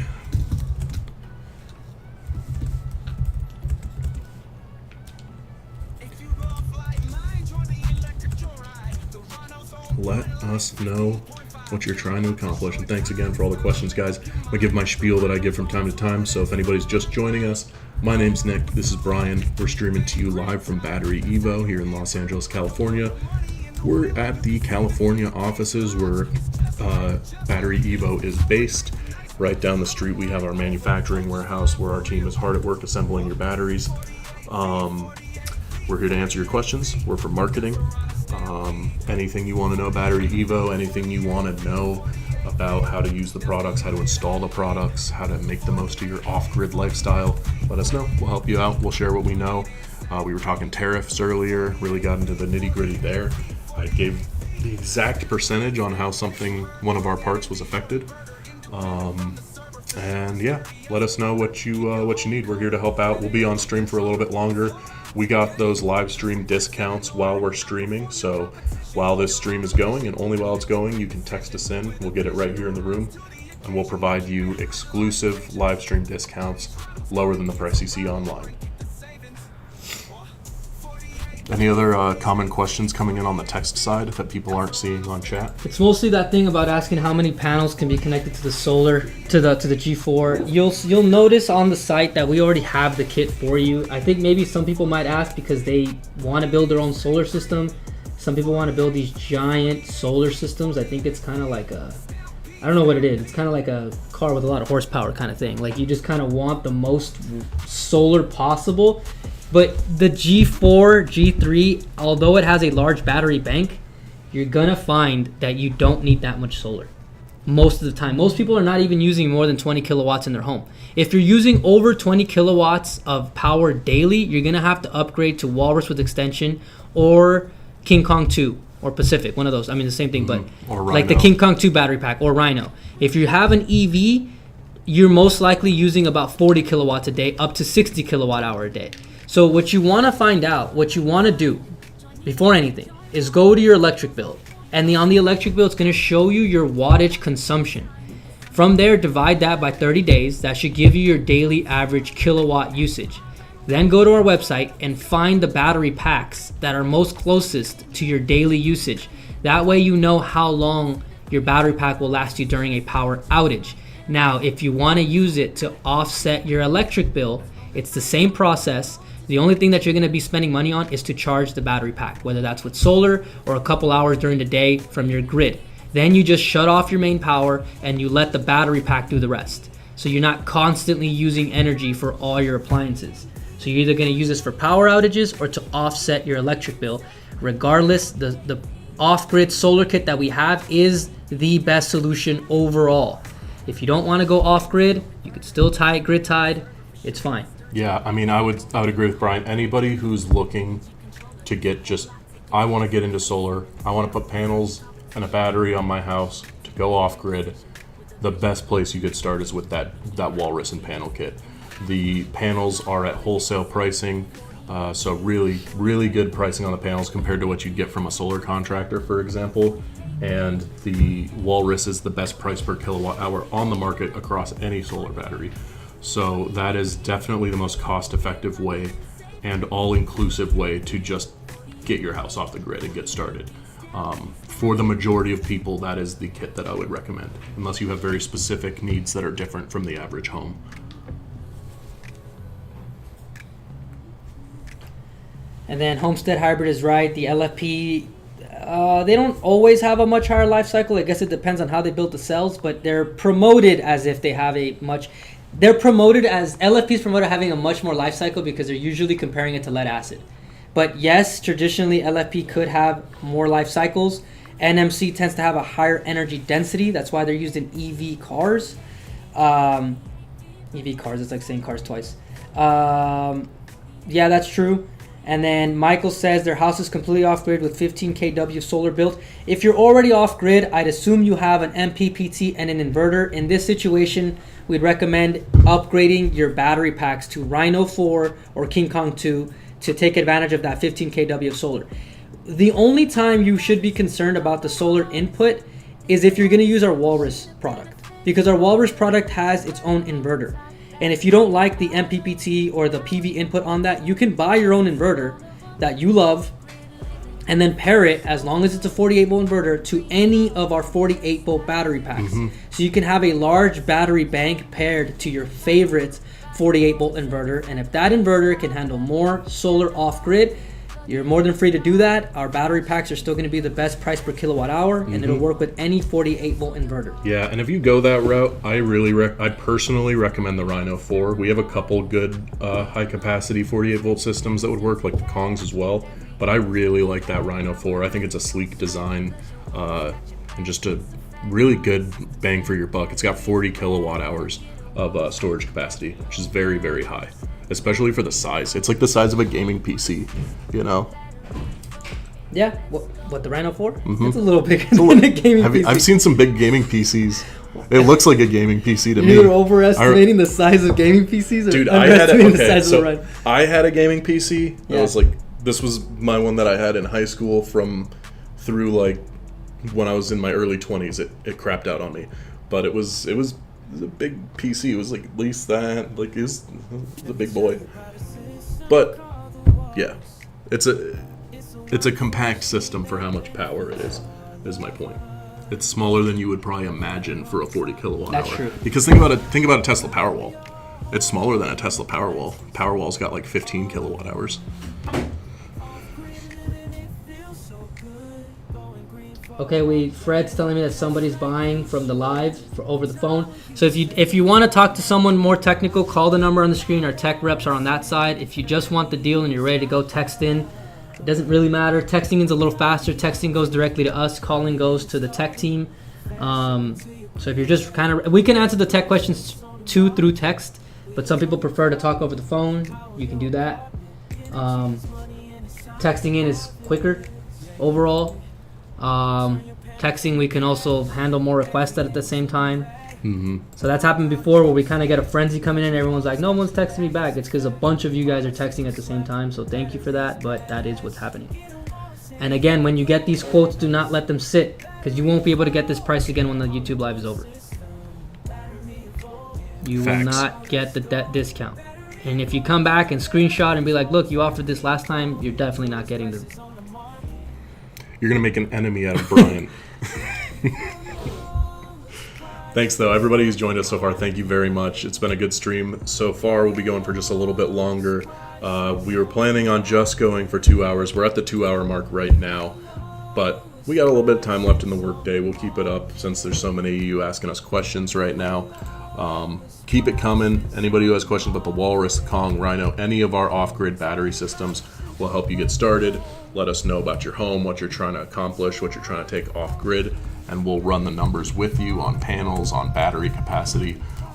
Let us know what you're trying to accomplish, and thanks again for all the questions, guys. I give my spiel that I give from time to time, so if anybody's just joining us, my name's Nick, this is Brian. We're streaming to you live from BatteryEVO here in Los Angeles, California. We're at the California offices where BatteryEVO is based. Right down the street we have our manufacturing warehouse where our team is hard at work assembling your batteries. We're here to answer your questions. We're for marketing. Anything you want to know, BatteryEVO, anything you want to know about how to use the products, how to install the products, how to make the most of your off-grid lifestyle, let us know. We'll help you out. We'll share what we know. We were talking tariffs earlier, really got into the nitty-gritty there. I gave the exact percentage on how one of our parts was affected. And yeah, let us know what you need. We're here to help out. We'll be on stream for a little bit longer. We got those live stream discounts while we're streaming. So while this stream is going, and only while it's going, you can text us in. We'll get it right here in the room, and we'll provide you exclusive live stream discounts lower than the price you see online. Any other common questions coming in on the text side that people aren't seeing on chat? It's mostly that thing about asking how many panels can be connected to the solar, to the G4. You'll notice on the site that we already have the kit for you. I think maybe some people might ask because they want to build their own solar system. Some people want to build these giant solar systems. I think it's kind of like I don't know what it is. It's kind of like a car with a lot of horsepower kind of thing. Like you just kind of want the most solar possible. But the G4, G3, although it has a large battery bank, you're gonna find that you don't need that much solar most of the time. Most people are not even using more than 20 kilowatts in their home. If you're using over 20 kilowatts of power daily, you're gonna have to upgrade to Walrus with extension or King Kong 2 or Pacific, one of those. I mean, the same thing, but like the King Kong 2 battery pack or Rhino. If you have an EV, you're most likely using about 40 kilowatts a day, up to 60 kilowatt hour a day. So what you want to find out, what you want to do before anything is go to your electric bill. And on the electric bill, it's going to show you your wattage consumption. From there, divide that by 30 days. That should give you your daily average kilowatt usage. Then go to our website and find the battery packs that are most closest to your daily usage. That way you know how long your battery pack will last you during a power outage. Now, if you want to use it to offset your electric bill, it's the same process. The only thing that you're going to be spending money on is to charge the battery pack, whether that's with solar or a couple hours during the day from your grid. Then you just shut off your main power and you let the battery pack do the rest. So you're not constantly using energy for all your appliances. So you're either going to use this for power outages or to offset your electric bill. Regardless, the off-grid solar kit that we have is the best solution overall. If you don't want to go off-grid, you could still tie it grid-tied. It's fine. Yeah, I mean, I would agree with Brian. Anybody who's looking to I want to get into solar, I want to put panels and a battery on my house to go off grid, the best place you could start is with that Walrus and panel kit. The panels are at wholesale pricing, so really, really good pricing on the panels compared to what you'd get from a solar contractor, for example. And the Walrus is the best price per kilowatt hour on the market across any solar battery. So that is definitely the most cost-effective way and all-inclusive way to just get your house off the grid and get started. For the majority of people, that is the kit that I would recommend, unless you have very specific needs that are different from the average home. And then Homestead Hybrid is right. The LFP, they don't always have a much higher life cycle. I guess it depends on how they built the cells, but they're promoted as if they have LFPs promoted having a much more life cycle because they're usually comparing it to lead acid. But yes, traditionally LFP could have more life cycles. NMC tends to have a higher energy density. That's why they're used in EV cars. EV cars, it's like saying cars twice. Yeah, that's true. And then Michael says their house is completely off-grid with 15 kW solar built. If you're already off-grid, I'd assume you have an MPPT and an inverter. In this situation, we'd recommend upgrading your battery packs to Rhino 4 or King Kong 2 to take advantage of that 15 kW of solar. The only time you should be concerned about the solar input is if you're going to use our Walrus product, because our Walrus product has its own inverter. And if you don't like the MPPT or the PV input on that, you can buy your own inverter that you love and then pair it, as long as it's a 48 volt inverter, to any of our 48 volt battery packs. So you can have a large battery bank paired to your favorite 48 volt inverter. And if that inverter can handle more solar off grid, you're more than free to do that. Our battery packs are still going to be the best price per kilowatt hour, and it'll work with any 48-volt inverter. Yeah, and if you go that route, I personally recommend the Rhino 4. We have a couple good high-capacity 48-volt systems that would work, like the Kongs as well. But I really like that Rhino 4. I think it's a sleek design and just a really good bang for your buck. It's got 40 kilowatt hours of storage capacity, which is very, very high, especially for the size. It's like the size of a gaming PC, you know? Yeah, what the Rhino 4? It's a little bigger than a gaming PC. I've seen some big gaming PCs. It looks like a gaming PC to me. You're overestimating the size of gaming PCs, or Dude, underestimating the size of the Rhino? I had a gaming PC. Yeah. I was like, this was my one that I had in high school through like when I was in my early 20s. It crapped out on me, but it was a big PC. It was like at least that, like it was a big boy. But yeah, it's a compact system for how much power it is my point. It's smaller than you would probably imagine for a 40 kilowatt That's hour. true. Because think about a Tesla Powerwall. It's smaller than a Tesla Powerwall. Powerwall's got like 15 kilowatt hours. Okay, Fred's telling me that somebody's buying from the live over the phone. So if you want to talk to someone more technical, call the number on the screen. Our tech reps are on that side. If you just want the deal and you're ready to go, text in. It doesn't really matter. Texting is a little faster. Texting goes directly to us. Calling goes to the tech team. So if you're just we can answer the tech questions too through text, but some people prefer to talk over the phone. You can do that. Texting in is quicker overall. Texting, we can also handle more requests at the same time. So that's happened before where we kind of get a frenzy coming in. Everyone's like, no one's texting me back. It's because a bunch of you guys are texting at the same time. So thank you for that. But that is what's happening. And again, when you get these quotes, do not let them sit, because you won't be able to get this price again when the YouTube live is over. You will not get the discount. And if you come back and screenshot and be like, look, you offered this last time, you're definitely not getting the... You're going to make an enemy out of Brian. Thanks, though. Everybody who's joined us so far, thank you very much. It's been a good stream so far. We'll be going for just a little bit longer. We were planning on just going for 2 hours. We're at the 2-hour mark right now. But we got a little bit of time left in the workday. We'll keep it up since there's so many of you asking us questions right now. Keep it coming. Anybody who has questions about the Walrus, the Kong, Rhino, any of our off-grid battery systems will help you get started. Let us know about your home, what you're trying to accomplish, what you're trying to take off-grid, and we'll run the numbers with you on panels, on battery capacity,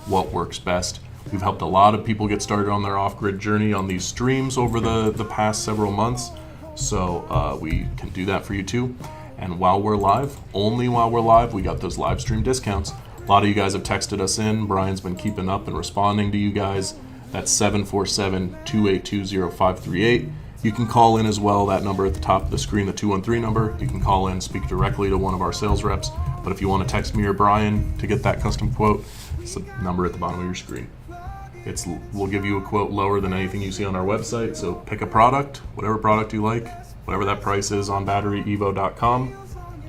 what works best. We've helped a lot of people get started on their off-grid journey on these streams over the past several months, so we can do that for you too. And while we're live, only while we're live, we got those live stream discounts. A lot of you guys have texted us in. Brian's been keeping up and responding to you guys. That's 747-282-0538. You can call in as well, that number at the top of the screen, the 213 number. You can call in, speak directly to one of our sales reps. But if you want to text me or Brian to get that custom quote, it's the number at the bottom of your screen. We'll give you a quote lower than anything you see on our website. So pick a product, whatever product you like, whatever that price is on BatteryEVO.com.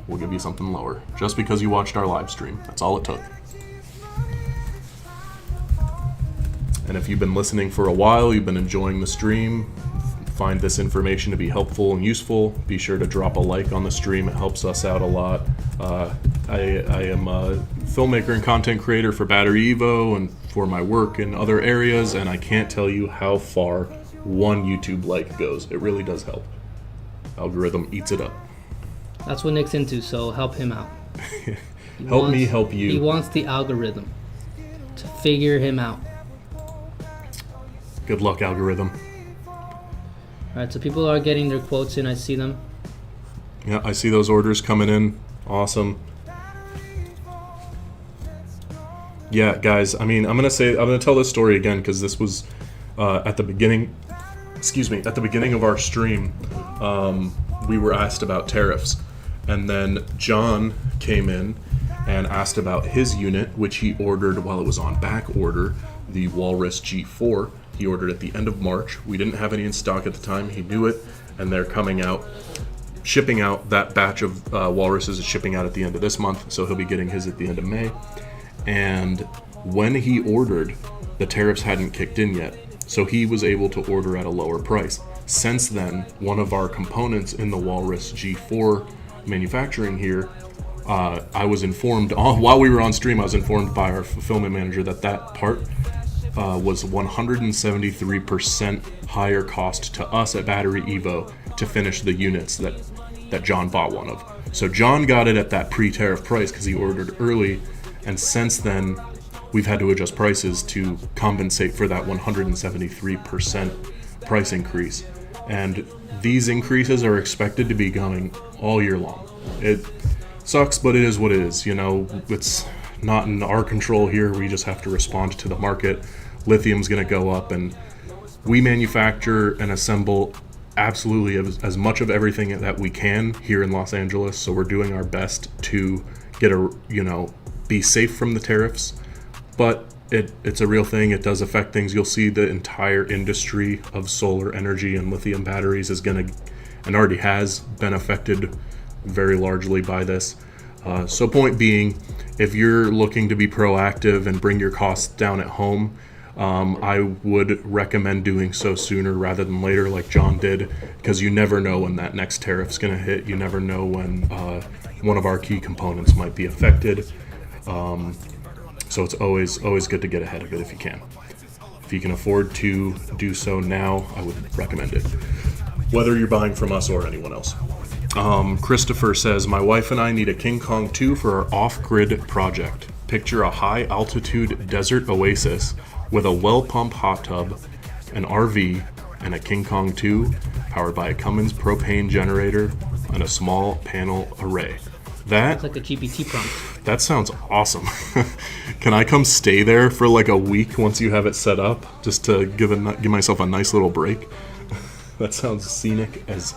We'll give you something lower, just because you watched our live stream. That's all it took. And if you've been listening for a while, you've been enjoying the stream, find this information to be helpful and useful, be sure to drop a like on the stream. It helps us out a lot. I am a filmmaker and content creator for BatteryEVO and for my work in other areas, and I can't tell you how far one YouTube like goes. It really does help. Algorithm eats it up. That's what Nick's into, so help him out. Help me help you. He wants the algorithm to figure him out. Good luck, algorithm. Alright, so people are getting their quotes in. I see them. Yeah, I see those orders coming in. Awesome. Yeah, guys, I mean, I'm going to tell this story again because this was at the beginning of our stream. We were asked about tariffs. And then John came in and asked about his unit, which he ordered while it was on back order, the Walrus G4. He ordered at the end of March. We didn't have any in stock at the time. He knew it, and they're shipping out that batch of Walruses is shipping out at the end of this month, so he'll be getting his at the end of May. And when he ordered, the tariffs hadn't kicked in yet, so he was able to order at a lower price. Since then, one of our components in the Walrus G4 manufacturing here, I was informed while we were on stream. I was informed by our fulfillment manager that part was 173% higher cost to us at BatteryEVO to finish the units that John bought one of. So John got it at that pre-tariff price because he ordered early, and since then we've had to adjust prices to compensate for that 173% price increase. And these increases are expected to be going all year long. It sucks, but it is what it is. You know, it's not in our control here. We just have to respond to the market. Lithium's going to go up, and we manufacture and assemble absolutely as much of everything that we can here in Los Angeles. So we're doing our best to get be safe from the tariffs, but it's a real thing. It does affect things. You'll see the entire industry of solar energy and lithium batteries is going to, and already has been affected very largely by this. So point being, if you're looking to be proactive and bring your costs down at home, I would recommend doing so sooner rather than later, like John did, because you never know when that next tariff's going to hit. You never know when one of our key components might be affected. So it's always good to get ahead of it if you can. If you can afford to do so now, I would recommend it, whether you're buying from us or anyone else. Christopher says, my wife and I need a King Kong 2 for our off-grid project. Picture a high-altitude desert oasis with a well-pump hot tub, an RV, and a King Kong 2 powered by a Cummins propane generator and a small panel array. It's like a GPT prompt. That sounds awesome. Can I come stay there for like a week once you have it set up, just to give myself a nice little break? That sounds scenic as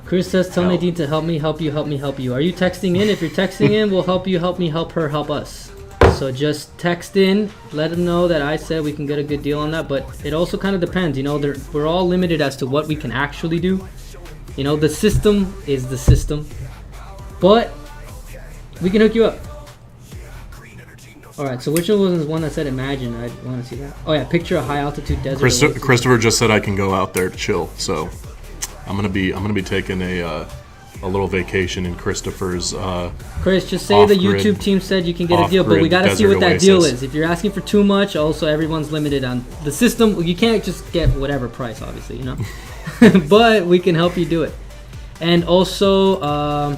Chris says, tell hell. Nadine to help me, help you, help me, help you. Are you texting in? If you're texting in, we'll help you, help me, help her, help us. So just text in, let them know that I said we can get a good deal on that. But it also kind of depends, we're all limited as to what we can actually do. The system is the system. But we can hook you up. Alright, so which one was the one that said imagine? I want to see that. Oh yeah, picture a high altitude desert. Christopher just said I can go out there to chill, so I'm gonna be taking a little vacation in Christopher's Chris, just say the YouTube team said you can get a deal, but we gotta see what that deal is. If you're asking for too much, also everyone's limited on the system. You can't just get whatever price, obviously, but we can help you do it. And also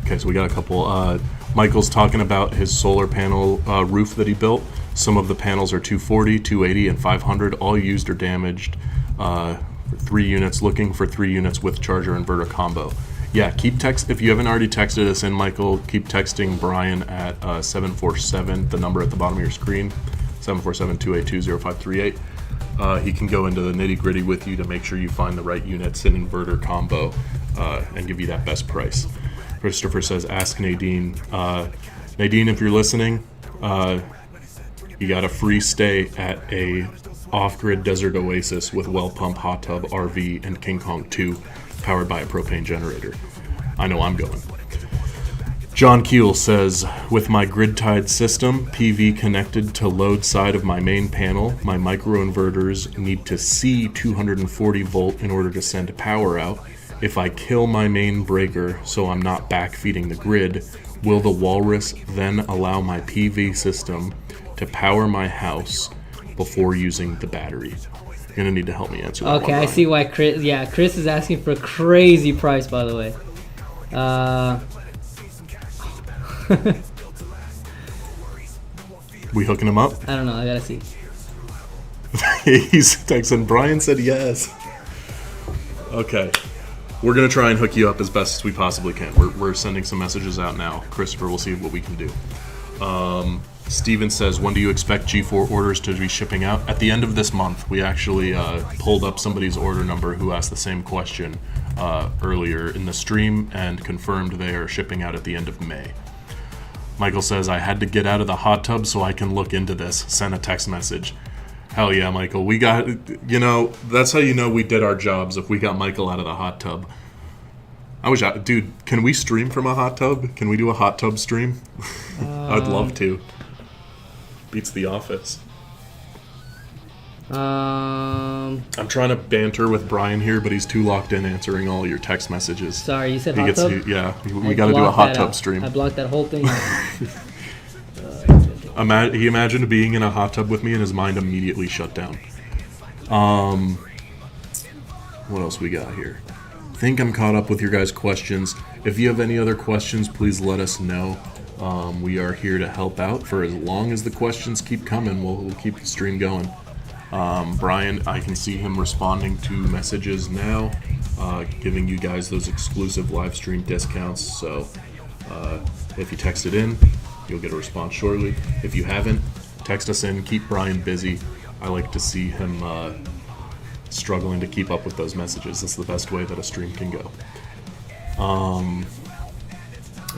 okay, so we got a couple. Michael's talking about his solar panel roof that he built. Some of the panels are 240, 280, and 500, all used or damaged. For 3 units, looking for 3 units with charger inverter combo. Yeah, if you haven't already texted us in, Michael, keep texting Brian at 747, the number at the bottom of your screen, 747-282-0538. He can go into the nitty-gritty with you to make sure you find the right units and inverter combo and give you that best price. Christopher says, ask Nadine. Nadine, if you're listening, you got a free stay at a off-grid desert oasis with well-pump hot tub, RV, and King Kong 2 powered by a propane generator. I know I'm going. John Keel says, with my grid-tied system, PV connected to load side of my main panel, my microinverters need to see 240 volt in order to send power out. If I kill my main breaker so I'm not backfeeding the grid, will the Walrus then allow my PV system to power my house before using the battery? You're gonna need to help me answer that. Okay, I see why Chris. Yeah, Chris is asking for a crazy price, by the way. We hooking him up? I don't know. I gotta see. He's texting. Brian said yes. Okay, we're gonna try and hook you up as best as we possibly can. We're sending some messages out now. Christopher, we'll see what we can do. Steven says, when do you expect G4 orders to be shipping out? At the end of this month. We actually pulled up somebody's order number who asked the same question earlier in the stream and confirmed they are shipping out at the end of May. Michael says, I had to get out of the hot tub so I can look into this. Send a text message. Hell yeah, Michael. We got, that's how you know we did our jobs, if we got Michael out of the hot tub. Dude, can we stream from a hot tub? Can we do a hot tub stream? I'd love to. Beats The Office. Um, I'm trying to banter with Brian here, but he's too locked in answering all your text messages. sorry, you said He hot gets tub? yeah. I We got to do a blocked hot that tub out. stream. I blocked that whole thing out. He imagined being in a hot tub with me, and his mind immediately shut down. What else we got here? I think I'm caught up with your guys' questions. If you have any other questions, please let us know. We are here to help out. For as long as the questions keep coming, we'll keep the stream going. Brian, I can see him responding to messages now, giving you guys those exclusive live stream discounts. So if you text it in, you'll get a response shortly. If you haven't, text us in. Keep Brian busy. I like to see him struggling to keep up with those messages. That's the best way that a stream can go.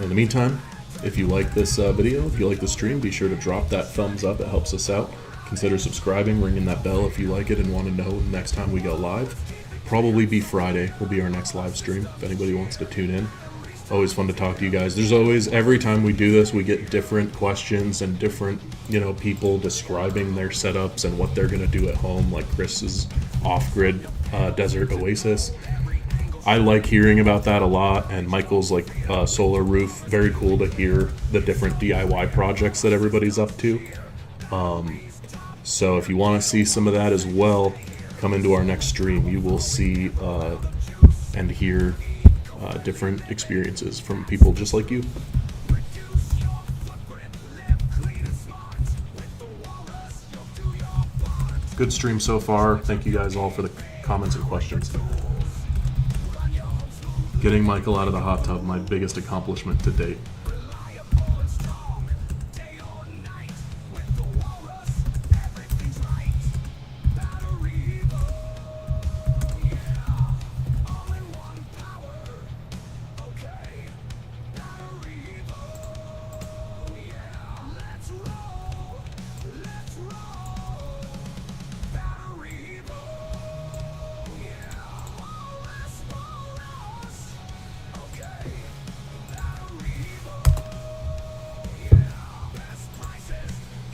In the meantime, if you like this video, if you like the stream, be sure to drop that thumbs up. It helps us out. Consider subscribing, ringing that bell if you like it and want to know next time we go live. Probably be Friday will be our next live stream if anybody wants to tune in. Always fun to talk to you guys. There's always, every time we do this, we get different questions and different, people describing their setups and what they're going to do at home, like Chris's off-grid desert oasis. I like hearing about that a lot, and Michael's solar roof. Very cool to hear the different DIY projects that everybody's up to. So if you want to see some of that as well, come into our next stream. You will see and hear different experiences from people just like you. Good stream so far. Thank you guys all for the comments and questions. Getting Michael out of the hot tub, my biggest accomplishment to date.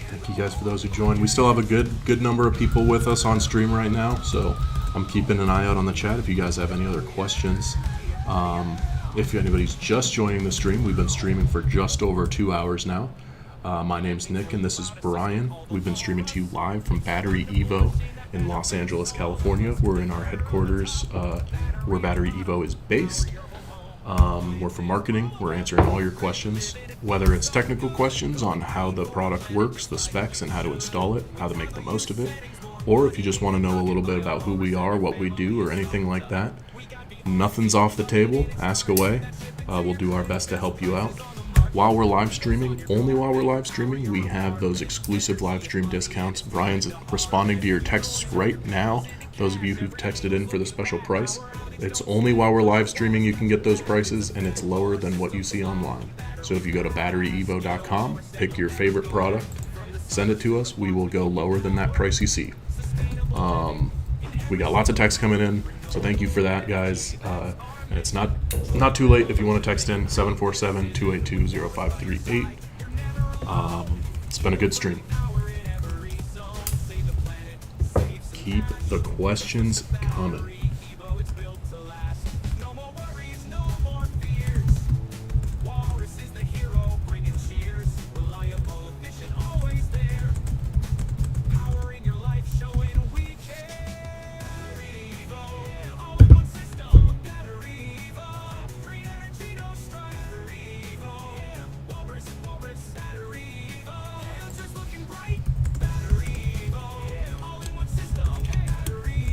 Thank you guys for those who joined. We still have a good number of people with us on stream right now, so I'm keeping an eye out on the chat if you guys have any other questions. If anybody's just joining the stream, we've been streaming for just over 2 hours now. My name's Nick and this is Brian. We've been streaming to you live from BatteryEVO in Los Angeles, California. We're in our headquarters where BatteryEVO is based. We're from marketing. We're answering all your questions, whether it's technical questions on how the product works, the specs, and how to install it, how to make the most of it, or if you just want to know a little bit about who we are, what we do, or anything like that. Nothing's off the table. Ask away. We'll do our best to help you out. While we're live streaming, only while we're live streaming, we have those exclusive live stream discounts. Brian's responding to your texts right now. Those of you who've texted in for the special price, it's only while we're live streaming you can get those prices, and it's lower than what you see online. So if you go to batteryevo.com, pick your favorite product, send it to us, we will go lower than that price you see. We got lots of texts coming in, so thank you for that, guys. And it's not too late if you want to text in 747-282-0538. It's been a good stream. Keep the questions coming.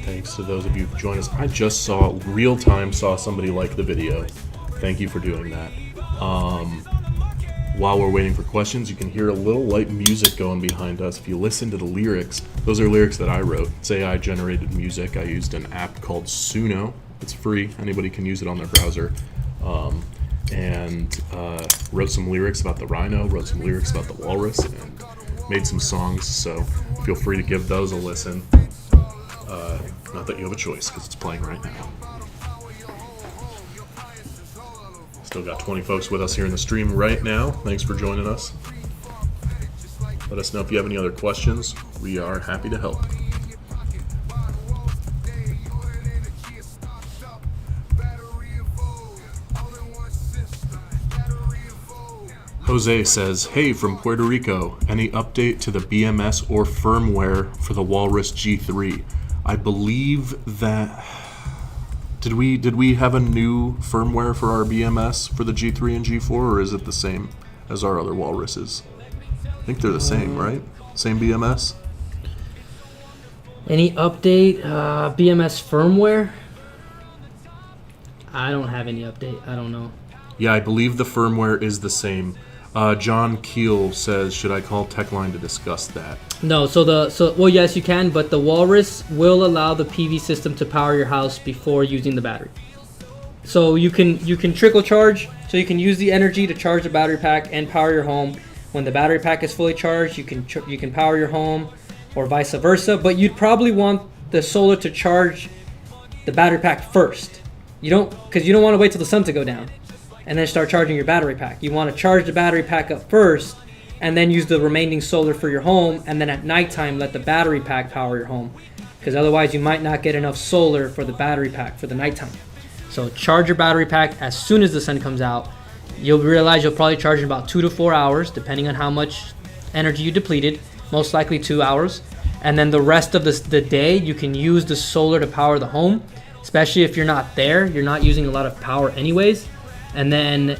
Thanks to those of you who joined us. I just saw, real time, saw somebody like the video. Thank you for doing that. While we're waiting for questions, you can hear a little light music going behind us. If you listen to the lyrics, those are lyrics that I wrote. It's AI generated music. I used an app called Suno. It's free. Anybody can use it on their browser. Wrote some lyrics about the rhino, wrote some lyrics about the walrus, and made some songs. So feel free to give those a listen. Not that you have a choice, because it's playing right now. Still got 20 folks with us here in the stream right now. Thanks for joining us. Let us know if you have any other questions. We are happy to help. Jose says, hey, from Puerto Rico, any update to the BMS or firmware for the Walrus G3? I believe that... Did we have a new firmware for our BMS for the G3 and G4, or is it the same as our other Walruses? I think they're the same, right? Same BMS? Any update? BMS firmware? I don't have any update. I don't know. Yeah, I believe the firmware is the same. John Keel says, should I call Techline to discuss that? No, well, yes, you can, but the Walrus will allow the PV system to power your house before using the battery. So you can trickle charge, so you can use the energy to charge the battery pack and power your home. When the battery pack is fully charged, you can power your home, or vice versa. But you'd probably want the solar to charge the battery pack first. Because you don't want to wait till the sun to go down and then start charging your battery pack. You want to charge the battery pack up first and then use the remaining solar for your home, and then at nighttime let the battery pack power your home, because otherwise you might not get enough solar for the battery pack for the nighttime. So charge your battery pack as soon as the sun comes out. You'll realize you'll probably charge in about 2 to 4 hours, depending on how much energy you depleted, most likely 2 hours. And then the rest of the day, you can use the solar to power the home, especially if you're not there, you're not using a lot of power anyways. And then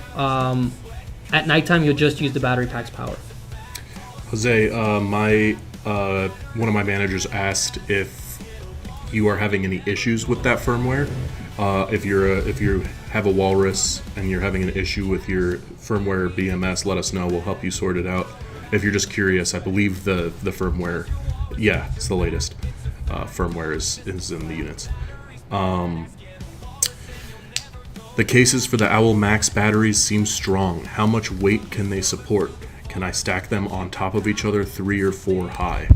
at nighttime, you'll just use the battery pack's power. Jose, one of my managers asked if you are having any issues with that firmware. If you have a Walrus and you're having an issue with your firmware BMS, let us know. We'll help you sort it out. If you're just curious, I believe the firmware, yeah, it's the latest firmware is in the units. The cases for the Owl Max batteries seem strong. How much weight can they support? Can I stack them on top of each other 3 or 4 high?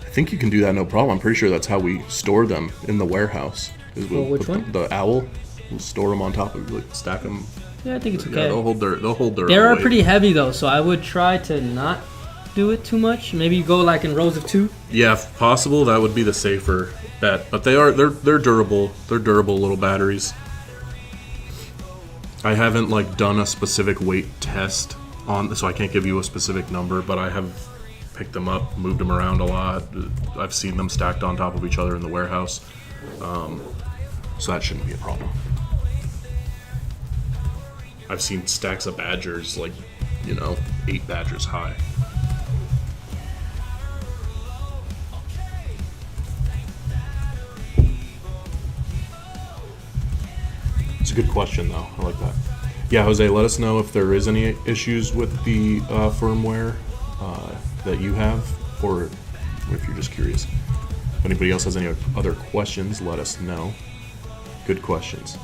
I think you can do that no problem. I'm pretty sure that's how we store them in the warehouse. Which one? The Owl. We'll store them on top of, like, stack them. Yeah, I think it's okay. Yeah, they'll hold their They own are weight. pretty heavy though, so I would try to not do it too much. Maybe go like in rows of 2. Yeah, if possible, that would be the safer bet. But they're durable. They're durable little batteries. I haven't done a specific weight test on, so I can't give you a specific number, but I have picked them up, moved them around a lot. I've seen them stacked on top of each other in the warehouse, so that shouldn't be a problem. I've seen stacks of Badgers, 8 Badgers high. It's a good question, though. I like that. Yeah, Jose, let us know if there is any issues with the firmware that you have, or if you're just curious. If anybody else has any other questions, let us know. Good questions.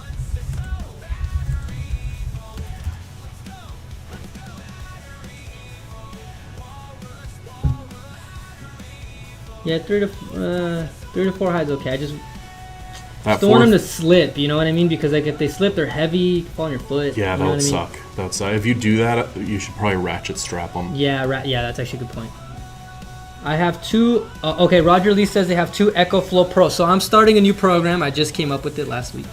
Yeah, 3 to 4 high is okay. I just That don't want them to fourth- slip, you know what I mean? Because if they slip, they're heavy, fall on your foot. Yeah, you that know would what I mean? suck. That would suck. If you do that, you should probably ratchet strap them. Yeah, that's actually a good point. I have 2. Okay, Roger Lee says they have 2 EcoFlow Pro. So I'm starting a new program. I just came up with it last week.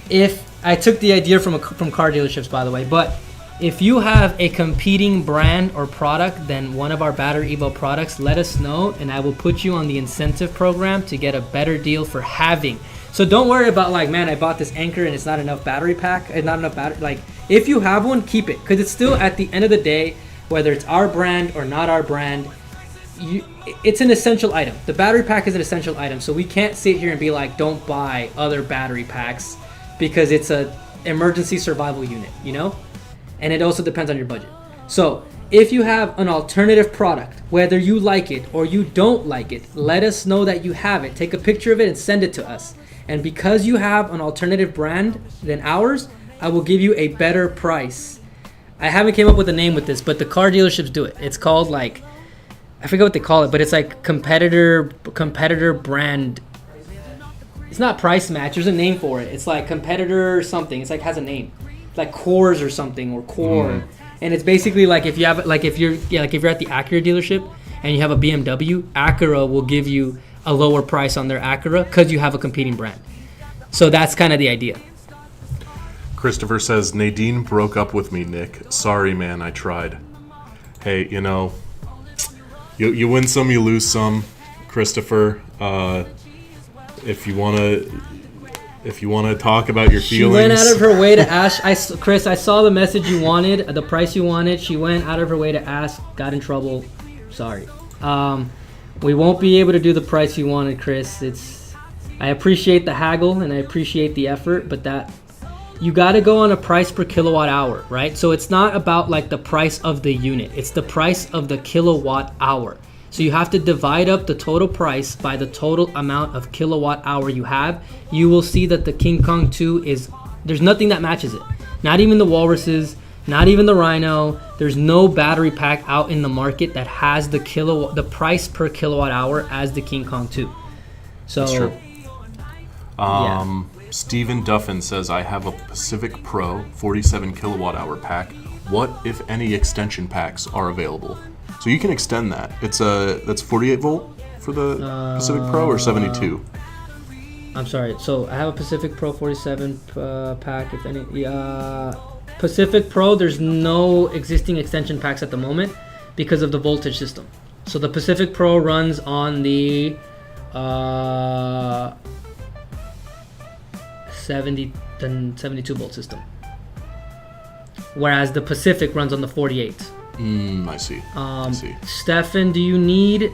If I took the idea from car dealerships, by the way, but if you have a competing brand or product than one of our BatteryEVO products, let us know, and I will put you on the incentive program to get a better deal for having. So don't worry about man, I bought this Anchor and it's not enough battery pack, and not enough battery. If you have one, keep it, because it's still, at the end of the day, whether it's our brand or not our brand, it's an essential item. The battery pack is an essential item, so we can't sit here and be like, don't buy other battery packs because it's a emergency survival unit, And it also depends on your budget. So if you have an alternative product, whether you like it or you don't like it, let us know that you have it. Take a picture of it and send it to us. And because you have an alternative brand than ours, I will give you a better price. I haven't came up with a name with this, but the car dealerships do it. It's called I forget what they call it, but it's competitor brand. It's not price match. There's a name for it. It's competitor something. It's has a name. It's Cores or something, or Core. And it's basically if you're at the Acura dealership and you have a BMW, Acura will give you a lower price on their Acura because you have a competing brand. So that's kind of the idea. Christopher says, Nadine broke up with me, Nick. Sorry, man, I tried. Hey, you know, you win some, you lose some, Christopher. If you wanna talk about your feelings, She went out of her way to ask. Chris, I saw the message you wanted, the price you wanted. She went out of her way to ask. Got in trouble. Sorry. We won't be able to do the price you wanted, Chris. I appreciate the haggle and I appreciate the effort, but that you got to go on a price per kilowatt hour, right? So it's not about like the price of the unit. It's the price of the kilowatt hour. So you have to divide up the total price by the total amount of kilowatt hour you have. You will see that the King Kong 2 there's nothing that matches it. Not even the Walruses, not even the Rhino. There's no battery pack out in the market that has the price per kilowatt hour as the King Kong 2. So that's true. Yeah. Steven Duffin says, I have a Pacific Pro 47 kilowatt hour pack. What, if any, extension packs are available? So you can extend that. That's 48 volt for the Pacific Pro or 72? I'm sorry. So I have a Pacific Pro 47 pack. If any, Pacific Pro, there's no existing extension packs at the moment because of the voltage system. So the Pacific Pro runs on the 72 volt system, whereas the Pacific runs on the 48. I see. Stefan, do you need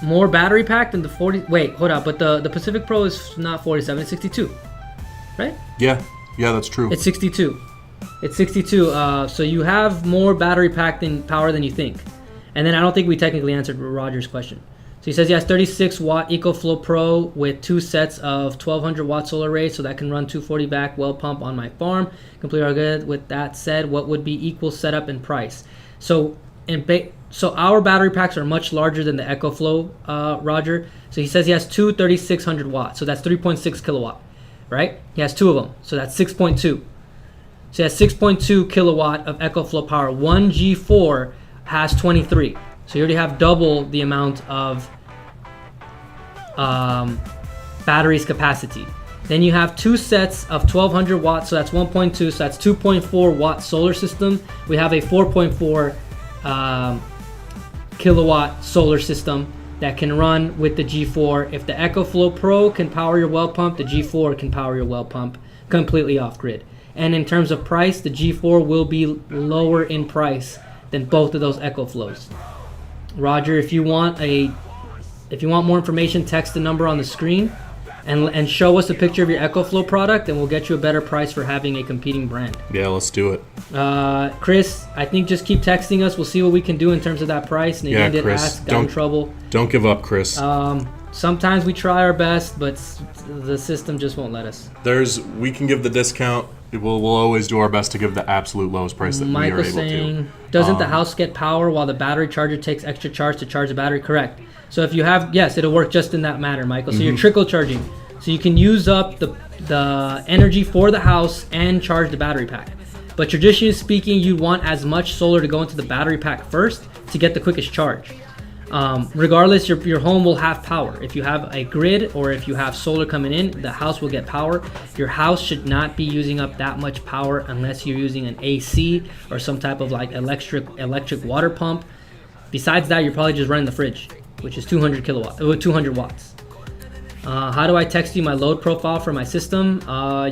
more battery pack than the 40? Wait, hold up. But the Pacific Pro is not 47, it's 62, right? Yeah, that's true. It's 62. So you have more battery pack power than you think. And then I don't think we technically answered Roger's question. So he says he has 36 watt EcoFlow Pro with 2 sets of 1200 watt solar arrays, so that can run 240 back well pump on my farm. Completely all good. With that said, what would be equal setup and price? So our battery packs are much larger than the EcoFlow, Roger. So he says he has two 3600 watts, so that's 3.6 kilowatt, right? He has 2 of them, so that's 6.2. So he has 6.2 kilowatt of EcoFlow power. One G4 has 23. So you already have double the amount of battery's capacity. Then you have 2 sets of 1200 watts, so that's 1.2, so that's 2.4 watt solar system. We have a 4.4 kilowatt solar system that can run with the G4. If the EcoFlow Pro can power your well pump, the G4 can power your well pump completely off grid. And in terms of price, the G4 will be lower in price than both of those EcoFlows. Roger, if you want more information, text the number on the screen and show us a picture of your EcoFlow product, and we'll get you a better price for having a competing brand. Yeah, let's do it. Chris, I think just keep texting us. We'll see what we can do in terms of that price. And Yeah, did Chris, ask, got in trouble. Don't give up, Chris. Sometimes we try our best, but the system just won't let us. We can give the discount. We'll always do our best to give the absolute lowest price that we are able to. Doesn't the house get power while the battery charger takes extra charge to charge the battery? Correct. So if you have, yes, it'll work just in that matter, Michael. So you're trickle charging. So you can use up the energy for the house and charge the battery pack. But traditionally speaking, you want as much solar to go into the battery pack first to get the quickest charge. Regardless, your home will have power. If you have a grid or if you have solar coming in, the house will get power. Your house should not be using up that much power unless you're using an AC or some type of like electric water pump. Besides that, you're probably just running the fridge, which is 200 watts. How do I text you my load profile for my system?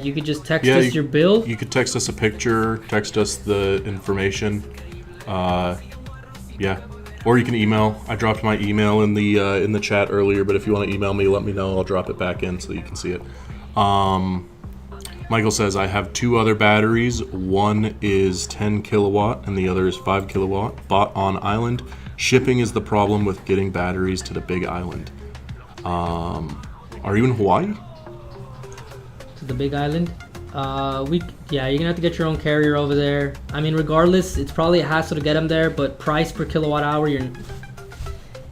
You could just text us your bill. You could text us a picture, text us the information. Or you can email. I dropped my email in the chat earlier, but if you want to email me, let me know. I'll drop it back in so you can see it. Michael says, I have 2 other batteries. One is 10 kilowatt and the other is 5 kilowatt. Bought on island. Shipping is the problem with getting batteries to the big island. Are you in Hawaii? To the big island? You're gonna have to get your own carrier over there. I mean, regardless, it's probably a hassle to get them there, but price per kilowatt hour,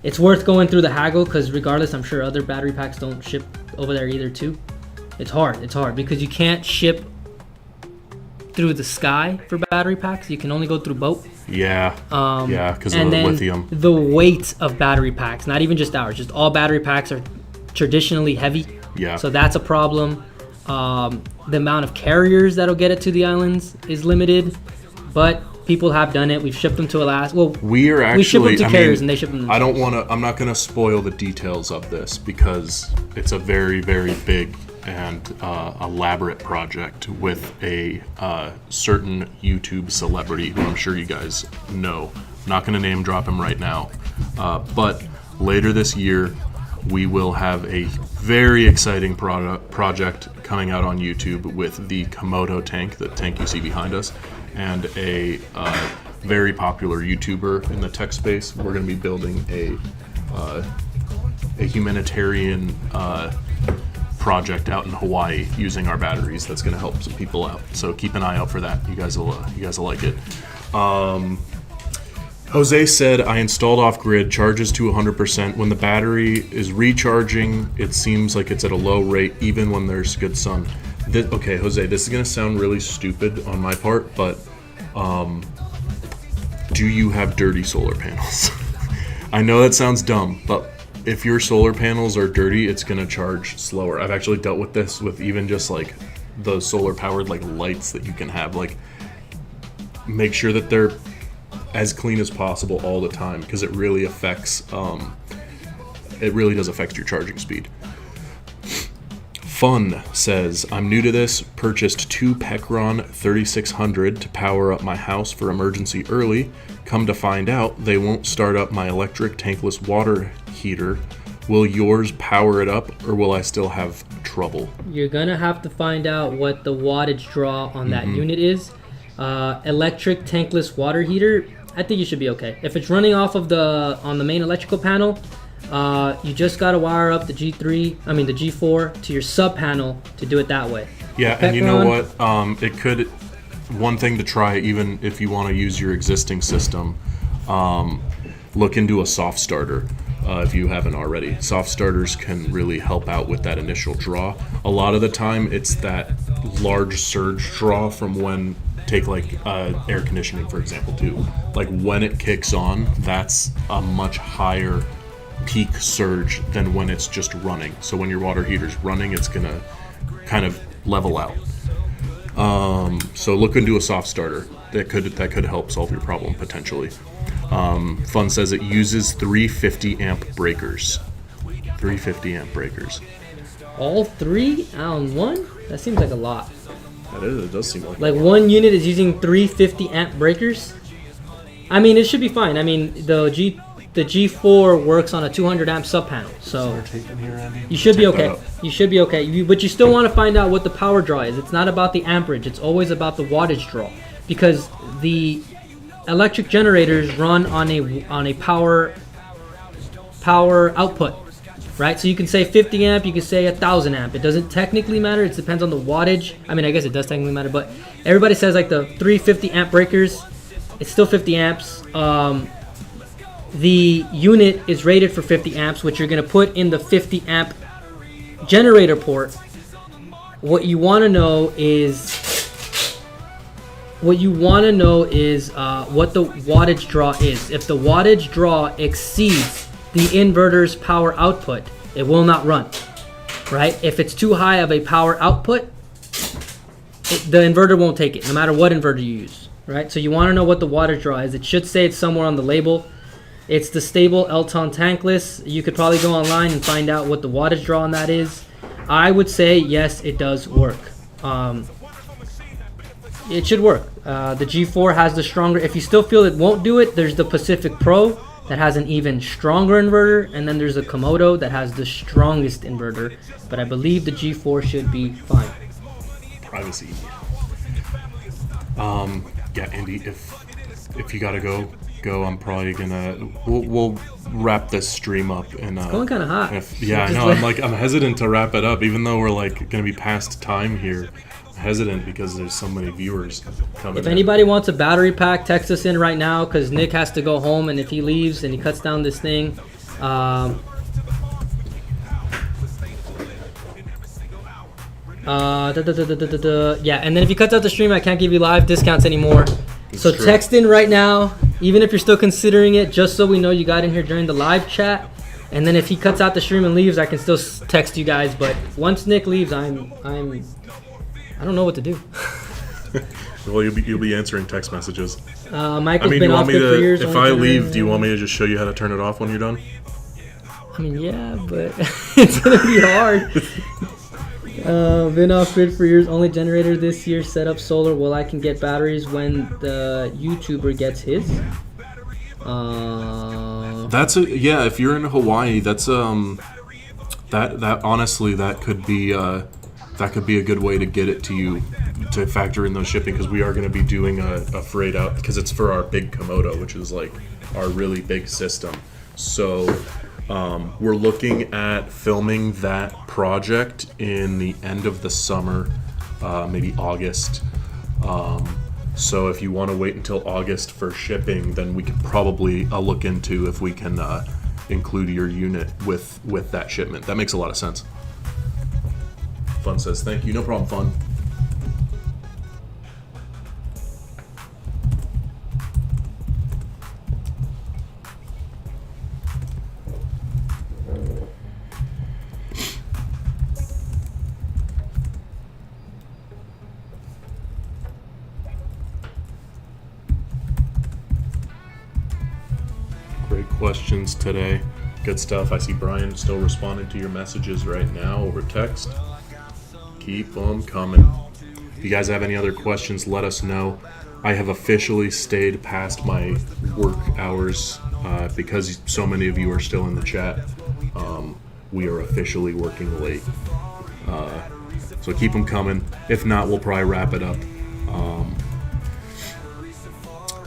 it's worth going through the haggle, because regardless, I'm sure other battery packs don't ship over there either too. It's hard because you can't ship through the sky for battery packs. You can only go through boat. Yeah. Yeah, because of And the then lithium. the weight of battery packs, not even just ours, just all battery packs are traditionally heavy. Yeah. So that's a problem. The amount of carriers that'll get it to the islands is limited, but people have done it. We've shipped them to Alaska. Well, We are actually. we ship them to I carriers mean, and they ship them. I don't want to. I'm not going to spoil the details of this because it's a very, very big and elaborate project with a certain YouTube celebrity who I'm sure you guys know. I'm not going to name drop him right now, but later this year we will have a very exciting project coming out on YouTube with the Komodo tank, the tank you see behind us, and a very popular YouTuber in the tech space. We're going to be building a humanitarian project out in Hawaii using our batteries. That's going to help some people out. So keep an eye out for that. You guys will like it. Jose said, I installed off-grid, charges to 100%. When the battery is recharging, it seems like it's at a low rate, even when there's good sun. Okay, Jose, this is going to sound really stupid on my part, but do you have dirty solar panels? I know that sounds dumb, but if your solar panels are dirty, it's going to charge slower. I've actually dealt with this with even just like the solar-powered like lights that you can have. Like, make sure that they're as clean as possible all the time because it really affects it really does affect your charging speed. Fun says, I'm new to this, purchased 2 Pecron 3600 to power up my house for emergency early. Come to find out, they won't start up my electric tankless water heater. Will yours power it up or will I still have trouble? You're gonna have to find out what the wattage draw on that unit is. Electric tankless water heater, I think you should be okay. If it's running off of on the main electrical panel, you just gotta wire up the G4 to your sub panel to do it that way. Yeah, and you know what? One thing to try, even if you want to use your existing system, look into a soft starter. If you haven't already, soft starters can really help out with that initial draw. A lot of the time, it's that large surge draw from when, take like air conditioning for example too. Like when it kicks on, that's a much higher peak surge than when it's just running. So when your water heater's running, it's gonna kind of level out. So look into a soft starter. That could help solve your problem potentially. Fun says it uses 350 amp breakers. 350 amp breakers. All 3 on one? That seems like a lot. It does seem like one unit is using 350 amp breakers. I mean, it should be fine. I mean, the G4 works on a 200 amp sub panel, so you should be okay. You should be okay. But you still want to find out what the power draw is. It's not about the amperage. It's always about the wattage draw, because the electric generators run on a power output. Right, so you can say 50 amp, you can say 1,000 amp. It doesn't technically matter. It depends on the wattage. I mean, I guess it does technically matter, but everybody says like the 350 amp breakers. It's still 50 amps. The unit is rated for 50 amps, which you're gonna put in the 50 amp generator port. What you want to know is what the wattage draw is. If the wattage draw exceeds the inverter's power output, it will not run, right? If it's too high of a power output, the inverter won't take it, no matter what inverter you use, right? So you want to know what the wattage draw is. It should say it somewhere on the label. It's the stable Elton tankless. You could probably go online and find out what the wattage draw on that is. I would say yes, it does work. It should work. The G4 has the stronger. If you still feel it won't do it, there's the Pacific Pro that has an even stronger inverter, and then there's a Komodo that has the strongest inverter, but I believe the G4 should be fine. Privacy. Yeah, Andy, if you gotta go. I'm probably gonna. We'll wrap this stream up and. It's going kind of hot. Yeah, I know. I'm hesitant to wrap it up, even though we're like gonna be past time here. Hesitant because there's so many viewers coming. If anybody wants a battery pack, text us in right now, because Nick has to go home, and if he leaves and he cuts down this thing, Yeah, and then if he cuts out the stream, I can't give you live discounts anymore. So true. text in right now, even if you're still considering it, just so we know you got in here during the live chat. And then if he cuts out the stream and leaves, I can still text you guys. But once Nick leaves, I don't know what to do. Well, you'll be answering text messages. Michael's Do been you off want me good for years. to? If only I generator. leave, do you want me to just show you how to turn it off when you're done? I mean, yeah, but it's gonna be hard. Been off grid for years. Only generator this year. Set up solar. Well, I can get batteries when the YouTuber gets his. That's yeah. If you're in Hawaii, that's that honestly that could be a good way to get it to you, to factor in those shipping, because we are going to be doing a freight out, because it's for our big Komodo, which is like our really big system. So we're looking at filming that project in the end of the summer, maybe August. So if you want to wait until August for shipping, then we could probably look into if we can include your unit with that shipment. That makes a lot of sense. Fun says, thank you. No problem, Fun. Great questions today. Good stuff. I see Brian still responding to your messages right now over text. Keep them coming. If you guys have any other questions, let us know. I have officially stayed past my work hours because so many of you are still in the chat. We are officially working late. So keep them coming. If not, we'll probably wrap it up.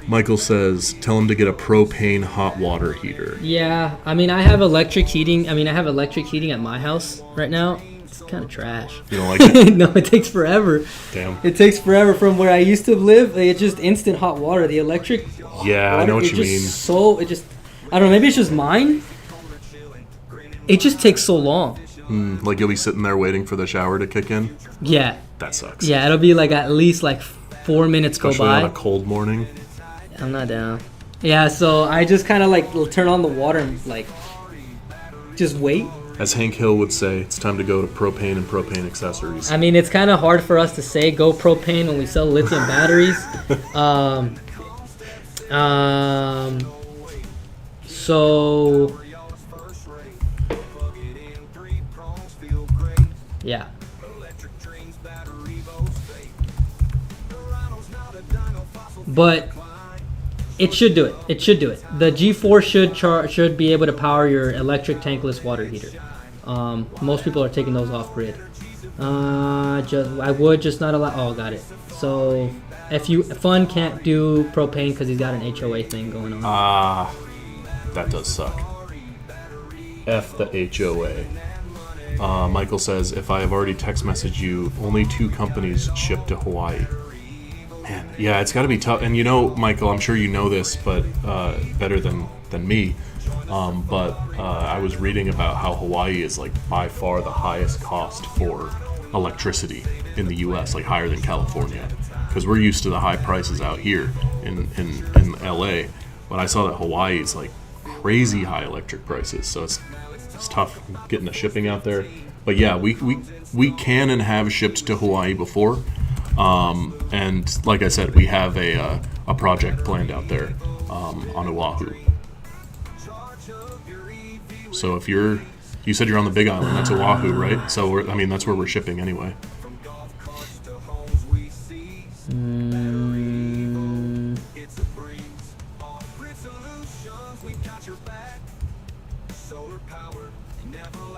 Michael says, tell him to get a propane hot water heater. Yeah, I mean, I have electric heating. I have electric heating at my house right now. It's kind of trash. You don't like it? No, it takes forever. Damn. It takes forever. From where I used to live, it's just instant hot water. The electric Yeah, I know what you mean. I don't know, maybe it's just mine. It just takes so long. Like you'll be sitting there waiting for the shower to kick in? Yeah. That sucks. Yeah, it'll be like at least like 4 minutes Especially go by. on a cold morning. I'm not down. Yeah, so I just kind of like turn on the water and like just wait. As Hank Hill would say, it's time to go to propane and propane accessories. I mean, it's kind of hard for us to say go propane when we sell lithium batteries. So yeah. But it should do it. It should do it. The G4 should be able to power your electric tankless water heater. Most people are taking those off grid. I would just not allow. Oh, got it. So Fun can't do propane because he's got an HOA thing going on. That does suck. F the HOA. Michael says, if I have already text messaged you, only 2 companies ship to Hawaii. Man, yeah, it's got to be tough. And you know, Michael, I'm sure you know this, but better than me. But I was reading about how Hawaii is like by far the highest cost for electricity in the U.S., like higher than California, because we're used to the high prices out here in LA. But I saw that Hawaii is like crazy high electric prices, so it's tough getting the shipping out there. But yeah, we can and have shipped to Hawaii before. And like I said, we have a project planned out there on Oahu. So if you said you're on the Big Island, that's Oahu, right? So that's where we're shipping anyway.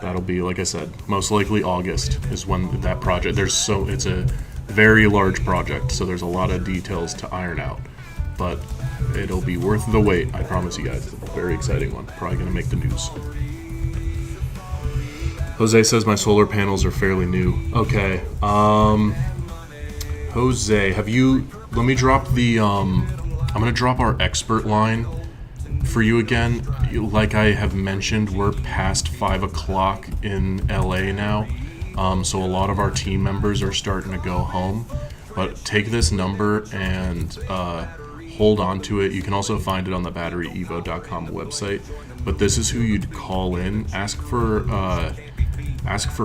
That'll be, like I said, most likely August is when that project. It's a very large project, so there's a lot of details to iron out, but it'll be worth the wait. I promise you guys. It's a very exciting one. Probably gonna make the news. Jose says my solar panels are fairly new. Okay. Jose, let me drop I'm gonna drop our expert line for you again. Like I have mentioned, we're past 5 o'clock in LA now. So a lot of our team members are starting to go home. But take this number and hold on to it. You can also find it on the BatteryEVO.com website. But this is who you'd call in. Ask for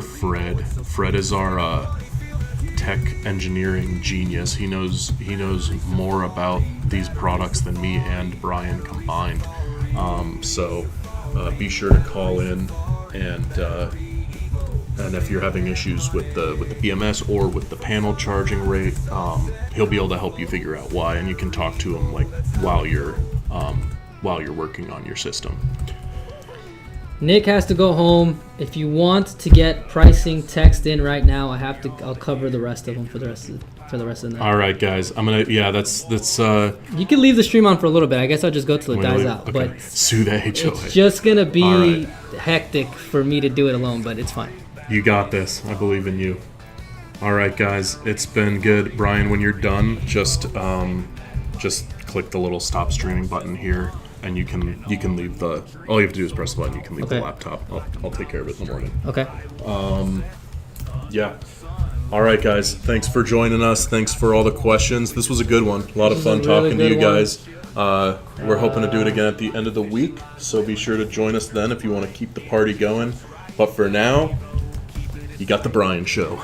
Fred. Fred is our tech engineering genius. He knows more about these products than me and Brian combined. So be sure to call in, and if you're having issues with the BMS or with the panel charging rate, he'll be able to help you figure out why, and you can talk to him like while you're working on your system. Nick has to go home. If you want to get pricing, text in right now. I'll cover the rest of them for the rest of the night. All right, guys. That's. You can leave the stream on for a little bit. I guess I'll just go till it dies out. Okay. But Sue the HOA. it's just gonna be All right. hectic for me to do it alone, but it's fine. You got this. I believe in you. All right, guys. It's been good. Brian, when you're done, just click the little stop streaming button here, and you can leave the. All you have to do is press the button. You can leave the laptop. I'll take care of it in the morning. Okay. Yeah. All right, guys. Thanks for joining us. Thanks for all the questions. This was a good one. A lot of fun talking to you guys. We're hoping to do it again at the end of the week, so be sure to join us then if you want to keep the party going. But for now, you got the Brian Show.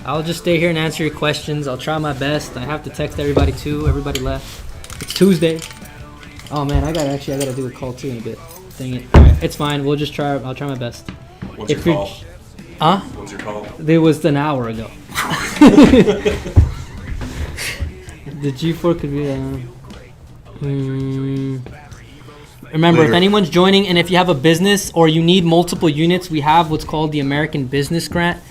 I'll just stay here and answer your questions. I'll try my best. I have to text everybody too. Everybody left. It's Tuesday. Oh man, I gotta do a call too in a bit. Dang it. All right, it's fine. We'll just try. I'll try my best. What's your call? Huh? What's your call? It was an hour ago. The G4 could be. Remember, Later. if anyone's joining, and if you have a business or you need multiple units, we have what's called the American Business Grant.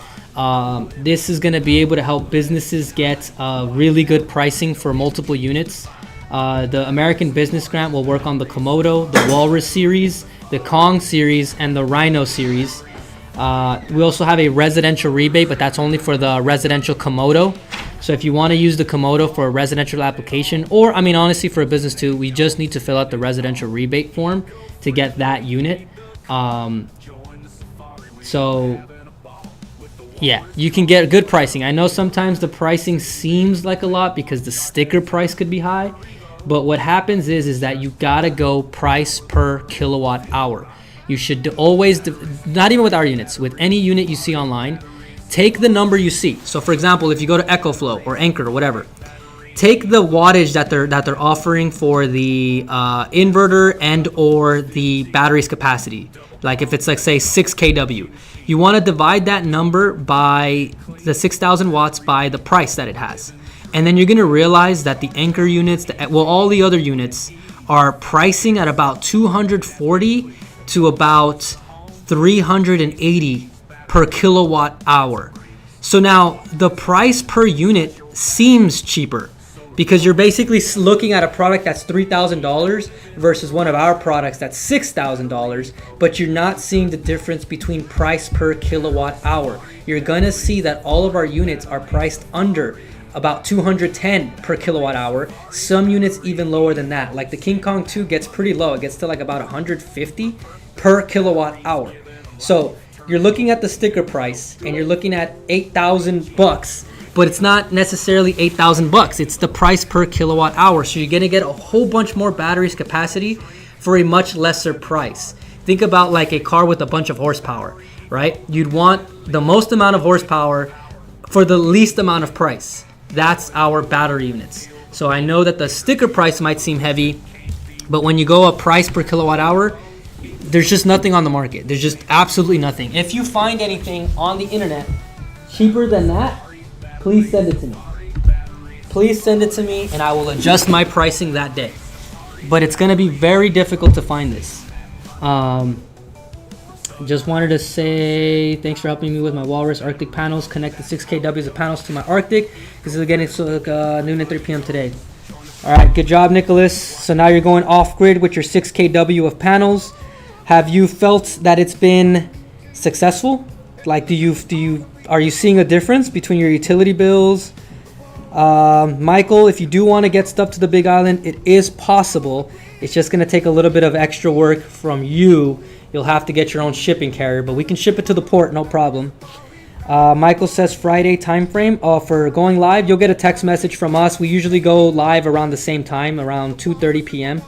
This is going to be able to help businesses get really good pricing for multiple units. The American Business Grant will work on the Komodo, the Walrus series, the Kong series, and the Rhino series. We also have a residential rebate, but that's only for the residential Komodo. So if you want to use the Komodo for a residential application, or I mean honestly for a business too, we just need to fill out the residential rebate form to get that unit. So yeah, you can get good pricing. I know sometimes the pricing seems like a lot because the sticker price could be high, but what happens is that you gotta go price per kilowatt hour. You should always, not even with our units, with any unit you see online, take the number you see. So for example, if you go to EcoFlow or Anchor or whatever, take the wattage that they're offering for the inverter and or the battery's capacity. Like if it's like say 6 kW, you want to divide that number by the 6,000 watts by the price that it has. And then you're going to realize that the Anchor units, all the other units are pricing at about 240 to about 380 per kilowatt hour. So now the price per unit seems cheaper because you're basically looking at a product that's $3,000 versus one of our products that's $6,000, but you're not seeing the difference between price per kilowatt hour. You're gonna see that all of our units are priced under about 210 per kilowatt hour. Some units even lower than that. Like the King Kong 2 gets pretty low. It gets to like about 150 per kilowatt hour. So you're looking at the sticker price and you're looking at $8,000, but it's not necessarily $8,000. It's the price per kilowatt hour. So you're gonna get a whole bunch more batteries capacity for a much lesser price. Think about like a car with a bunch of horsepower, right? You'd want the most amount of horsepower for the least amount of price. That's our battery units. So I know that the sticker price might seem heavy, but when you go up price per kilowatt hour, there's just nothing on the market. There's just absolutely nothing. If you find anything on the internet cheaper than that, please send it to me. Please send it to me and I will adjust my pricing that day. But it's gonna be very difficult to find this. Just wanted to say thanks for helping me with my Walrus Arctic panels. Connect the 6 kWs of panels to my Arctic because again it's noon and 3 p.m. today. All right, good job, Nicholas. So now you're going off grid with your 6 kW of panels. Have you felt that it's been successful? Like, are you seeing a difference between your utility bills? Michael, if you do want to get stuff to the Big Island, it is possible. It's just going to take a little bit of extra work from you. You'll have to get your own shipping carrier, but we can ship it to the port, no problem. Michael says Friday time frame for going live. You'll get a text message from us. We usually go live around the same time, around 2:30 p.m.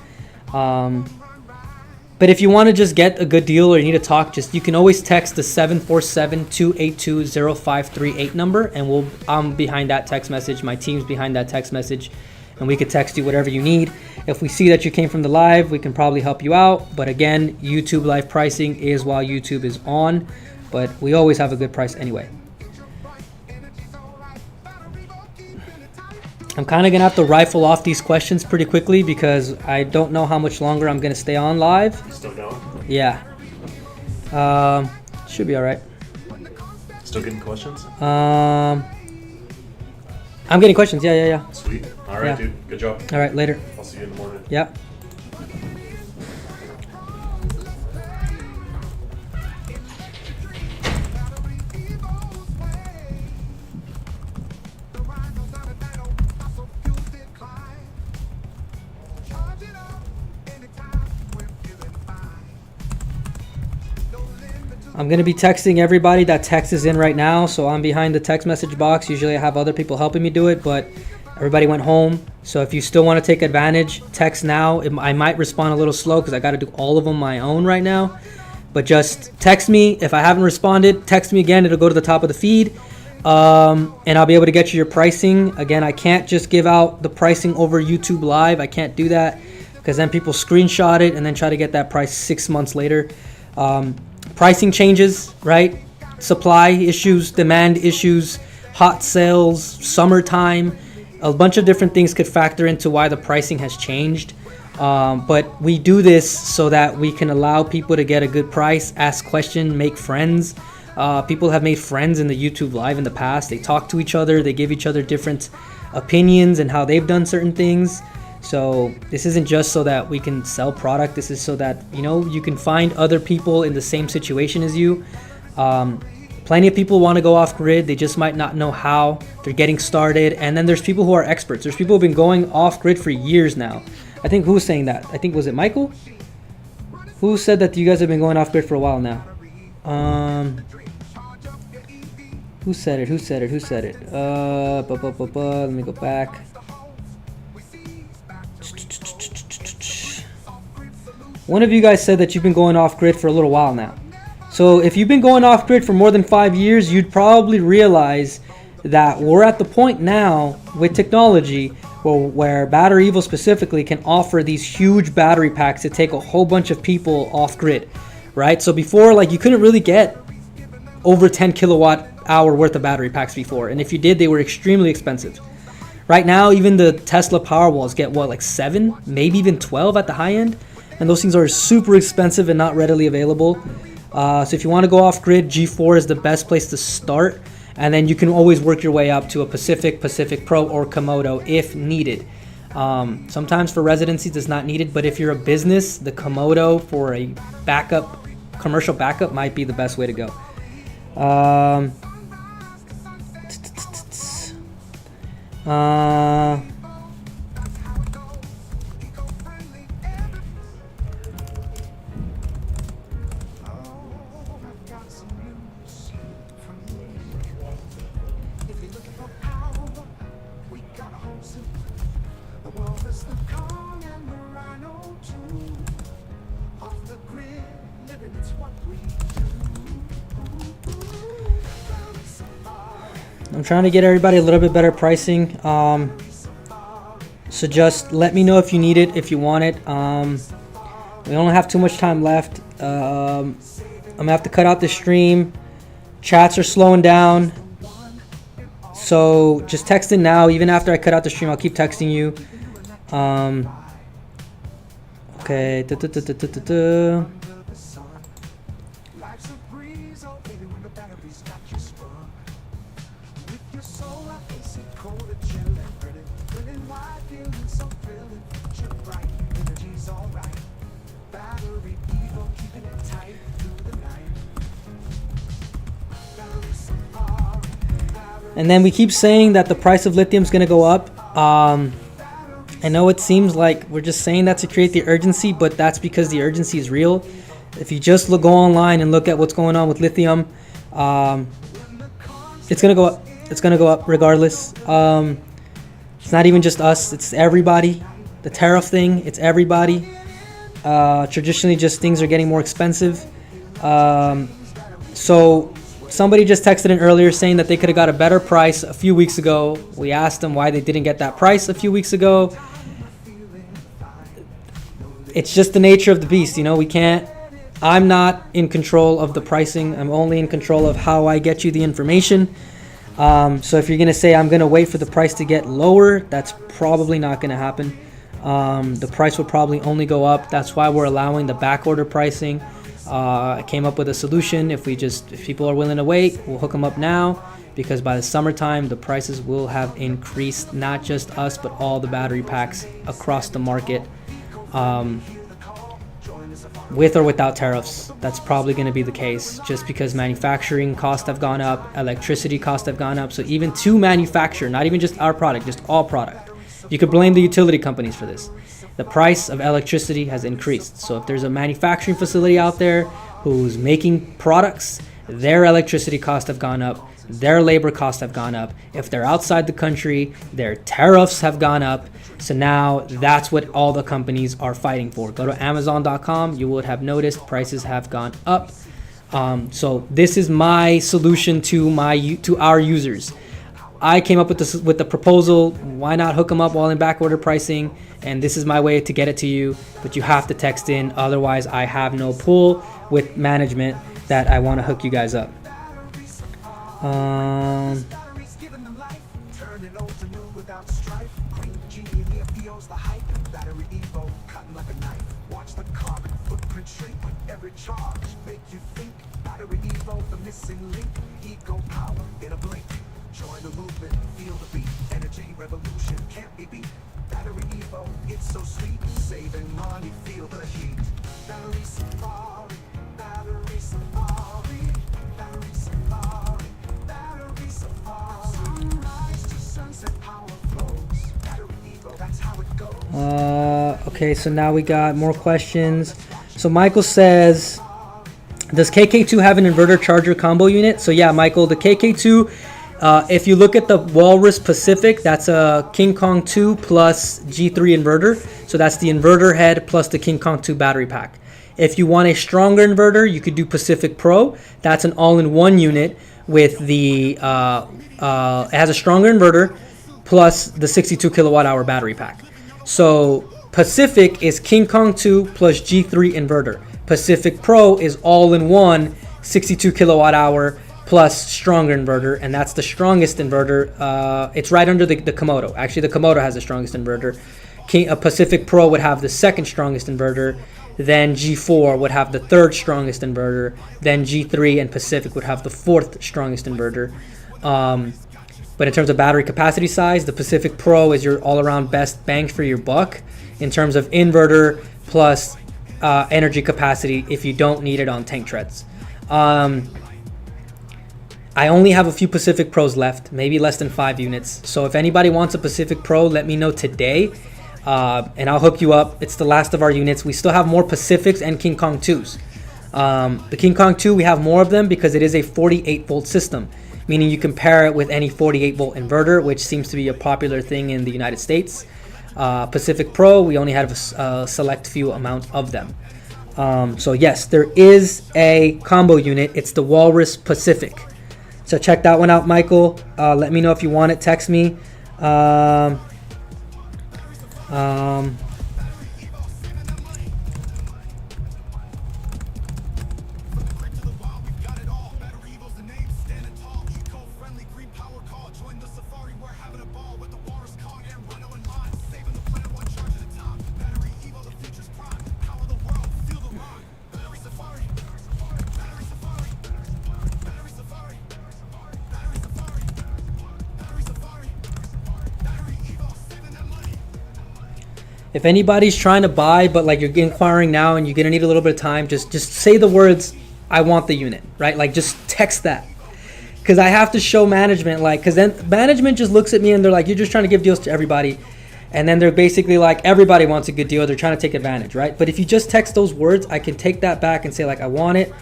But if you want to just get a good deal or you need to talk, you can always text the 747-282-0538 number, and I'm behind that text message. My team's behind that text message, and we could text you whatever you need. If we see that you came from the live, we can probably help you out. But again, YouTube live pricing is while YouTube is on, but we always have a good price anyway. I'm kind of going to have to rifle off these questions pretty quickly because I don't know how much longer I'm going to stay on live. Still going? Yeah. Should be all right. Still getting questions? I'm getting questions. Yeah. Sweet. All right, Yeah. dude. Good job. All right, later. I'll see you in the morning. Yeah. I'm going to be texting everybody that text is in right now, so I'm behind the text message box. Usually I have other people helping me do it, but everybody went home. So if you still want to take advantage, text now. I might respond a little slow because I got to do all of them my own right now. But just text me. If I haven't responded, text me again. It'll go to the top of the feed, and I'll be able to get you your pricing. Again, I can't just give out the pricing over YouTube Live. I can't do that because then people screenshot it and then try to get that price 6 months later. Pricing changes, right? Supply issues, demand issues, hot sales, summertime. A bunch of different things could factor into why the pricing has changed. But we do this so that we can allow people to get a good price, ask questions, make friends. People have made friends in the YouTube Live in the past. They talk to each other. They give each other different opinions and how they've done certain things. So this isn't just so that we can sell product. This is so that, you can find other people in the same situation as you. Plenty of people want to go off grid. They just might not know how. They're getting started. And then there's people who are experts. There's people who have been going off grid for years now. I think who was saying that? I think, was it Michael? Who said that you guys have been going off grid for a while now? Who said it? Let me go back. One of you guys said that you've been going off grid for a little while now. So if you've been going off grid for more than 5 years, you'd probably realize that we're at the point now with technology where BatteryEVO specifically can offer these huge battery packs to take a whole bunch of people off grid, right? So before, you couldn't really get over 10 kilowatt hour worth of battery packs before. And if you did, they were extremely expensive. Right now, even the Tesla Powerwalls get 7, maybe even 12 at the high end. And those things are super expensive and not readily available. So if you want to go off grid, G4 is the best place to start. And then you can always work your way up to a Pacific Pro, or Komodo if needed. Sometimes for residencies it's not needed, but if you're a business, the Komodo for a commercial backup might be the best way to go. I'm trying to get everybody a little bit better pricing. So just let me know if you need it, if you want it. We don't have too much time left. I'm gonna have to cut out the stream. Chats are slowing down. So just text in now. Even after I cut out the stream, I'll keep texting you. Okay. And then we keep saying that the price of lithium is going to go up. I know it seems like we're just saying that to create the urgency, but that's because the urgency is real. If you just go online and look at what's going on with lithium, It's gonna go up. It's gonna go up regardless. It's not even just us. It's everybody. The tariff thing. It's everybody. Traditionally, just things are getting more expensive. So somebody just texted in earlier saying that they could have got a better price a few weeks ago. We asked them why they didn't get that price a few weeks ago. It's just the nature of the beast, you know. We can't. I'm not in control of the pricing. I'm only in control of how I get you the information. So if you're gonna say I'm gonna wait for the price to get lower, that's probably not gonna happen. The price will probably only go up. That's why we're allowing the back order pricing. I came up with a solution. If people are willing to wait, we'll hook them up now, because by the summertime the prices will have increased. Not just us, but all the battery packs across the market. With or without tariffs, that's probably going to be the case, just because manufacturing costs have gone up, electricity costs have gone up. So even to manufacture, not even just our product, just all product, you could blame the utility companies for this. The price of electricity has increased. So if there's a manufacturing facility out there who's making products, their electricity costs have gone up, their labor costs have gone up. If they're outside the country, their tariffs have gone up. So now that's what all the companies are fighting for. Go to Amazon.com. You would have noticed prices have gone up. So this is my solution to our users. I came up with this with the proposal. Why not hook them up while in back order pricing? And this is my way to get it to you. But you have to text in. Otherwise, I have no pull with management that I want to hook you guys up. BatteryEVO, cutting like a knife. Watch the carbon footprint shrink with every charge. Make you think. BatteryEVO, the missing link. Eco power in a blink. Join the movement, feel the beat. Energy revolution can't be beat. BatteryEVO, it's so sweet. Saving money, feel the heat. Battery safari, battery safari, battery safari, battery safari. Sunrise to sunset, power flows. BatteryEVO, that's how it goes. Okay, so now we got more questions. So Michael says, does KK2 have an inverter charger combo unit? So yeah, Michael, the KK2, if you look at the Walrus Pacific, that's a King Kong 2 plus G3 inverter. So that's the inverter head plus the King Kong 2 battery pack. If you want a stronger inverter, you could do Pacific Pro. That's an all-in-one unit with the, it has a stronger inverter plus the 62 kilowatt hour battery pack. So Pacific is King Kong 2 plus G3 inverter. Pacific Pro is all-in-one 62 kilowatt hour plus stronger inverter, and that's the strongest inverter. It's right under the Komodo. Actually, the Komodo has the strongest inverter. Pacific Pro would have the second strongest inverter. Then G4 would have the third strongest inverter. Then G3 and Pacific would have the fourth strongest inverter. But in terms of battery capacity size, the Pacific Pro is your all-around best bang for your buck in terms of inverter plus energy capacity if you don't need it on tank treads. I only have a few Pacific Pros left, maybe less than 5 units. So if anybody wants a Pacific Pro, let me know today, and I'll hook you up. It's the last of our units. We still have more Pacifics and King Kong 2s. The King Kong 2, we have more of them because it is a 48 volt system, meaning you can pair it with any 48 volt inverter, which seems to be a popular thing in the United States. Pacific Pro, we only have a select few amount of them. So yes, there is a combo unit. It's the Walrus Pacific. So check that one out, Michael. Let me know if you want it. Text me. If anybody's trying to buy, but like you're inquiring now and you're gonna need a little bit of time, just say the words, I want the unit, right? Like just text that. Because I have to show management, like, because then management just looks at me and they're like, you're just trying to give deals to everybody. And then they're basically like, everybody wants a good deal. They're trying to take advantage, right? But if you just text those words, I can take that back and say like, I want it.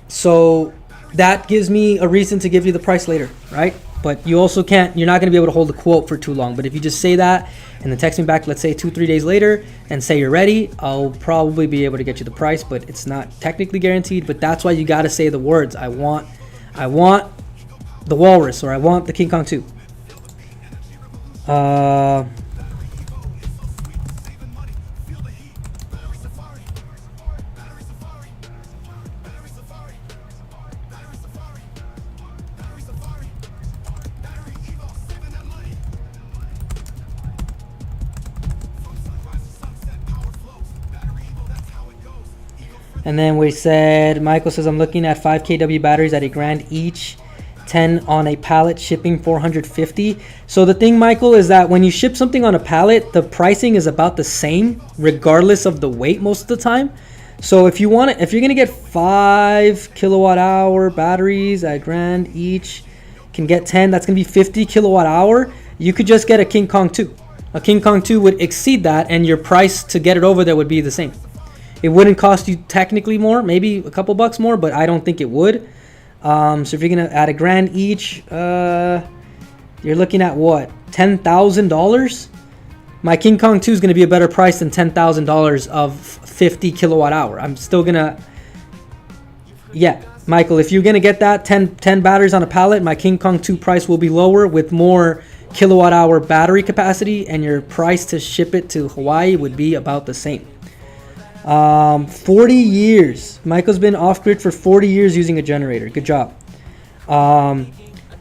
So that gives me a reason to give you the price later, right? But you also can't, you're not going to be able to hold the quote for too long. But if you just say that and then text me back, let's say 2-3 days later, and say you're ready, I'll probably be able to get you the price, but it's not technically guaranteed. But that's why you got to say the words. I want the Walrus, or I want the King Kong 2. And then we said, Michael says, I'm looking at 5 kW batteries at $1,000 each, 10 on a pallet, shipping 450. So the thing, Michael, is that when you ship something on a pallet, the pricing is about the same, regardless of the weight most of the time. So if you want it, if you're gonna get 5 kilowatt hour batteries at $1,000 each, can get 10, that's gonna be 50 kilowatt hour. You could just get a King Kong 2. A King Kong 2 would exceed that, and your price to get it over there would be the same. It wouldn't cost you technically more, maybe a couple bucks more, but I don't think it would. So if you're gonna add $1,000 each, you're looking at what, $10,000? My King Kong 2 is gonna be a better price than $10,000 of 50 kilowatt hour. I'm still gonna, yeah, Michael, if you're gonna get that 10 batteries on a pallet, my King Kong 2 price will be lower with more kilowatt hour battery capacity, and your price to ship it to Hawaii would be about the same. 40 years. Michael's been off-grid for 40 years using a generator. Good job.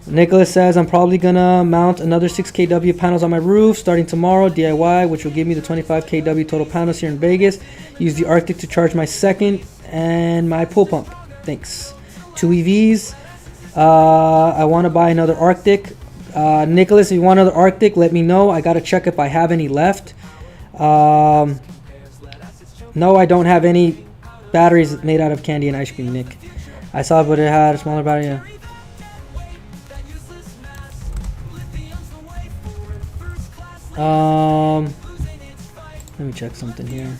Nicholas says, I'm probably gonna mount another 6 kW panels on my roof starting tomorrow, DIY, which will give me the 25 kW total panels here in Vegas. Use the Arctic to charge my second and my pool pump. Thanks. 2 EVs. I want to buy another Arctic. Nicholas, if you want another Arctic, let me know. I gotta check if I have any left. No, I don't have any batteries made out of candy and ice cream, Nick. I saw it, but it had a smaller battery. Yeah. Let me check something here.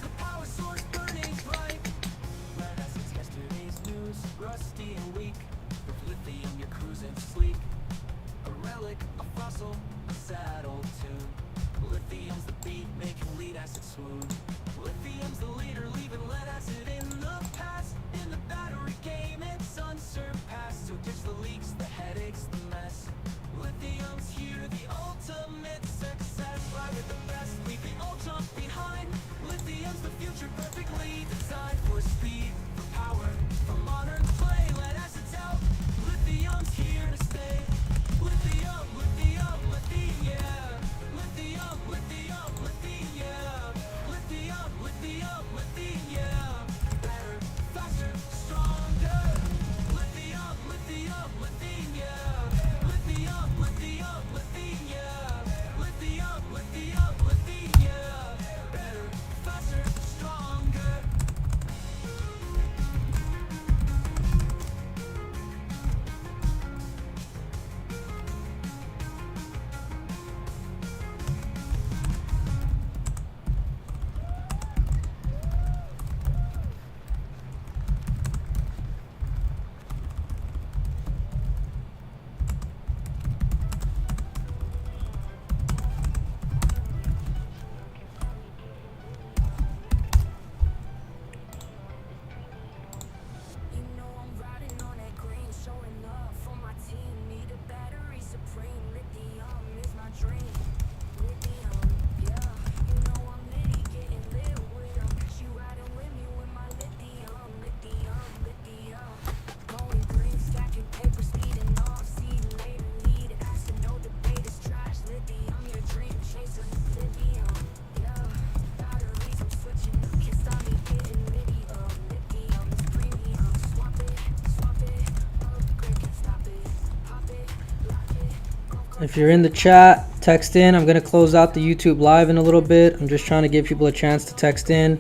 If you're in the chat, text in. I'm going to close out the YouTube live in a little bit. I'm just trying to give people a chance to text in.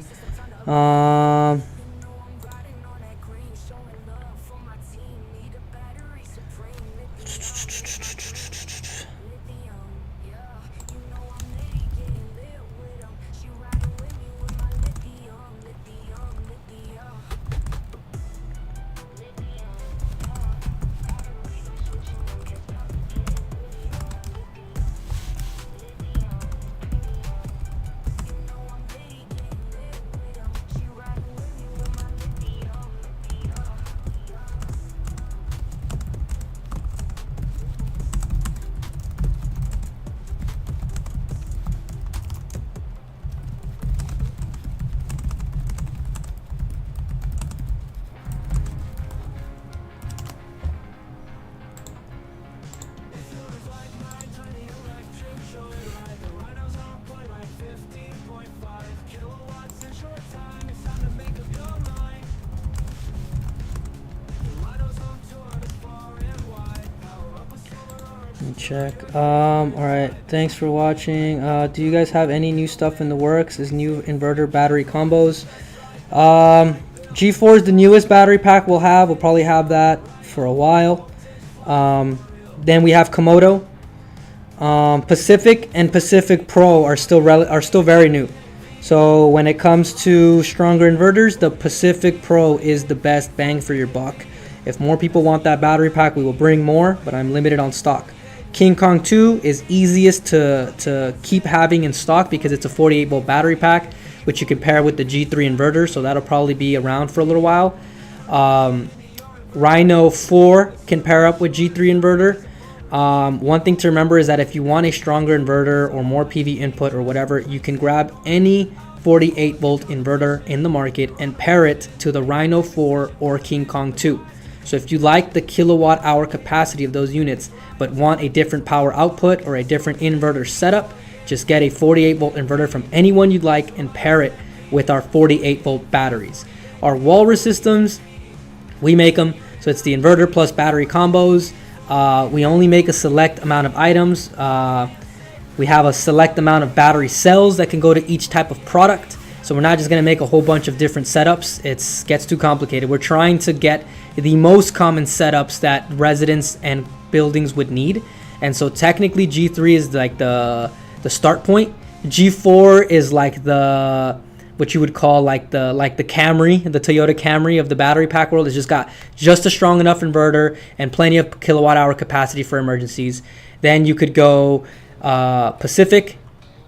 check. All right. Thanks for watching. Do you guys have any new stuff in the works? Is new inverter battery combos? G4 is the newest battery pack we'll have. We'll probably have that for a while. Then we have Komodo. Pacific and Pacific Pro are still very new. So when it comes to stronger inverters, the Pacific Pro is the best bang for your buck. If more people want that battery pack, we will bring more, but I'm limited on stock. King Kong 2 is easiest to keep having in stock because it's a 48 volt battery pack, which you can pair with the G3 inverter, so that'll probably be around for a little while. Rhino 4 can pair up with G3 inverter. One thing to remember is that if you want a stronger inverter or more PV input or whatever, you can grab any 48 volt inverter in the market and pair it to the Rhino 4 or King Kong 2. So if you like the kilowatt hour capacity of those units but want a different power output or a different inverter setup, just get a 48 volt inverter from anyone you'd like and pair it with our 48 volt batteries. Our Walrus systems, we make them, so it's the inverter plus battery combos. We only make a select amount of items. We have a select amount of battery cells that can go to each type of product. So we're not just going to make a whole bunch of different setups. It gets too complicated. We're trying to get the most common setups that residents and buildings would need. And so technically G3 is like the start point. G4 is like what you would call like the Camry, the Toyota Camry of the battery pack world. It's just got just a strong enough inverter and plenty of kilowatt hour capacity for emergencies. Then you could go Pacific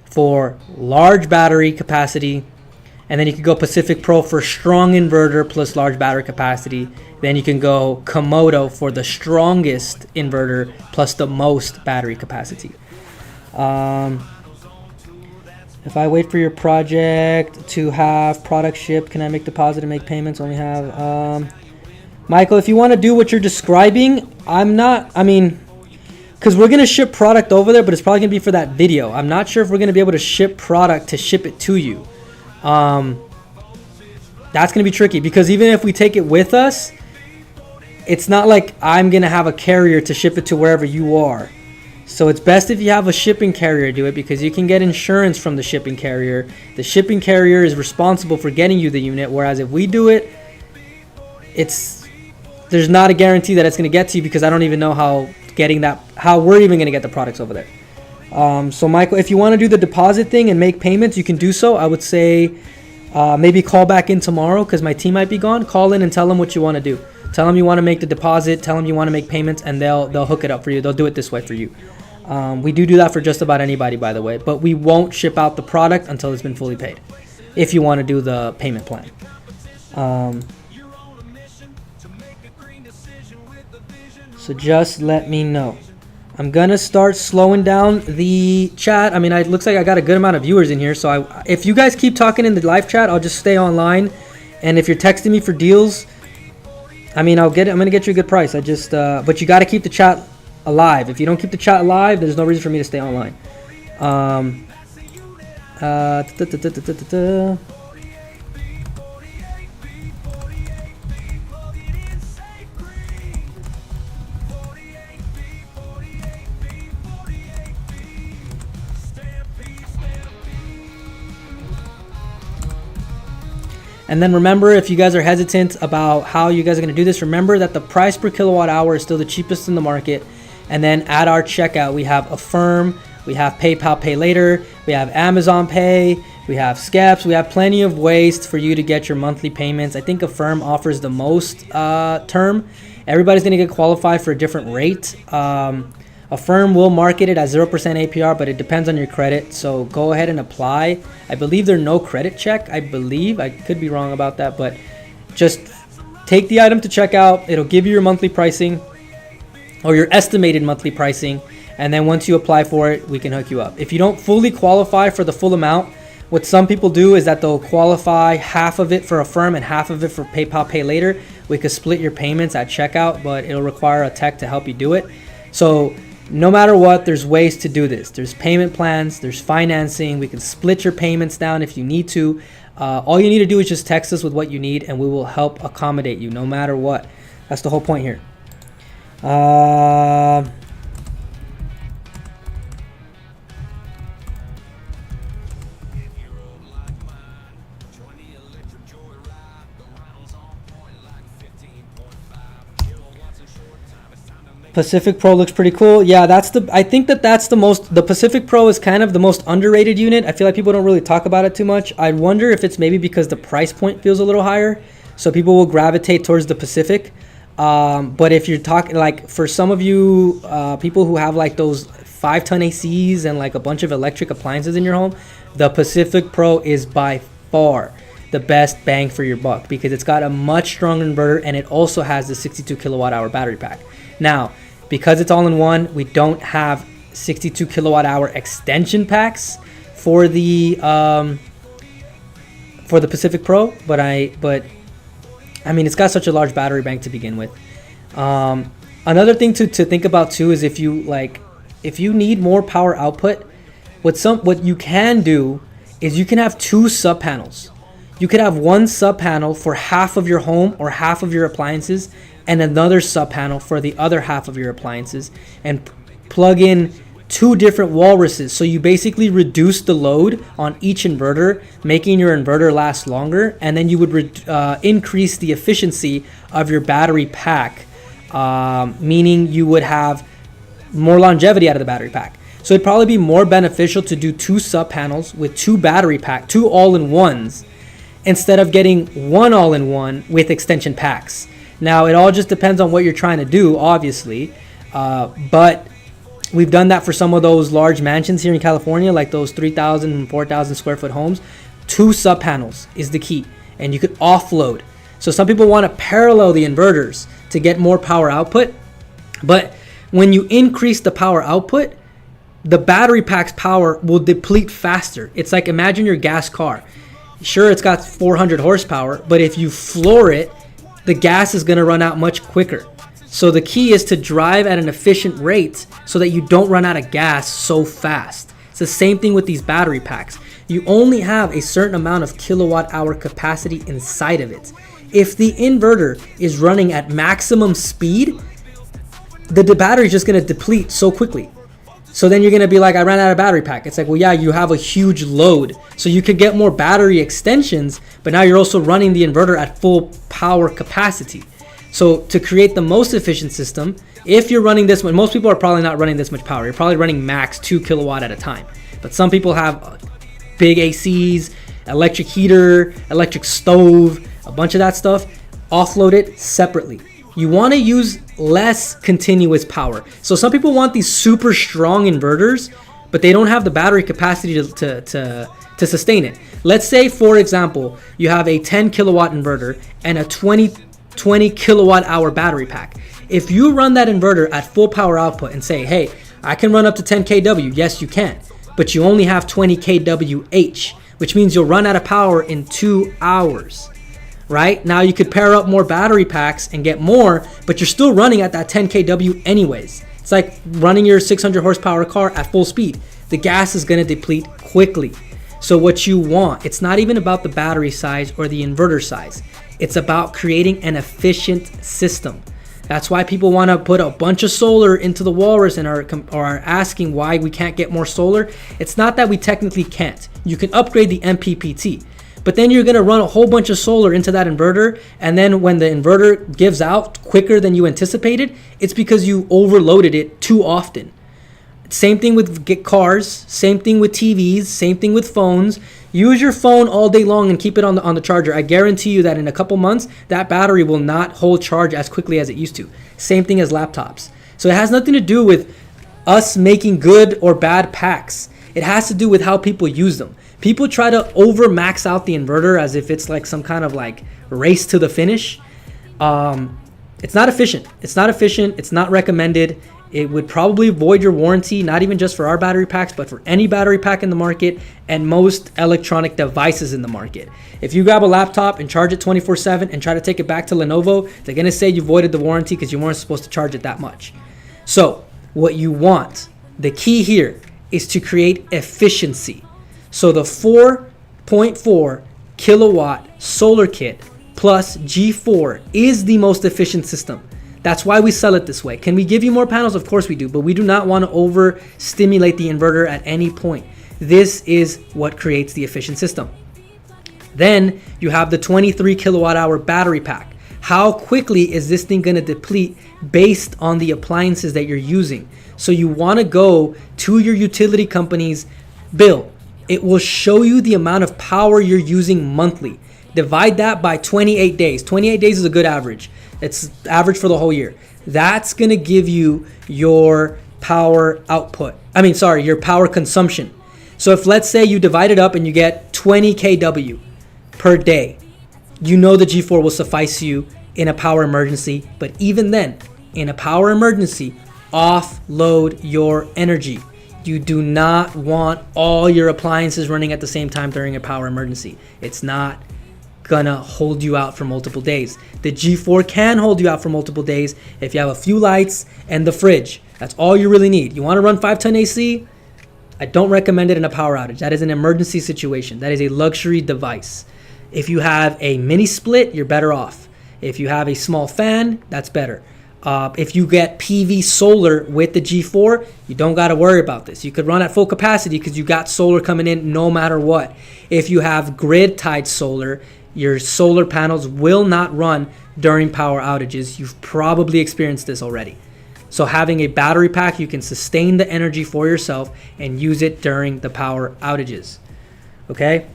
for large battery capacity, and then you could go Pacific Pro for strong inverter plus large battery capacity. Then you can go Komodo for the strongest inverter plus the most battery capacity. If I wait for your project to have product shipped, can I make deposit and make payments? Only have Michael, if you want to do what you're describing, because we're going to ship product over there, but it's probably going to be for that video. I'm not sure if we're going to be able to ship product to ship it to you. That's going to be tricky because even if we take it with us, it's not like I'm going to have a carrier to ship it to wherever you are. So it's best if you have a shipping carrier do it because you can get insurance from the shipping carrier. The shipping carrier is responsible for getting you the unit, whereas if we do it, there's not a guarantee that it's going to get to you because I don't even know how we're even going to get the products over there. So Michael, if you want to do the deposit thing and make payments, you can do so. I would say maybe call back in tomorrow because my team might be gone. Call in and tell them what you want to do. Tell them you want to make the deposit. Tell them you want to make payments, and they'll hook it up for you. They'll do it this way for you. We do that for just about anybody, by the way. But we won't ship out the product until it's been fully paid, if you want to do the payment plan. So just let me know. I'm going to start slowing down the chat. I mean, it looks like I got a good amount of viewers in here. So if you guys keep talking in the live chat, I'll just stay online. And if you're texting me for deals, I mean, I'm going to get you a good price. But you got to keep the chat alive. If you don't keep the chat alive, there's no reason for me to stay online. And then remember, if you guys are hesitant about how you guys are going to do this, remember that the price per kilowatt hour is still the cheapest in the market. And then at our checkout, we have Affirm, we have PayPal Pay Later, we have Amazon Pay, we have Skeps, we have plenty of ways for you to get your monthly payments. I think Affirm offers the most term. Everybody's going to get qualified for a different rate. Affirm will market it at 0% APR, but it depends on your credit. So go ahead and apply. I believe there's no credit check. I could be wrong about that, but just take the item to checkout. It'll give you your monthly pricing or your estimated monthly pricing. And then once you apply for it, we can hook you up. If you don't fully qualify for the full amount, what some people do is that they'll qualify half of it for Affirm and half of it for PayPal Pay Later. We could split your payments at checkout, but it'll require a tech to help you do it. So no matter what, there's ways to do this. There's payment plans, there's financing. We can split your payments down if you need to. All you need to do is just text us with what you need, and we will help accommodate you no matter what. That's the whole point here. Pacific Pro looks pretty cool. Yeah, I think that's the Pacific Pro is kind of the most underrated unit. I feel like people don't really talk about it too much. I wonder if it's maybe because the price point feels a little higher, so people will gravitate towards the Pacific. But if you're talking, like, for some of you people who have like those 5-ton ACs and like a bunch of electric appliances in your home, the Pacific Pro is by far the best bang for your buck because it's got a much stronger inverter and it also has the 62 kilowatt hour battery pack. Now, because it's all in one, we don't have 62 kilowatt hour extension packs for the Pacific Pro, but I mean, it's got such a large battery bank to begin with. Another thing to think about too is if you need more power output, what you can do is you can have 2 sub panels. You could have one sub panel for half of your home or half of your appliances, and another sub panel for the other half of your appliances, and plug in 2 different walruses. So you basically reduce the load on each inverter, making your inverter last longer, and then you would increase the efficiency of your battery pack, meaning you would have more longevity out of the battery pack. So it'd probably be more beneficial to do 2 sub panels with 2 battery pack, 2 all-in-ones, instead of getting 1 all-in-one with extension packs. Now, it all just depends on what you're trying to do, obviously, but we've done that for some of those large mansions here in California, like those 3,000 and 4,000 square foot homes. 2 sub panels is the key, and you could offload. So some people want to parallel the inverters to get more power output, but when you increase the power output, the battery pack's power will deplete faster. It's like, imagine your gas car. Sure, it's got 400 horsepower, but if you floor it, the gas is going to run out much quicker. So the key is to drive at an efficient rate so that you don't run out of gas so fast. It's the same thing with these battery packs. You only have a certain amount of kilowatt hour capacity inside of it. If the inverter is running at maximum speed, the battery is just going to deplete so quickly. So then you're going to be like, I ran out of battery pack. It's like, well, yeah, you have a huge load. So you could get more battery extensions, but now you're also running the inverter at full power capacity. So to create the most efficient system, if you're running this much, most people are probably not running this much power. You're probably running max 2 kilowatt at a time. But some people have big ACs, electric heater, electric stove, a bunch of that stuff. Offload it separately. You want to use less continuous power. So some people want these super strong inverters, but they don't have the battery capacity to sustain it. Let's say, for example, you have a 10 kilowatt inverter and a 20 kilowatt hour battery pack. If you run that inverter at full power output and say, hey, I can run up to 10 kW, yes, you can, but you only have 20 kWh, which means you'll run out of power in 2 hours. Right? Now you could pair up more battery packs and get more, but you're still running at that 10 kW anyways. It's like running your 600 horsepower car at full speed. The gas is going to deplete quickly. So what you want, it's not even about the battery size or the inverter size. It's about creating an efficient system. That's why people want to put a bunch of solar into the walrus and are asking why we can't get more solar. It's not that we technically can't. You can upgrade the MPPT. But then you're going to run a whole bunch of solar into that inverter, and then when the inverter gives out quicker than you anticipated, it's because you overloaded it too often. Same thing with cars, same thing with TVs, same thing with phones. Use your phone all day long and keep it on the charger. I guarantee you that in a couple months, that battery will not hold charge as quickly as it used to. Same thing as laptops. So it has nothing to do with us making good or bad packs. It has to do with how people use them. People try to over max out the inverter as if it's like some kind of like race to the finish. It's not efficient. It's not recommended. It would probably void your warranty, not even just for our battery packs, but for any battery pack in the market and most electronic devices in the market. If you grab a laptop and charge it 24/7 and try to take it back to Lenovo, they're going to say you voided the warranty because you weren't supposed to charge it that much. So what you want, the key here is to create efficiency. So the 4.4 kilowatt solar kit plus G4 is the most efficient system. That's why we sell it this way. Can we give you more panels? Of course we do, but we do not want to overstimulate the inverter at any point. This is what creates the efficient system. Then you have the 23 kilowatt hour battery pack. how quickly is this thing going to deplete based on the appliances that you're using. So you want to go to your utility company's bill. It will show you the amount of power you're using monthly. Divide that by 28 days. 28 days is a good average. It's average for the whole year. That's going to give you your power output. Your power consumption. So if, let's say, you divide it up and you get 20 kW per day, you know the G4 will suffice you in a power emergency. But even then, in a power emergency, offload your energy. You do not want all your appliances running at the same time during a power emergency. It's not gonna hold you out for multiple days. The G4 can hold you out for multiple days if you have a few lights and the fridge. That's all you really need. You want to run 5-ton AC? I don't recommend it in a power outage. That is an emergency situation. That is a luxury device. If you have a mini split, you're better off. If you have a small fan, that's better. If you get PV solar with the G4, you don't got to worry about this. You could run at full capacity because you got solar coming in no matter what. If you have grid tied solar, your solar panels will not run during power outages. You've probably experienced this already. So having a battery pack, you can sustain the energy for yourself and use it during the power outages. Okay?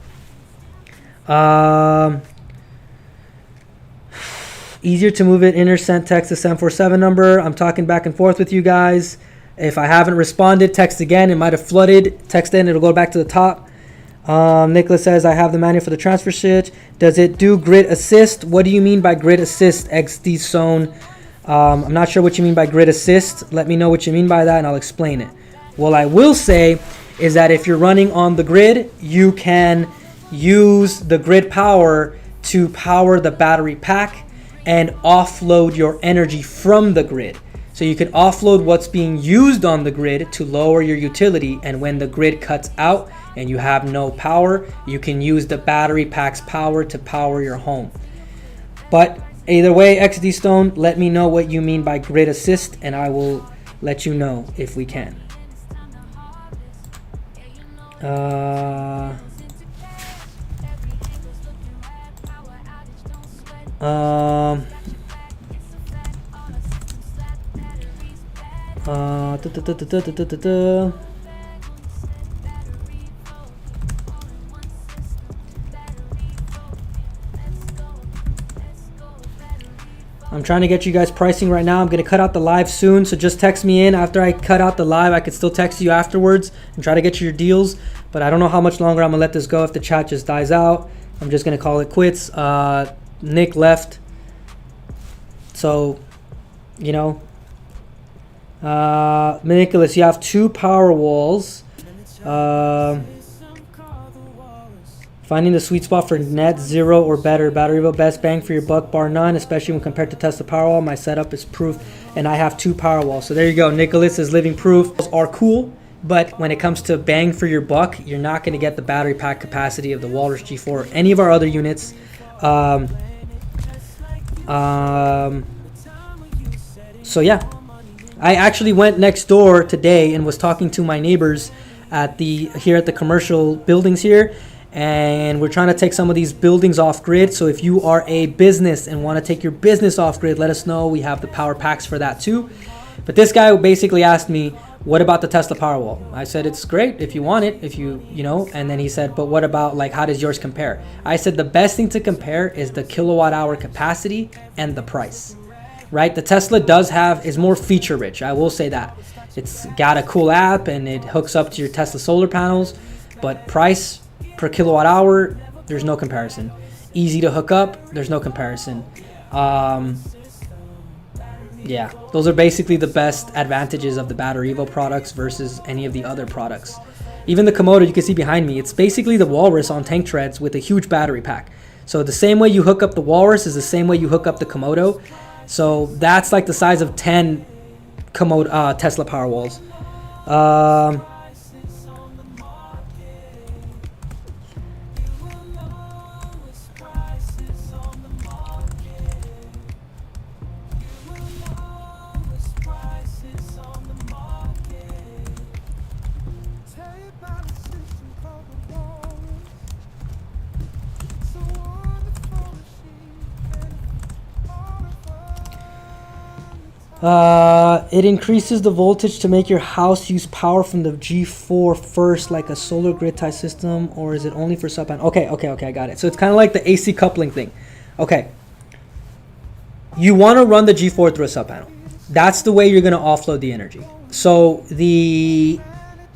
Easier to move it, send text to 747 number. I'm talking back and forth with you guys. If I haven't responded, text again. It might have flooded. Text in, it'll go back to the top. Nicholas says, I have the manual for the transfer switch. Does it do grid assist? What do you mean by grid assist, XD Zone? I'm not sure what you mean by grid assist. Let me know what you mean by that and I'll explain it. What I will say is that if you're running on the grid, you can use the grid power to power the battery pack and offload your energy from the grid. So you can offload what's being used on the grid to lower your utility, and when the grid cuts out and you have no power, you can use the battery pack's power to power your home. But either way, XD Stone, let me know what you mean by grid assist and I will let you know if we can. I'm trying to get you guys pricing right now. I'm going to cut out the live soon, so just text me in. After I cut out the live, I could still text you afterwards and try to get you your deals, but I don't know how much longer I'm going to let this go. If the chat just dies out, I'm just going to call it quits. Nick left, so, you know. Nicholas, you have 2 power walls. Finding the sweet spot for net zero or better. BatteryEVO, best bang for your buck, bar none, especially when compared to Tesla Powerwall. My setup is proof, and I have 2 power walls. So there you go. Nicholas is living proof. Are cool, but when it comes to bang for your buck, you're not going to get the battery pack capacity of the Walrus G4 or any of our other units. So yeah, I actually went next door today and was talking to my neighbors at here at the commercial buildings here. And we're trying to take some of these buildings off grid. So if you are a business and want to take your business off grid, let us know. We have the power packs for that too. But this guy basically asked me, what about the Tesla Powerwall? I said, it's great if you want it, you know, and then he said, but what about, like, how does yours compare? I said, the best thing to compare is the kilowatt hour capacity and the price, right? The Tesla is more feature rich. I will say that. It's got a cool app and it hooks up to your Tesla solar panels, but price per kilowatt hour, there's no comparison. Easy to hook up, there's no comparison. Yeah, those are basically the best advantages of the BatteryEVO products versus any of the other products. Even the Komodo, you can see behind me, it's basically the Walrus on tank treads with a huge battery pack. So the same way you hook up the Walrus is the same way you hook up the Komodo. So that's like the size of 10 Komodo, Tesla Powerwalls. It increases the voltage to make your house use power from the G4 first, like a solar grid tie system, or is it only for sub panel? Okay, I got it. So it's kind of like the AC coupling thing. Okay. You want to run the G4 through a sub panel. That's the way you're going to offload the energy. So the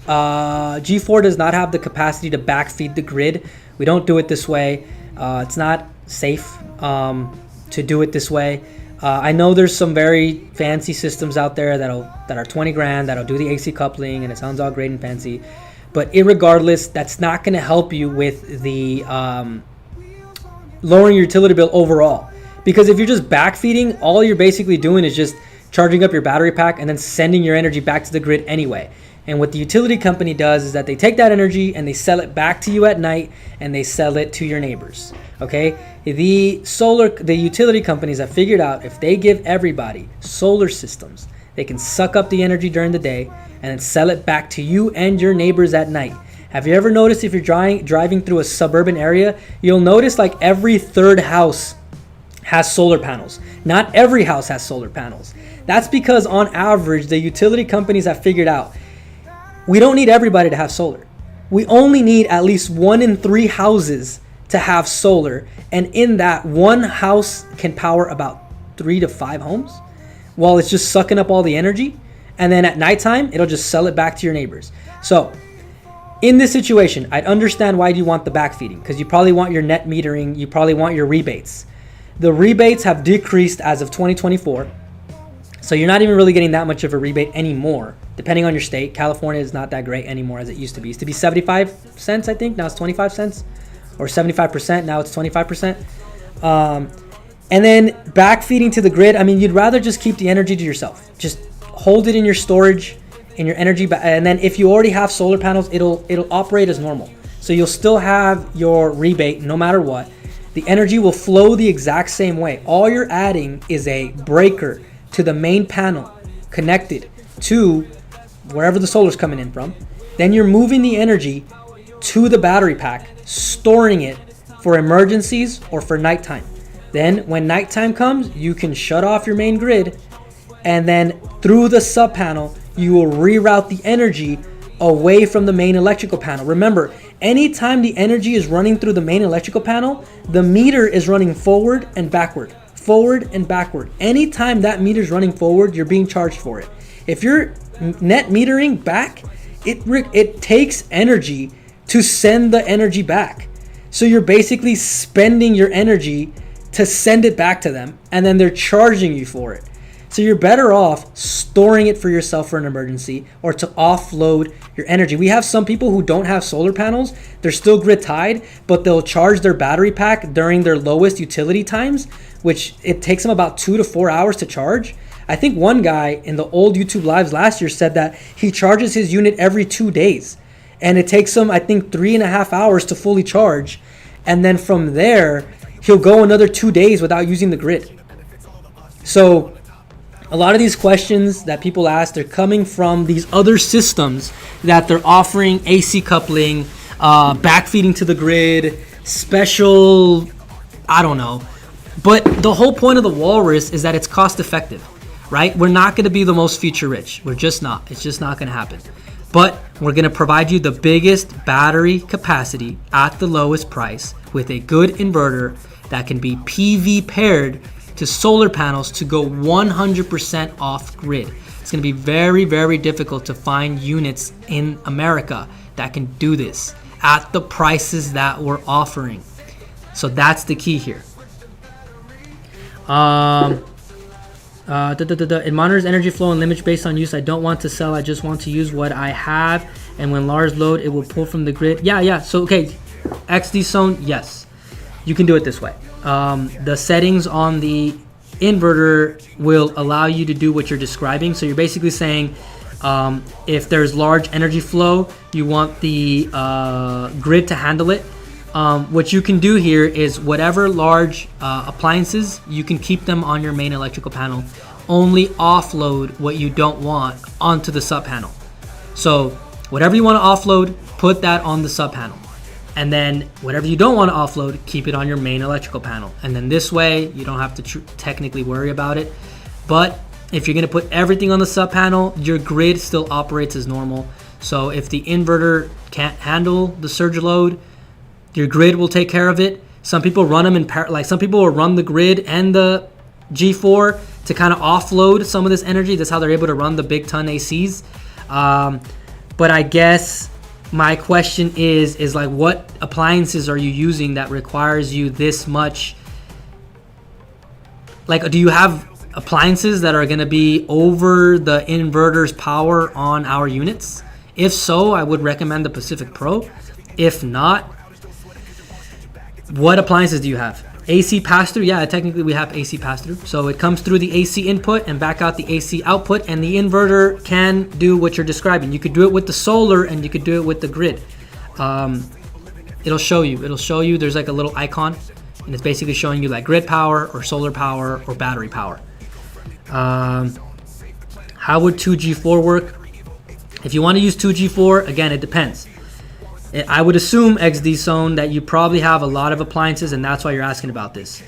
G4 does not have the capacity to backfeed the grid. We don't do it this way. It's not safe to do it this way. I know there's some very fancy systems out there that are 20 grand that'll do the AC coupling, and it sounds all great and fancy. But irregardless, that's not going to help you with the lowering your utility bill overall. Because if you're just backfeeding, all you're basically doing is just charging up your battery pack and then sending your energy back to the grid anyway. And what the utility company does is that they take that energy and they sell it back to you at night, and they sell it to your neighbors. Okay? The utility companies have figured out if they give everybody solar systems, they can suck up the energy during the day and then sell it back to you and your neighbors at night. Have you ever noticed if you're driving through a suburban area, you'll notice like every third house has solar panels. Not every house has solar panels. That's because on average, the utility companies have figured out we don't need everybody to have solar. We only need at least 1 in 3 houses to have solar. And in that, one house can power about 3 to 5 homes while it's just sucking up all the energy. And then at nighttime, it'll just sell it back to your neighbors. So in this situation, I'd understand why you want the backfeeding, because you probably want your net metering, you probably want your rebates. The rebates have decreased as of 2024. So you're not even really getting that much of a rebate anymore, depending on your state. California is not that great anymore as it used to be. It used to be 75 cents, I think. Now it's 25 cents. Or 75%. Now it's 25%. And then backfeeding to the grid. I mean, you'd rather just keep the energy to yourself. Just hold it in your storage, in your energy. And then if you already have solar panels, it'll operate as normal. So you'll still have your rebate no matter what. The energy will flow the exact same way. All you're adding is a breaker to the main panel connected to wherever the solar's coming in from. Then you're moving the energy to the battery pack, storing it for emergencies or for nighttime. Then when nighttime comes, you can shut off your main grid, and then through the sub panel, you will reroute the energy away from the main electrical panel. Remember, anytime the energy is running through the main electrical panel, the meter is running forward and backward. Forward and backward. Anytime that meter is running forward, you're being charged for it. If you're net metering back, it takes energy to send the energy back. So you're basically spending your energy to send it back to them, and then they're charging you for it. So you're better off storing it for yourself for an emergency or to offload your energy. We have some people who don't have solar panels. They're still grid tied, but they'll charge their battery pack during their lowest utility times, which it takes them about 2 to 4 hours to charge. I think one guy in the old YouTube lives last year said that he charges his unit every 2 days, and it takes him, I think, 3.5 hours to fully charge. And then from there, he'll go another 2 days without using the grid. So a lot of these questions that people ask, they're coming from these other systems that they're offering AC coupling, backfeeding to the grid, special, I don't know. But the whole point of the walrus is that it's cost effective, right? We're not going to be the most feature rich. We're just not. It's just not going to happen. But we're going to provide you the biggest battery capacity at the lowest price with a good inverter that can be PV paired to solar panels to go 100% off grid. It's going to be very, very difficult to find units in America that can do this at the prices that we're offering. So that's the key here. It monitors energy flow and limits based on use. I don't want to sell. I just want to use what I have. And when large load, it will pull from the grid. Yeah. So, okay. XD zone, yes. You can do it this way. The settings on the inverter will allow you to do what you're describing. So you're basically saying if there's large energy flow, you want the grid to handle it. What you can do here is whatever large appliances, you can keep them on your main electrical panel. Only offload what you don't want onto the sub panel. So whatever you want to offload, put that on the sub panel. And then whatever you don't want to offload, keep it on your main electrical panel. And then this way, you don't have to technically worry about it. But If you're going to put everything on the sub panel, your grid still operates as normal. So if the inverter can't handle the surge load, your grid will take care of it. Some people run them in like some people will run the grid and the G4 to kind of offload some of this energy. That's how they're able to run the big ton ACs. But I guess my question is like, what appliances are you using that requires you this much? Like, do you have appliances that are going to be over the inverter's power on our units? If so, I would recommend the Pacific Pro. If not, what appliances do you have? AC pass-through? Yeah, technically we have AC pass-through. So it comes through the AC input and back out the AC output, and the inverter can do what you're describing. You could do it with the solar and you could do it with the grid. It'll show you. There's like a little icon, and it's basically showing you like grid power or solar power or battery power. How would 2G4 work? If you want to use 2G4, again, it depends. I would assume, XD Zone, that you probably have a lot of appliances, and that's why you're asking about this.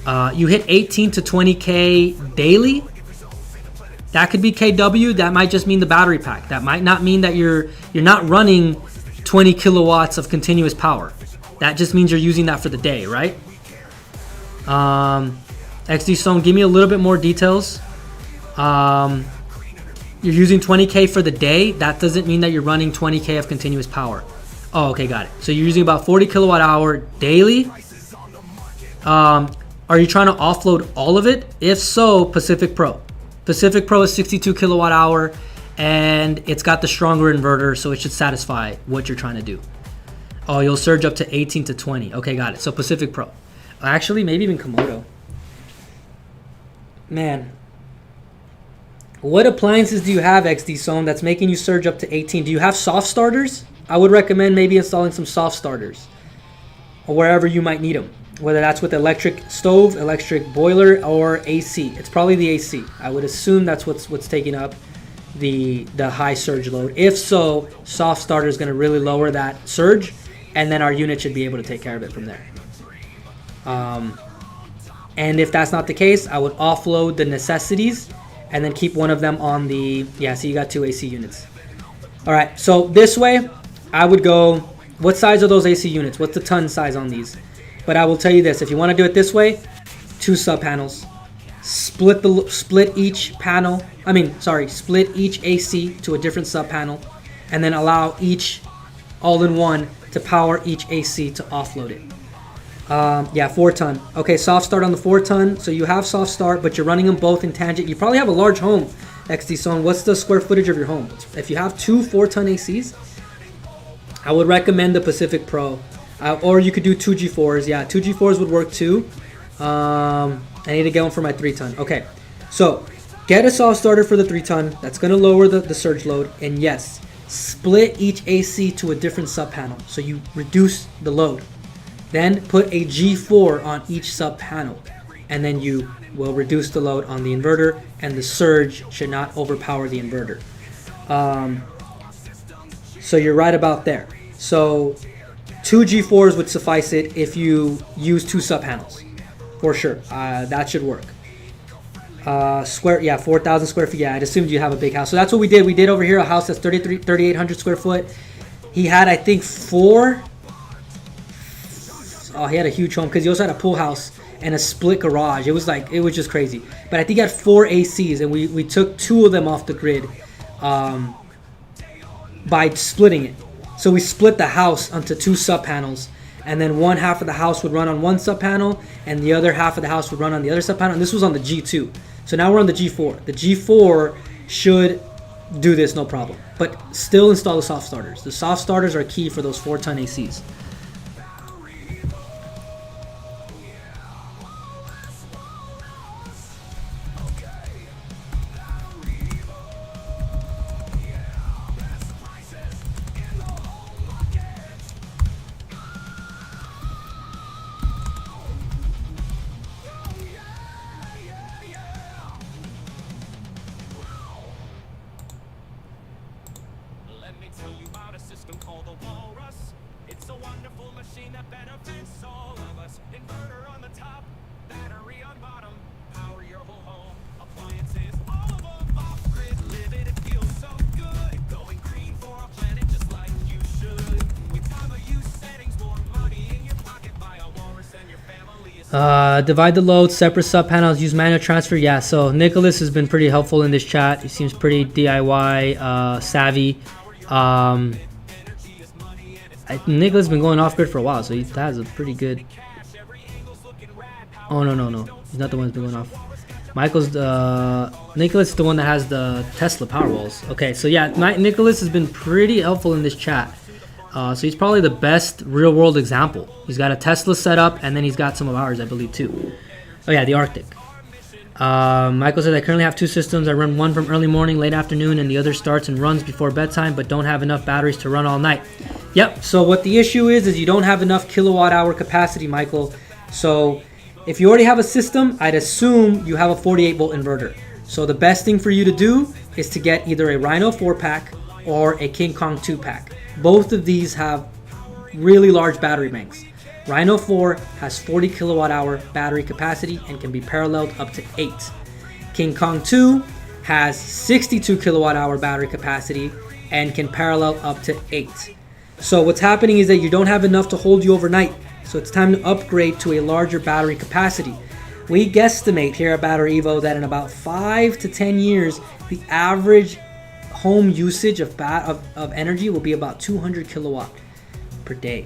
You hit 18 to 20K daily. That could be KW. That might just mean the battery pack. That might not mean that you're not running 20 kilowatts of continuous power. That just means you're using that for the day, right? XD Zone, give me a little bit more details. You're using 20K for the day. That doesn't mean that you're running 20K of continuous power. Oh, okay, got it. So you're using about 40 kilowatt hour daily. Are you trying to offload all of it? If so, Pacific Pro. Pacific Pro is 62 kilowatt hour, and it's got the stronger inverter, so it should satisfy what you're trying to do. Oh, you'll surge up to 18 to 20. Okay, got it. So Pacific Pro. Actually, maybe even Komodo. Man. What appliances do you have, XD Zone, that's making you surge up to 18? Do you have soft starters? I would recommend maybe installing some soft starters or wherever you might need them, whether that's with electric stove, electric boiler, or AC. It's probably the AC. I would assume that's what's taking up the high surge load. If so, soft starter is going to really lower that surge, and then our unit should be able to take care of it from there. And if that's not the case, I would offload the necessities and then keep one of them on the, yeah, so you got 2 AC units. All right, so this way, I would go, what size are those AC units? What's the ton size on these? But I will tell you this, if you want to do it this way, 2 sub panels. Split each AC to a different sub panel, and then allow each all-in-one to power each AC to offload it. Yeah, 4 ton. Okay, soft start on the 4 ton. So you have soft start, but you're running them both in tangent. You probably have a large home, XD Zone. What's the square footage of your home? If you have 2 4-ton ACs, I would recommend the Pacific Pro. Or you could do 2G4s. Yeah, 2G4s would work too. I need to get one for my 3-ton. Okay, so get a soft starter for the 3-ton. That's going to lower the surge load. And yes, split each AC to a different sub panel so you reduce the load. Then put a G4 on each sub panel, and then you will reduce the load on the inverter, and the surge should not overpower the inverter. So you're right about there. So 2 G4s would suffice it if you use 2 sub panels, for sure. That should work. 4,000 square feet. Yeah, I'd assumed you have a big house. So that's what we did. We did over here a house that's 3,800 square foot. He had, I think, 4. Oh, he had a huge home because he also had a pool house and a split garage. It was just crazy. But I think he had 4 ACs, and we took 2 of them off the grid by splitting it. So we split the house onto 2 sub panels, and then one half of the house would run on one sub panel, and the other half of the house would run on the other sub panel. And this was on the G2. So now we're on the G4. The G4 should do this no problem, but still install the soft starters. The soft starters are key for those 4-ton ACs. Let me tell you about a system called the walrus. It's a one Divide the load, separate sub panels, use manual transfer. Yeah, so Nicholas has been pretty helpful in this chat. He seems pretty DIY savvy. Nicholas has been going off grid for a while, so he has a pretty good. Oh no, he's not the one who's been going off. Nicholas is the one that has the Tesla Powerwalls. Okay, so yeah, Nicholas has been pretty helpful in this chat. So he's probably the best real-world example. He's got a Tesla setup, and then he's got some of ours, I believe, too. Oh yeah, the Arctic. Michael said, I currently have 2 systems. I run one from early morning, late afternoon, and the other starts and runs before bedtime, but don't have enough batteries to run all night. Yep, so what the issue is you don't have enough kilowatt-hour capacity, Michael. So if you already have a system, I'd assume you have a 48-volt inverter. So the best thing for you to do is to get either a Rhino 4-pack or a King Kong 2-pack. Both of these have really large battery banks. Rhino 4 has 40 kilowatt hour battery capacity and can be paralleled up to 8. King Kong 2 has 62 kilowatt hour battery capacity and can parallel up to 8. So what's happening is that you don't have enough to hold you overnight. So it's time to upgrade to a larger battery capacity. We guesstimate here at BatteryEVO that in about 5 to 10 years, the average home usage of energy will be about 200 kilowatt per day.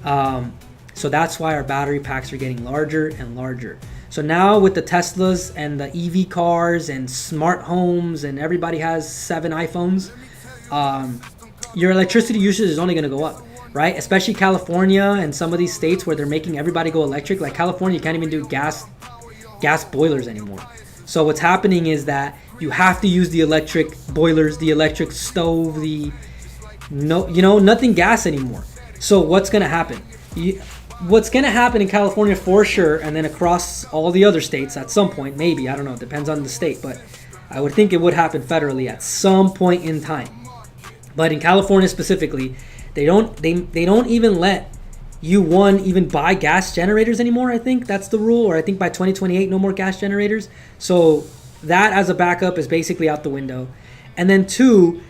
So that's why our battery packs are getting larger and larger. So now with the Teslas and the EV cars and smart homes and everybody has 7 iPhones, your electricity usage is only going to go up, right? Especially California and some of these states where they're making everybody go electric. Like California, you can't even do gas boilers anymore. So what's happening is that you have to use the electric boilers, the electric stove, nothing gas anymore. So what's going to happen? What's going to happen in California for sure, and then across all the other states at some point, maybe, I don't know, it depends on the state, but I would think it would happen federally at some point in time. But in California specifically, they don't even let you even buy gas generators anymore. I think that's the rule, or I think by 2028 no more gas generators. So that as a backup is basically out the window. And then 2,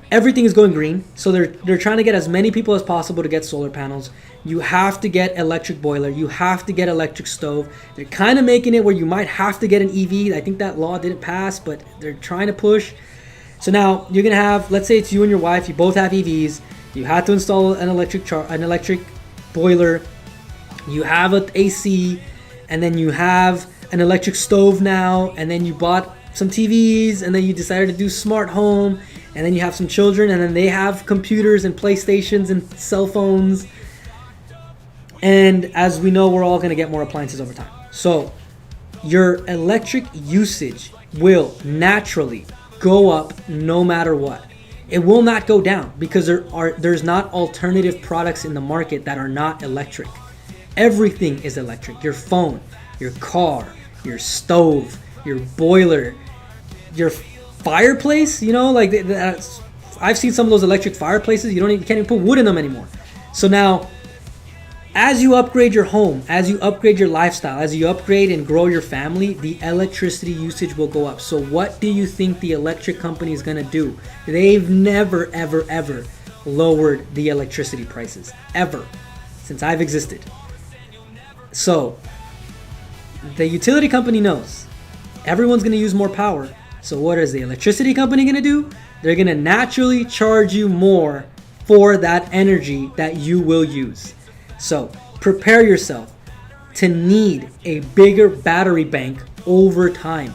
everything is going green, so they're trying to get as many people as possible to get solar panels. You have to get electric boiler, you have to get electric stove. They're kind of making it where you might have to get an EV. I think that law didn't pass, but they're trying to push. So now you're gonna have, let's say it's you and your wife, you both have EVs, you have to install an electric boiler, you have an AC, and then you have an electric stove now, and then you bought some TVs, and then you decided to do smart home, and then you have some children, and then they have computers and PlayStations and cell phones. And as we know, we're all going to get more appliances over time. So your electric usage will naturally go up no matter what. It will not go down because there's not alternative products in the market that are not electric. Everything is electric. Your phone, your car, your stove, your boiler, your fireplace, I've seen some of those electric fireplaces, you can't even put wood in them anymore. So now, as you upgrade your home, as you upgrade your lifestyle, as you upgrade and grow your family, the electricity usage will go up. So what do you think the electric company is going to do? They've never, ever, ever lowered the electricity prices, ever, since I've existed. So the utility company knows everyone's going to use more power. So what is the electricity company going to do? They're going to naturally charge you more for that energy that you will use. So prepare yourself to need a bigger battery bank over time.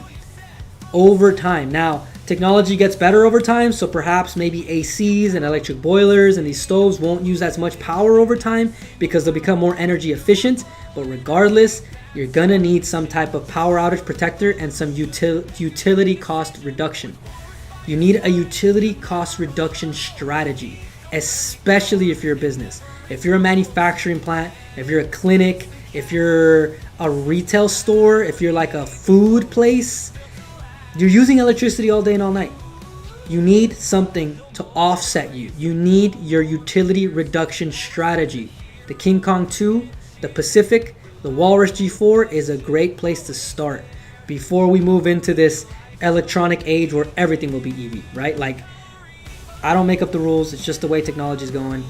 Now, technology gets better over time, so perhaps maybe ACs and electric boilers and these stoves won't use as much power over time because they'll become more energy efficient. But regardless, you're gonna need some type of power outage protector and some utility cost reduction. You need a utility cost reduction strategy, especially if you're a business. If you're a manufacturing plant, if you're a clinic, if you're a retail store, if you're like a food place, you're using electricity all day and all night. You need something to offset you. You need your utility reduction strategy. The King Kong 2, the Pacific, the Walrus G4 is a great place to start before we move into this electronic age where everything will be EV, right? Like, I don't make up the rules. It's just the way technology is going.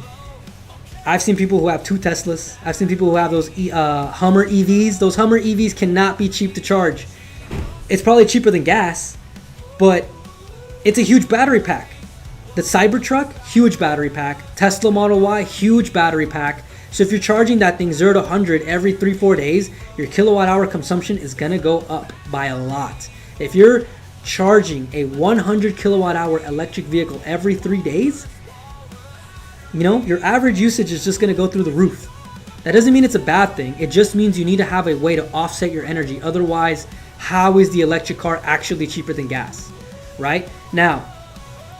I've seen people who have 2 Teslas. I've seen people who have those Hummer EVs. Those Hummer EVs cannot be cheap to charge. It's probably cheaper than gas, but it's a huge battery pack. The Cybertruck, huge battery pack. Tesla Model Y, huge battery pack. So if you're charging that thing 0 to 100 every 3-4 days, your kilowatt hour consumption is gonna go up by a lot. If you're charging a 100 kilowatt hour electric vehicle every 3 days, you know, your average usage is just gonna go through the roof. That doesn't mean it's a bad thing. It just means you need to have a way to offset your energy. Otherwise, how is the electric car actually cheaper than gas, right? Now,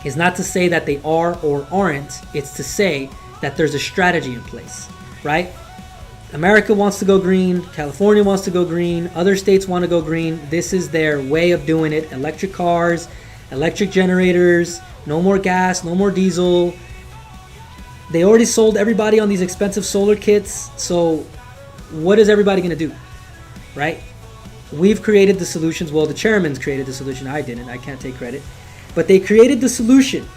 it's not to say that they are or aren't. It's to say that there's a strategy in place, right? America wants to go green. California wants to go green. Other states want to go green. This is their way of doing it. Electric cars, electric generators, no more gas, no more diesel. They already sold everybody on these expensive solar kits. So what is everybody going to do, right? We've created the solutions. Well, the chairman's created the solution. I didn't. I can't take credit. But they created the solution.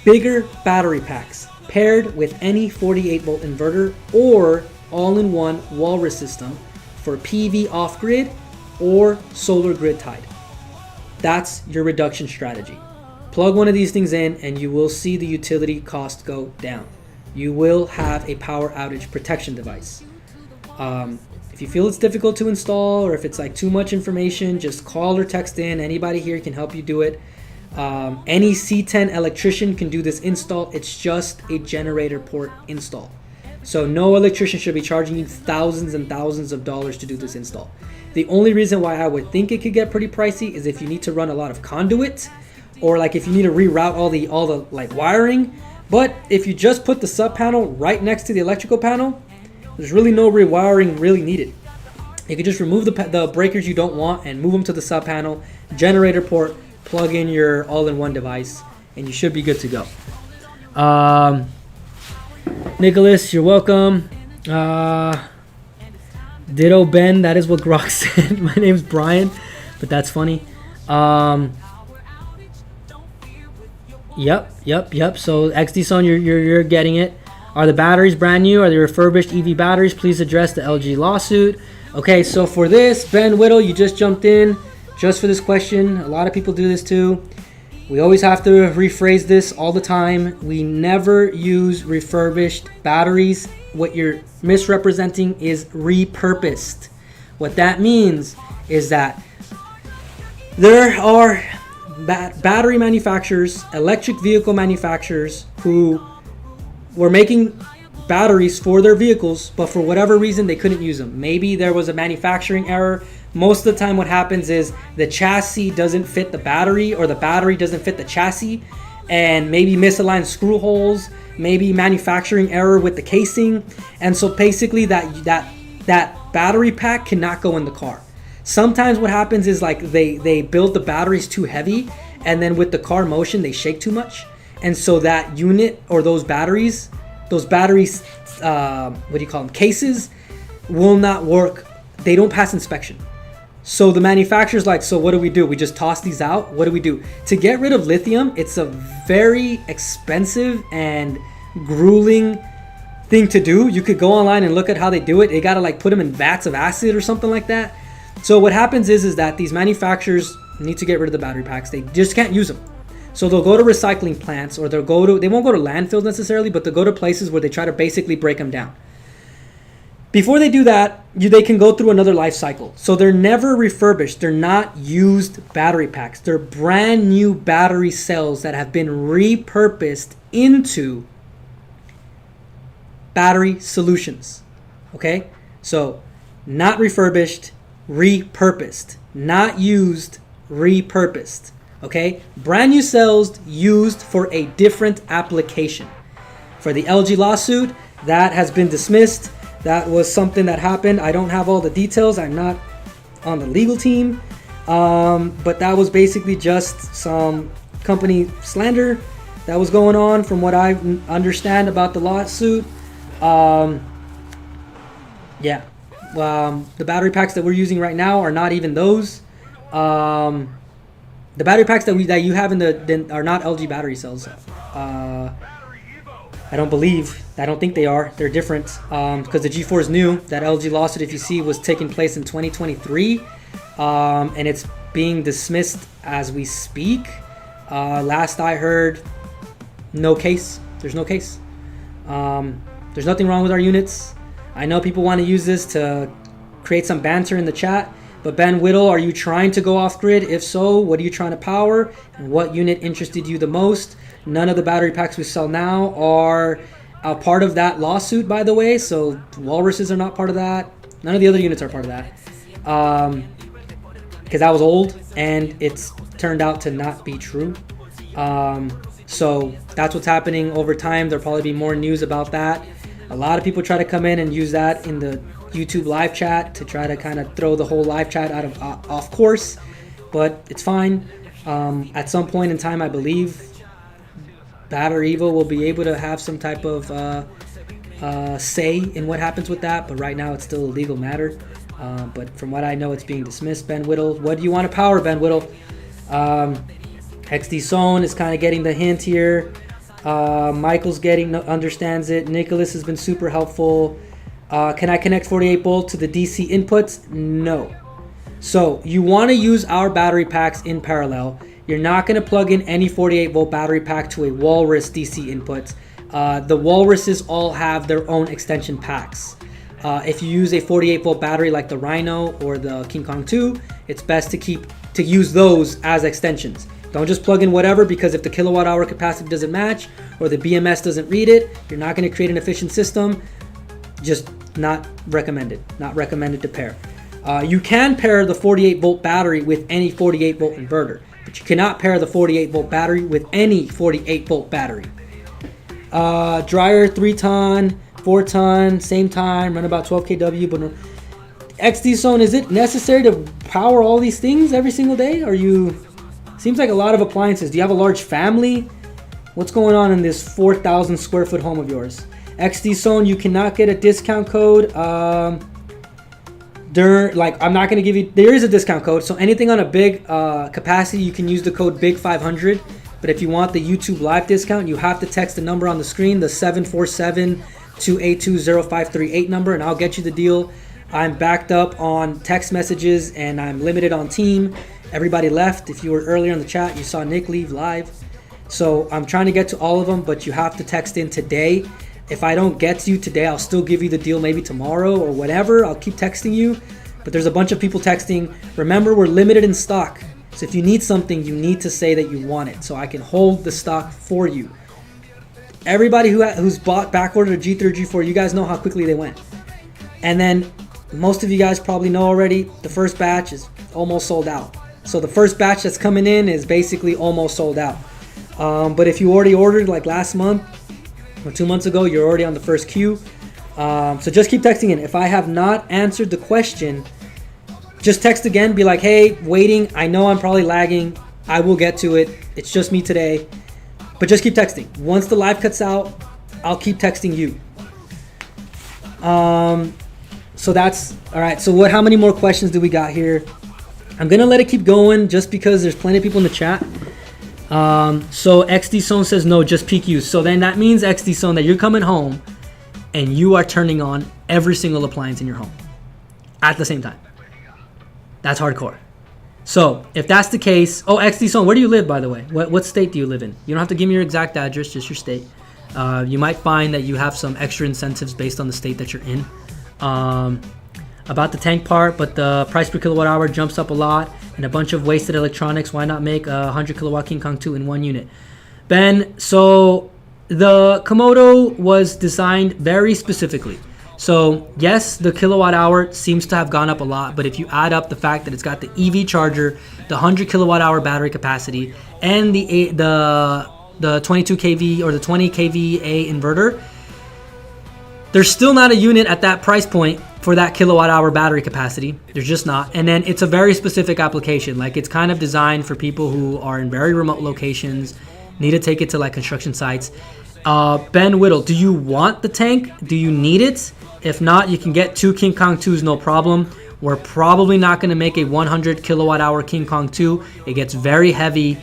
Bigger battery packs paired with any 48-volt inverter or all-in-one walrus system for PV off-grid or solar grid tied. That's your reduction strategy. Plug one of these things in and you will see the utility cost go down. You will have a power outage protection device. If you feel it's difficult to install or if it's like too much information, just call or text in. Anybody here can help you do it. Any C10 electrician can do this install. It's just a generator port install. So no electrician should be charging you thousands and thousands of dollars to do this install. The only reason why I would think it could get pretty pricey is if you need to run a lot of conduit or like if you need to reroute all the like wiring. But if you just put the sub panel right next to the electrical panel, there's really no rewiring really needed. You can just remove the breakers you don't want and move them to the sub panel, generator port, plug in your all-in-one device, and you should be good to go. Nicholas, you're welcome. Ditto Ben, that is what Grok said. My name's Brian, but that's funny. Yep. So XD Son, you're getting it. Are the batteries brand new? Are they refurbished EV batteries? Please address the LG lawsuit. Okay, so for this, Ben Whittle, you just jumped in just for this question. A lot of people do this too. We always have to rephrase this all the time. We never use refurbished batteries. What you're misrepresenting is repurposed. What that means is that there are battery manufacturers, electric vehicle manufacturers who were making batteries for their vehicles, but for whatever reason they couldn't use them. Maybe there was a manufacturing error. Most of the time what happens is the chassis doesn't fit the battery or the battery doesn't fit the chassis, and maybe misaligned screw holes, maybe manufacturing error with the casing, and so basically that battery pack cannot go in the car. Sometimes what happens is like they build the batteries too heavy, and then with the car motion they shake too much, and so that unit or those batteries, what do you call them, cases, will not work. They don't pass inspection. So the manufacturer's like, so what do? We just toss these out? What do we do? To get rid of lithium, it's a very expensive and grueling thing to do. You could go online and look at how they do it. They gotta like put them in vats of acid or something like that. So what happens is that these manufacturers need to get rid of the battery packs. They just can't use them. So they'll go to recycling plants, or they won't go to landfills necessarily, but they'll go to places where they try to basically break them down. Before they do that, they can go through another life cycle. So they're never refurbished. They're not used battery packs. They're brand new battery cells that have been repurposed into battery solutions. Okay? So not refurbished, repurposed. Not used, repurposed. Okay? Brand new cells used for a different application. For the LG lawsuit, that has been dismissed. That was something that happened. I don't have all the details. I'm not on the legal team. But that was basically just some company slander that was going on from what I understand about the lawsuit. The battery packs that we're using right now are not even those. The battery packs that you have are not LG battery cells. I don't think they are. They're different because the G4 is new. That LG lawsuit, if you see, was taking place in 2023, and it's being dismissed as we speak. Last I heard, no case. There's no case. There's nothing wrong with our units. I know people want to use this to create some banter in the chat, but Ben Whittle, are you trying to go off grid? If so, what are you trying to power? And what unit interested you the most? None of the battery packs we sell now are a part of that lawsuit, by the way. So walruses are not part of that. None of the other units are part of that. Because that was old and it's turned out to not be true. So that's what's happening over time. There'll probably be more news about that. A lot of people try to come in and use that in the YouTube live chat to try to kind of throw the whole live chat out of off course, but it's fine. At some point in time, I believe BatteryEVO will be able to have some type of say in what happens with that, but right now it's still a legal matter. But from what I know, it's being dismissed. Ben Whittle, what do you want to power, Ben Whittle? XD Zone is kind of getting the hint here. Michael's understands it. Nicholas has been super helpful. Can I connect 48 volt to the DC inputs? No. So you want to use our battery packs in parallel. You're not going to plug in any 48 volt battery pack to a Walrus DC inputs. The Walruses all have their own extension packs. If you use a 48 volt battery like the Rhino or the King Kong 2, it's best to use those as extensions. Don't just plug in whatever, because if the kilowatt hour capacity doesn't match or the BMS doesn't read it, you're not going to create an efficient system. Just not recommended. Not recommended to pair. You can pair the 48 volt battery with any 48 volt inverter, but you cannot pair the 48 volt battery with any 48 volt battery. Dryer 3 ton, 4 ton, same time, run about 12 kW. But XD Zone, is it necessary to power all these things every single day? Seems like a lot of appliances. Do you have a large family? What's going on in this 4,000 square foot home of yours? XD Zone, you cannot get a discount code. I'm not gonna give you. There is a discount code, so anything on a big capacity, you can use the code BIG500. But if you want the YouTube live discount, you have to text the number on the screen, the 747-282-0538 number, and I'll get you the deal. I'm backed up on text messages and I'm limited on team. Everybody left. If you were earlier in the chat, you saw Nick leave live. So I'm trying to get to all of them, but you have to text in today. If I don't get to you today, I'll still give you the deal maybe tomorrow or whatever. I'll keep texting you, but there's a bunch of people texting. Remember, we're limited in stock. So if you need something, you need to say that you want it so I can hold the stock for you. Everybody who's bought backordered a G3 or G4, you guys know how quickly they went. And then most of you guys probably know already, the first batch is almost sold out. So the first batch that's coming in is basically almost sold out. But if you already ordered like last month or 2 months ago, you're already on the first queue. So just keep texting in. If I have not answered the question, just text again. Be like, hey, waiting. I know I'm probably lagging. I will get to it. It's just me today. But just keep texting. Once the live cuts out, I'll keep texting you. So that's all right. So how many more questions do we got here? I'm gonna let it keep going just because there's plenty of people in the chat. So XD Zone says no, just peak use. So then that means, XD Zone, that you're coming home and you are turning on every single appliance in your home at the same time. That's hardcore. So if that's the case, XD Zone, where do you live, by the way? What state do you live in? You don't have to give me your exact address, just your state. You might find that you have some extra incentives based on the state that you're in. About the tank part, but the price per kilowatt hour jumps up a lot and a bunch of wasted electronics. Why not make a 100 kilowatt King Kong 2 in one unit? Ben, so the Komodo was designed very specifically. So yes, the kilowatt hour seems to have gone up a lot, but if you add up the fact that it's got the EV charger, the 100 kilowatt hour battery capacity, and the 22 kV or the 20 kVA inverter, there's still not a unit at that price point for that kilowatt hour battery capacity. There's just not. And then it's a very specific application. Like, it's kind of designed for people who are in very remote locations, need to take it to like construction sites. Ben Whittle, do you want the tank? Do you need it? If not, you can get 2 King Kong 2s, no problem. We're probably not going to make a 100 kilowatt hour King Kong 2. It gets very heavy.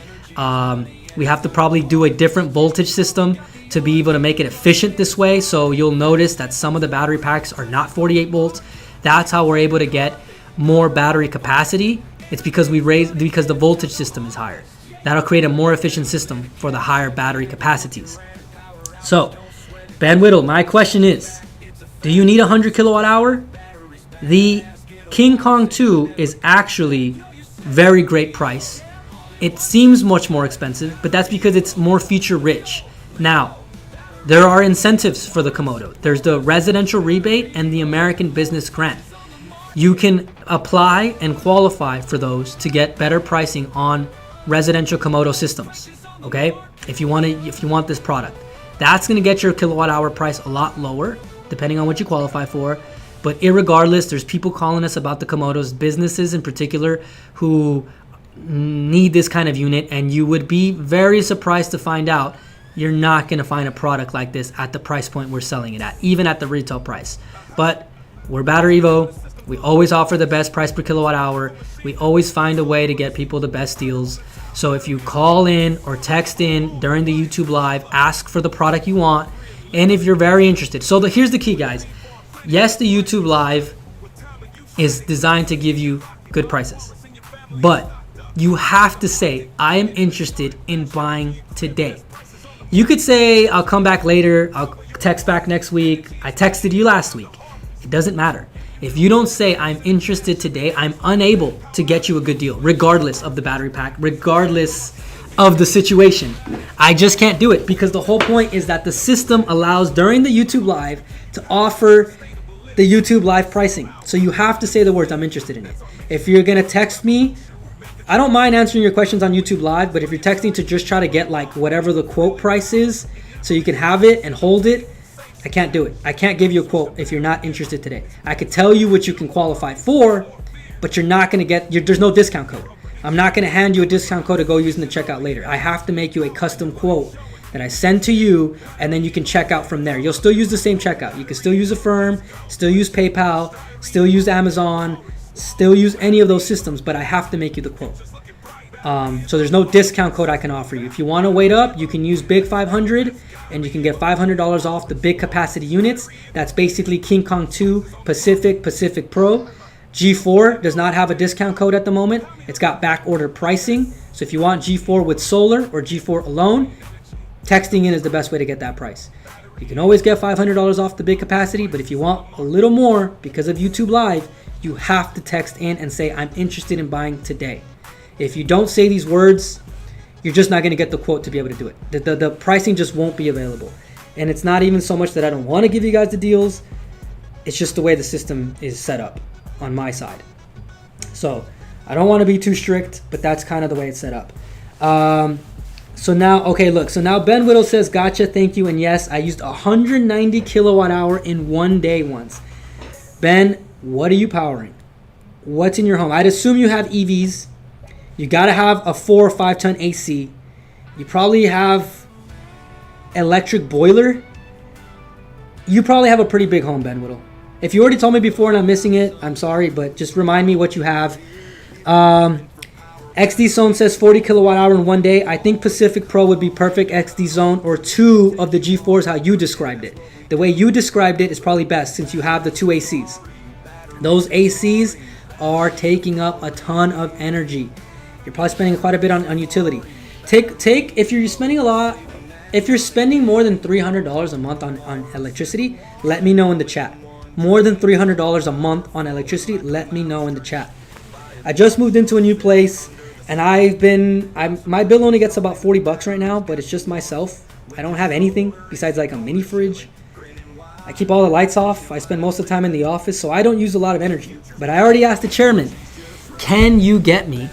We have to probably do a different voltage system. to be able to make it efficient this way. So you'll notice that some of the battery packs are not 48 volts. That's how we're able to get more battery capacity. It's because because the voltage system is higher. That'll create a more efficient system for the higher battery capacities. So, Ben Whittle, my question is, do you need 100 kilowatt hour? The King Kong 2 is actually very great price. It seems much more expensive, but that's because it's more feature rich. Now, there are incentives for the Komodo. There's the residential rebate and the American Business Grant. You can apply and qualify for those to get better pricing on residential Komodo systems. Okay, if you want this product, that's going to get your kilowatt hour price a lot lower, depending on what you qualify for. But irregardless, there's people calling us about the Komodos, businesses in particular, who need this kind of unit, and you would be very surprised to find out you're not going to find a product like this at the price point we're selling it at, even at the retail price. But we're BatteryEVO. We always offer the best price per kilowatt hour. We always find a way to get people the best deals. So if you call in or text in during the YouTube live, ask for the product you want, and if you're very interested. So here's the key, guys. Yes, the YouTube live is designed to give you good prices, but you have to say, I am interested in buying today. You could say, I'll come back later, I'll text back next week, I texted you last week. It doesn't matter. If you don't say, I'm interested today, I'm unable to get you a good deal, regardless of the battery pack, regardless of the situation. I just can't do it, because the whole point is that the system allows, during the YouTube live, to offer the YouTube live pricing. So you have to say the words, I'm interested in it. If you're gonna text me, I don't mind answering your questions on YouTube live, but if you're texting to just try to get like whatever the quote price is so you can have it and hold it, I can't do it. I can't give you a quote if you're not interested today. I could tell you what you can qualify for, but you're not going to get, there's no discount code. I'm not going to hand you a discount code to go use in the checkout later. I have to make you a custom quote that I send to you, and then you can check out from there. You'll still use the same checkout. You can still use Affirm, still use PayPal, still use Amazon, still use any of those systems, but I have to make you the quote. So there's no discount code I can offer you. If you want to wait up, you can use Big 500, and you can get $500 off the big capacity units. That's basically King Kong 2, Pacific Pro. G4 does not have a discount code at the moment. It's got back order pricing. So if you want G4 with solar or G4 alone, texting in is the best way to get that price. You can always get $500 off the big capacity, but if you want a little more because of YouTube Live, you have to text in and say, I'm interested in buying today. If you don't say these words, you're just not going to get the quote to be able to do it. The pricing just won't be available. And it's not even so much that I don't want to give you guys the deals. It's just the way the system is set up on my side. So I don't want to be too strict, but that's kind of the way it's set up. So now, okay, look. So now Ben Whittle says, gotcha, thank you. And yes, I used 190 kilowatt hour in one day once. Ben, what are you powering? What's in your home? I'd assume you have EVs. You got to have a 4 or 5 ton AC. You probably have electric boiler. You probably have a pretty big home, Ben Whittle. If you already told me before and I'm missing it, I'm sorry, but just remind me what you have. XD Zone says 40 kilowatt hour in one day. I think Pacific Pro would be perfect, XD Zone, or 2 of the G4s, how you described it. The way you described it is probably best since you have the 2 ACs. Those ACs are taking up a ton of energy. You're probably spending quite a bit on utility. Take if you're spending a lot, if you're spending more than $300 a month on electricity, let me know in the chat. More than $300 a month on electricity, let me know in the chat. I just moved into a new place, and my bill only gets about $40 right now, but it's just myself. I don't have anything besides like a mini fridge. I keep all the lights off. I spend most of the time in the office, so I don't use a lot of energy. But I already asked the chairman, can you get me,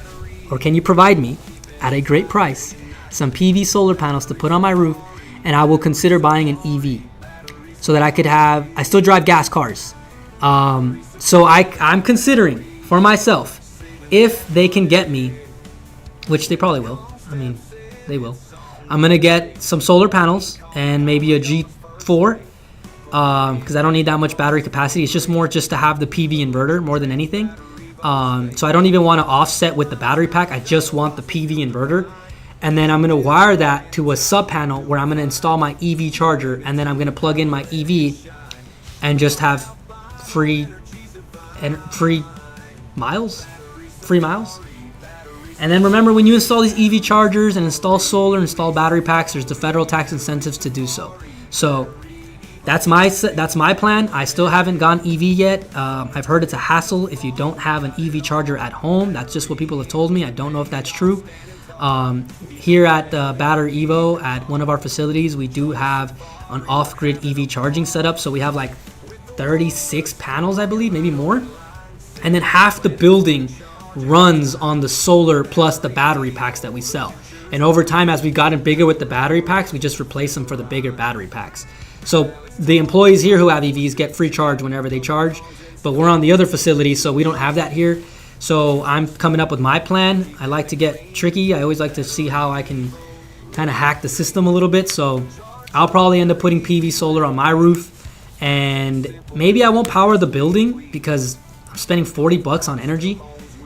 or can you provide me, at a great price, some PV solar panels to put on my roof, and I will consider buying an EV so that I could have, I still drive gas cars. So I'm considering for myself, if they can get me, which they probably will, I mean, they will, I'm gonna get some solar panels and maybe a G4, because I don't need that much battery capacity. It's just more just to have the PV inverter more than anything. So I don't even want to offset with the battery pack. I just want the PV inverter. and then I'm going to wire that to a sub panel where I'm going to install my EV charger, and then I'm going to plug in my EV and just have free miles. And then remember, when you install these EV chargers and install solar, install battery packs, there's the federal tax incentives to do so. So that's my plan. I still haven't gone EV yet. I've heard it's a hassle if you don't have an EV charger at home. That's just what people have told me. I don't know if that's true. Here at BatteryEVO, at one of our facilities, we do have an off-grid EV charging setup. So we have like 36 panels, I believe, maybe more. And then half the building runs on the solar plus the battery packs that we sell. And over time, as we've gotten bigger with the battery packs, we just replace them for the bigger battery packs. So the employees here who have EVs get free charge whenever they charge, but we're on the other facility, so we don't have that here. So I'm coming up with my plan. I like to get tricky. I always like to see how I can kind of hack the system a little bit. So I'll probably end up putting PV solar on my roof, and maybe I won't power the building because I'm spending $40 on energy.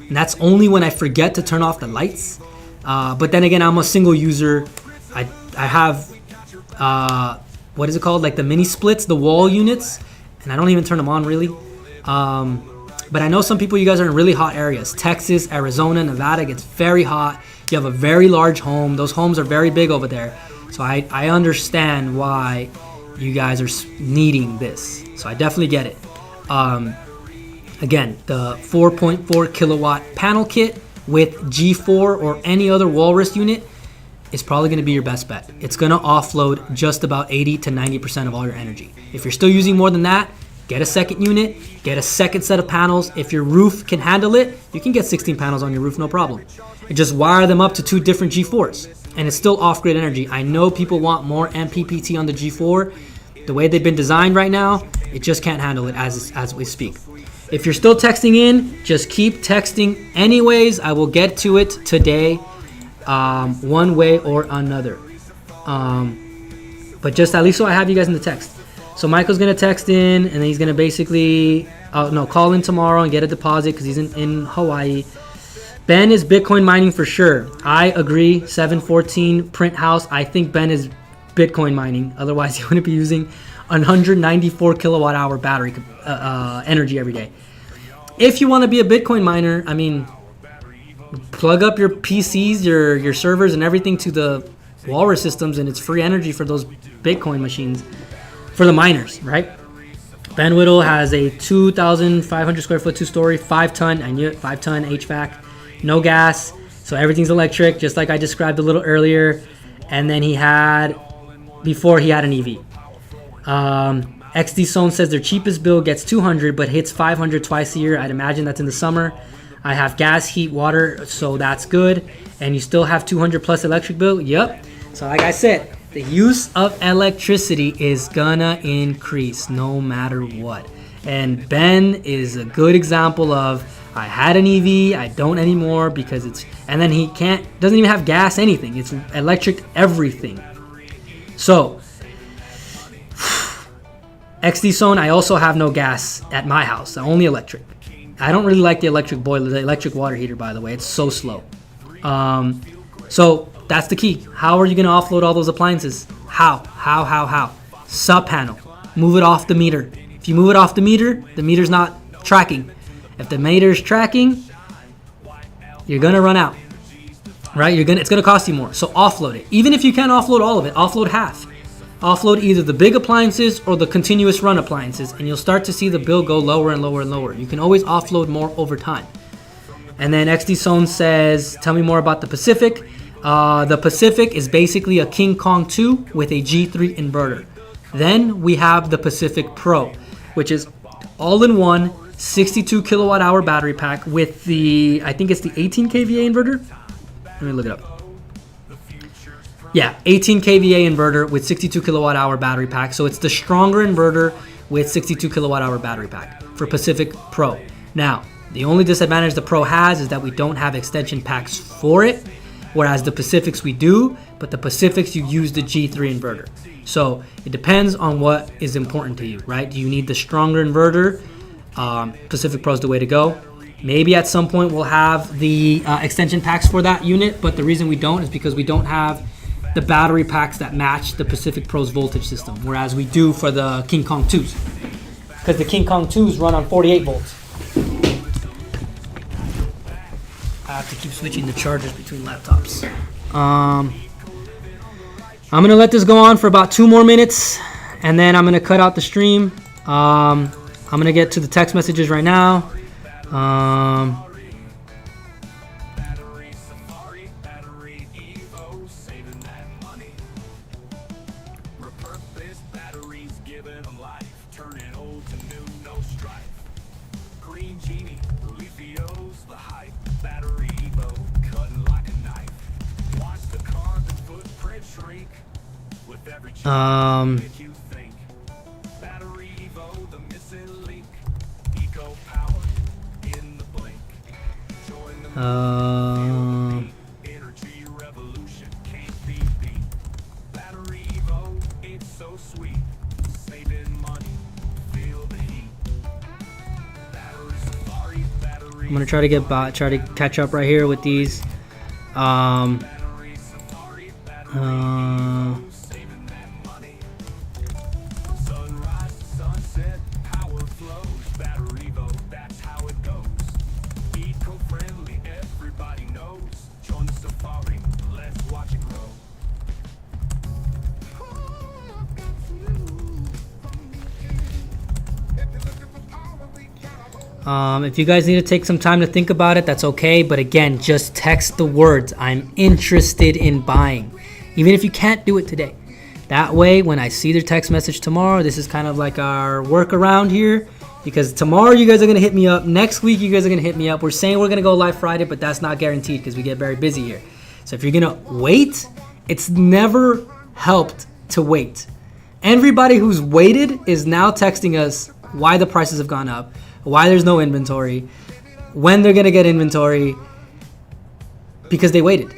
And that's only when I forget to turn off the lights. But then again, I'm a single user. I have, what is it called? Like the mini splits, the wall units. And I don't even turn them on really. But I know some people, you guys are in really hot areas. Texas, Arizona, Nevada gets very hot. You have a very large home. Those homes are very big over there. So I understand why you guys are needing this. So I definitely get it. Again, the 4.4 kilowatt panel kit with G4 or any other Walrus unit is probably going to be your best bet. It's going to offload just about 80 to 90% of all your energy. If you're still using more than that, get a second unit, get a second set of panels. If your roof can handle it, you can get 16 panels on your roof, no problem. And just wire them up to 2 different G4s, and it's still off-grid energy. I know people want more MPPT on the G4. The way they've been designed right now, it just can't handle it as we speak. If you're still texting in, just keep texting anyways. I will get to it today, one way or another. But just at least so I have you guys in the text. So Michael's going to text in, and then he's going to basically call in tomorrow and get a deposit because he's in Hawaii. Ben is Bitcoin mining for sure. I agree. 714 print house. I think Ben is Bitcoin mining. Otherwise, he wouldn't be using 194 kilowatt hour battery energy every day. If you want to be a Bitcoin miner, I mean, plug up your PCs, your servers, and everything to the Walrus systems, and it's free energy for those Bitcoin machines for the miners, right? Ben Whittle has a 2,500 square foot 2-story, 5-ton. I knew it, 5-ton HVAC, no gas, so everything's electric, just like I described a little earlier. And then before he had an EV. XD Zone says their cheapest bill gets 200 but hits 500 twice a year. I'd imagine that's in the summer. I have gas, heat, water, so that's good. And you still have 200 plus electric bill? Yep. So like I said, the use of electricity is gonna increase no matter what. And Ben is a good example of, I had an EV, I don't anymore because and then he doesn't even have gas, anything. It's electric everything. So XD Zone, I also have no gas at my house, only electric. I don't really like the electric boiler, the electric water heater, by the way. It's so slow. So that's the key. How are you going to offload all those appliances? How? Sub panel. Move it off the meter. If you move it off the meter's not tracking. If the meter's tracking, you're going to run out. Right? It's going to cost you more. So offload it. Even if you can't offload all of it, offload half. Offload either the big appliances or the continuous run appliances, and you'll start to see the bill go lower and lower and lower. You can always offload more over time. And then XD Zone says, tell me more about the Pacific. The Pacific is basically a King Kong 2 with a G3 inverter. Then we have the Pacific Pro, which is all-in-one 62 kilowatt hour battery pack with the, I think it's the 18 kVA inverter. Let me look it up. Yeah, 18 kVA inverter with 62 kilowatt hour battery pack. So it's the stronger inverter with 62 kilowatt hour battery pack for Pacific Pro. Now, the only disadvantage the Pro has is that we don't have extension packs for it, whereas the Pacifics we do, but the Pacifics you use the G3 inverter. So it depends on what is important to you, right? Do you need the stronger inverter? Pacific Pro is the way to go. Maybe at some point we'll have the extension packs for that unit, but the reason we don't is because we don't have the battery packs that match the Pacific Pro's voltage system, whereas we do for the King Kong 2s. Because the King Kong 2s run on 48 volts. I have to keep switching the chargers between laptops. I'm going to let this go on for about 2 more minutes, and then I'm going to cut out the stream. I'm going to get to the text messages right now. BatteryEVO, saving that money. Repurposed batteries, giving them life, turning old to new, no strife. Green Genie, Leafio's the hype. BatteryEVO, cutting like a knife. Watch the carbon footprint shrink with every change you think. BatteryEVO, the missing link. Eco power in the blink. Join the energy revolution can't be beat. BatteryEVO, it's so sweet. Saving money, feel the heat. Battery Safari, battery. I'm going to try to catch up right here with these. Battery Safari, battery. Saving that money. Sunrise to sunset, power flows. BatteryEVO, that's how it goes. Eco-friendly, everybody knows. Join the safari, let's watch it grow. If you guys need to take some time to think about it, that's okay. But again, just text the words, I'm interested in buying. Even if you can't do it today. That way, when I see their text message tomorrow, this is kind of like our workaround here. Because tomorrow you guys are going to hit me up. Next week you guys are going to hit me up. We're saying we're going to go live Friday, but that's not guaranteed because we get very busy here. So if you're going to wait, it's never helped to wait. Everybody who's waited is now texting us why the prices have gone up, why there's no inventory, when they're going to get inventory, because they waited.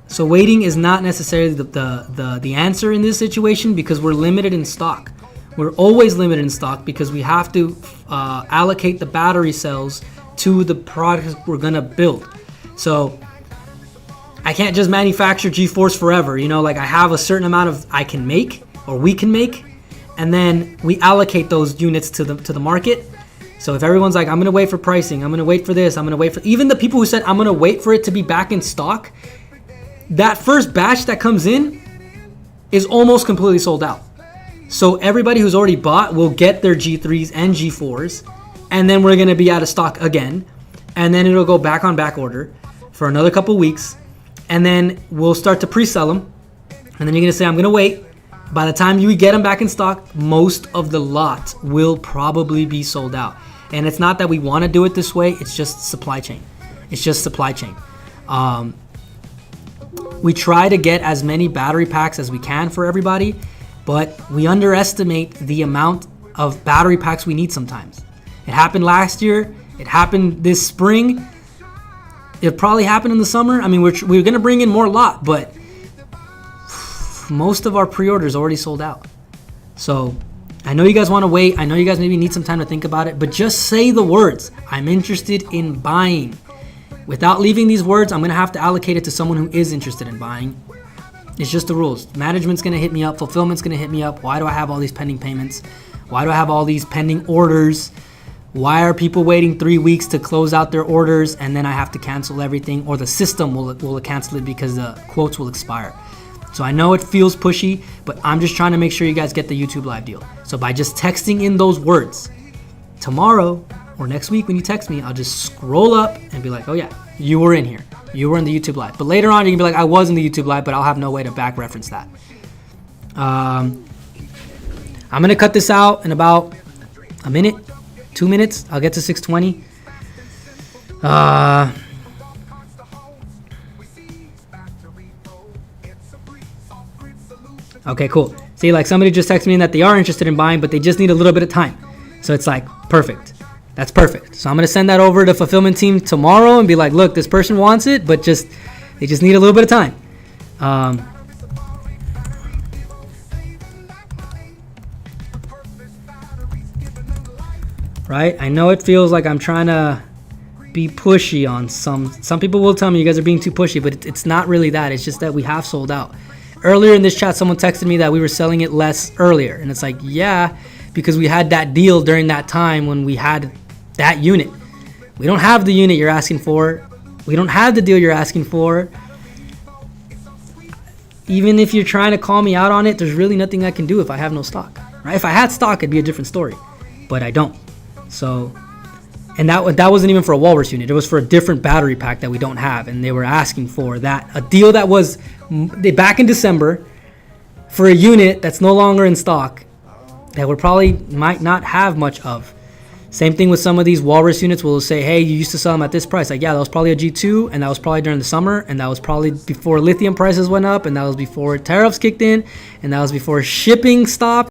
So waiting is not necessarily the answer in this situation because we're limited in stock. We're always limited in stock because we have to allocate the battery cells to the products we're going to build. So I can't just manufacture GeForce forever. You know, like I have a certain amount of I can make or we can make, and then we allocate those units to the market. So if everyone's like, I'm going to wait for pricing, I'm going to wait for this, I'm going to wait for... Even the people who said, I'm going to wait for it to be back in stock, that first batch that comes in is almost completely sold out. So everybody who's already bought will get their G3s and G4s, and then we're going to be out of stock again, and then it'll go back on back order for another couple weeks, and then we'll start to pre-sell them, and then you're going to say, I'm going to wait. By the time you get them back in stock, most of the lot will probably be sold out. And it's not that we want to do it this way, it's just supply chain. It's just supply chain. We try to get as many battery packs as we can for everybody, but we underestimate the amount of battery packs we need sometimes. It happened last year, it happened this spring, it probably happened in the summer. I mean, we're going to bring in more lot, but most of our pre-orders already sold out. So I know you guys want to wait. I know you guys maybe need some time to think about it, but just say the words, I'm interested in buying. Without leaving these words, I'm going to have to allocate it to someone who is interested in buying. It's just the rules. Management's going to hit me up. Fulfillment's going to hit me up. Why do I have all these pending payments? Why do I have all these pending orders? Why are people waiting 3 weeks to close out their orders and then I have to cancel everything, or the system will cancel it because the quotes will expire? So I know it feels pushy, but I'm just trying to make sure you guys get the YouTube live deal. So by just texting in those words, tomorrow or next week when you text me, I'll just scroll up and be like, oh yeah, you were in here. You were in the YouTube live. But later on, you can be like, I was in the YouTube live, but I'll have no way to back reference that. I'm going to cut this out in about a minute, 2 minutes. I'll get to 620. Okay, cool. See, like somebody just texted me that they are interested in buying, but they just need a little bit of time. So it's like, perfect. That's perfect. So I'm going to send that over to fulfillment team tomorrow and be like, look, this person wants it, but they just need a little bit of time. Right? I know it feels like I'm trying to be pushy on some people will tell me you guys are being too pushy, but it's not really that. It's just that we have sold out. Earlier in this chat, someone texted me that we were selling it less earlier, and it's like, yeah, because we had that deal during that time when we had that unit. We don't have the unit you're asking for. We don't have the deal you're asking for. Even if you're trying to call me out on it, there's really nothing I can do if I have no stock, right? If I had stock, it'd be a different story, but I don't. So, and that wasn't even for a walrus unit. It was for a different battery pack that we don't have, and they were asking for that, a deal that was back in December for a unit that's no longer in stock that we probably might not have much of. Same thing with some of these walrus units. We'll say, hey, you used to sell them at this price. Like, yeah, that was probably a G2, and that was probably during the summer, and that was probably before lithium prices went up, and that was before tariffs kicked in, and that was before shipping stopped.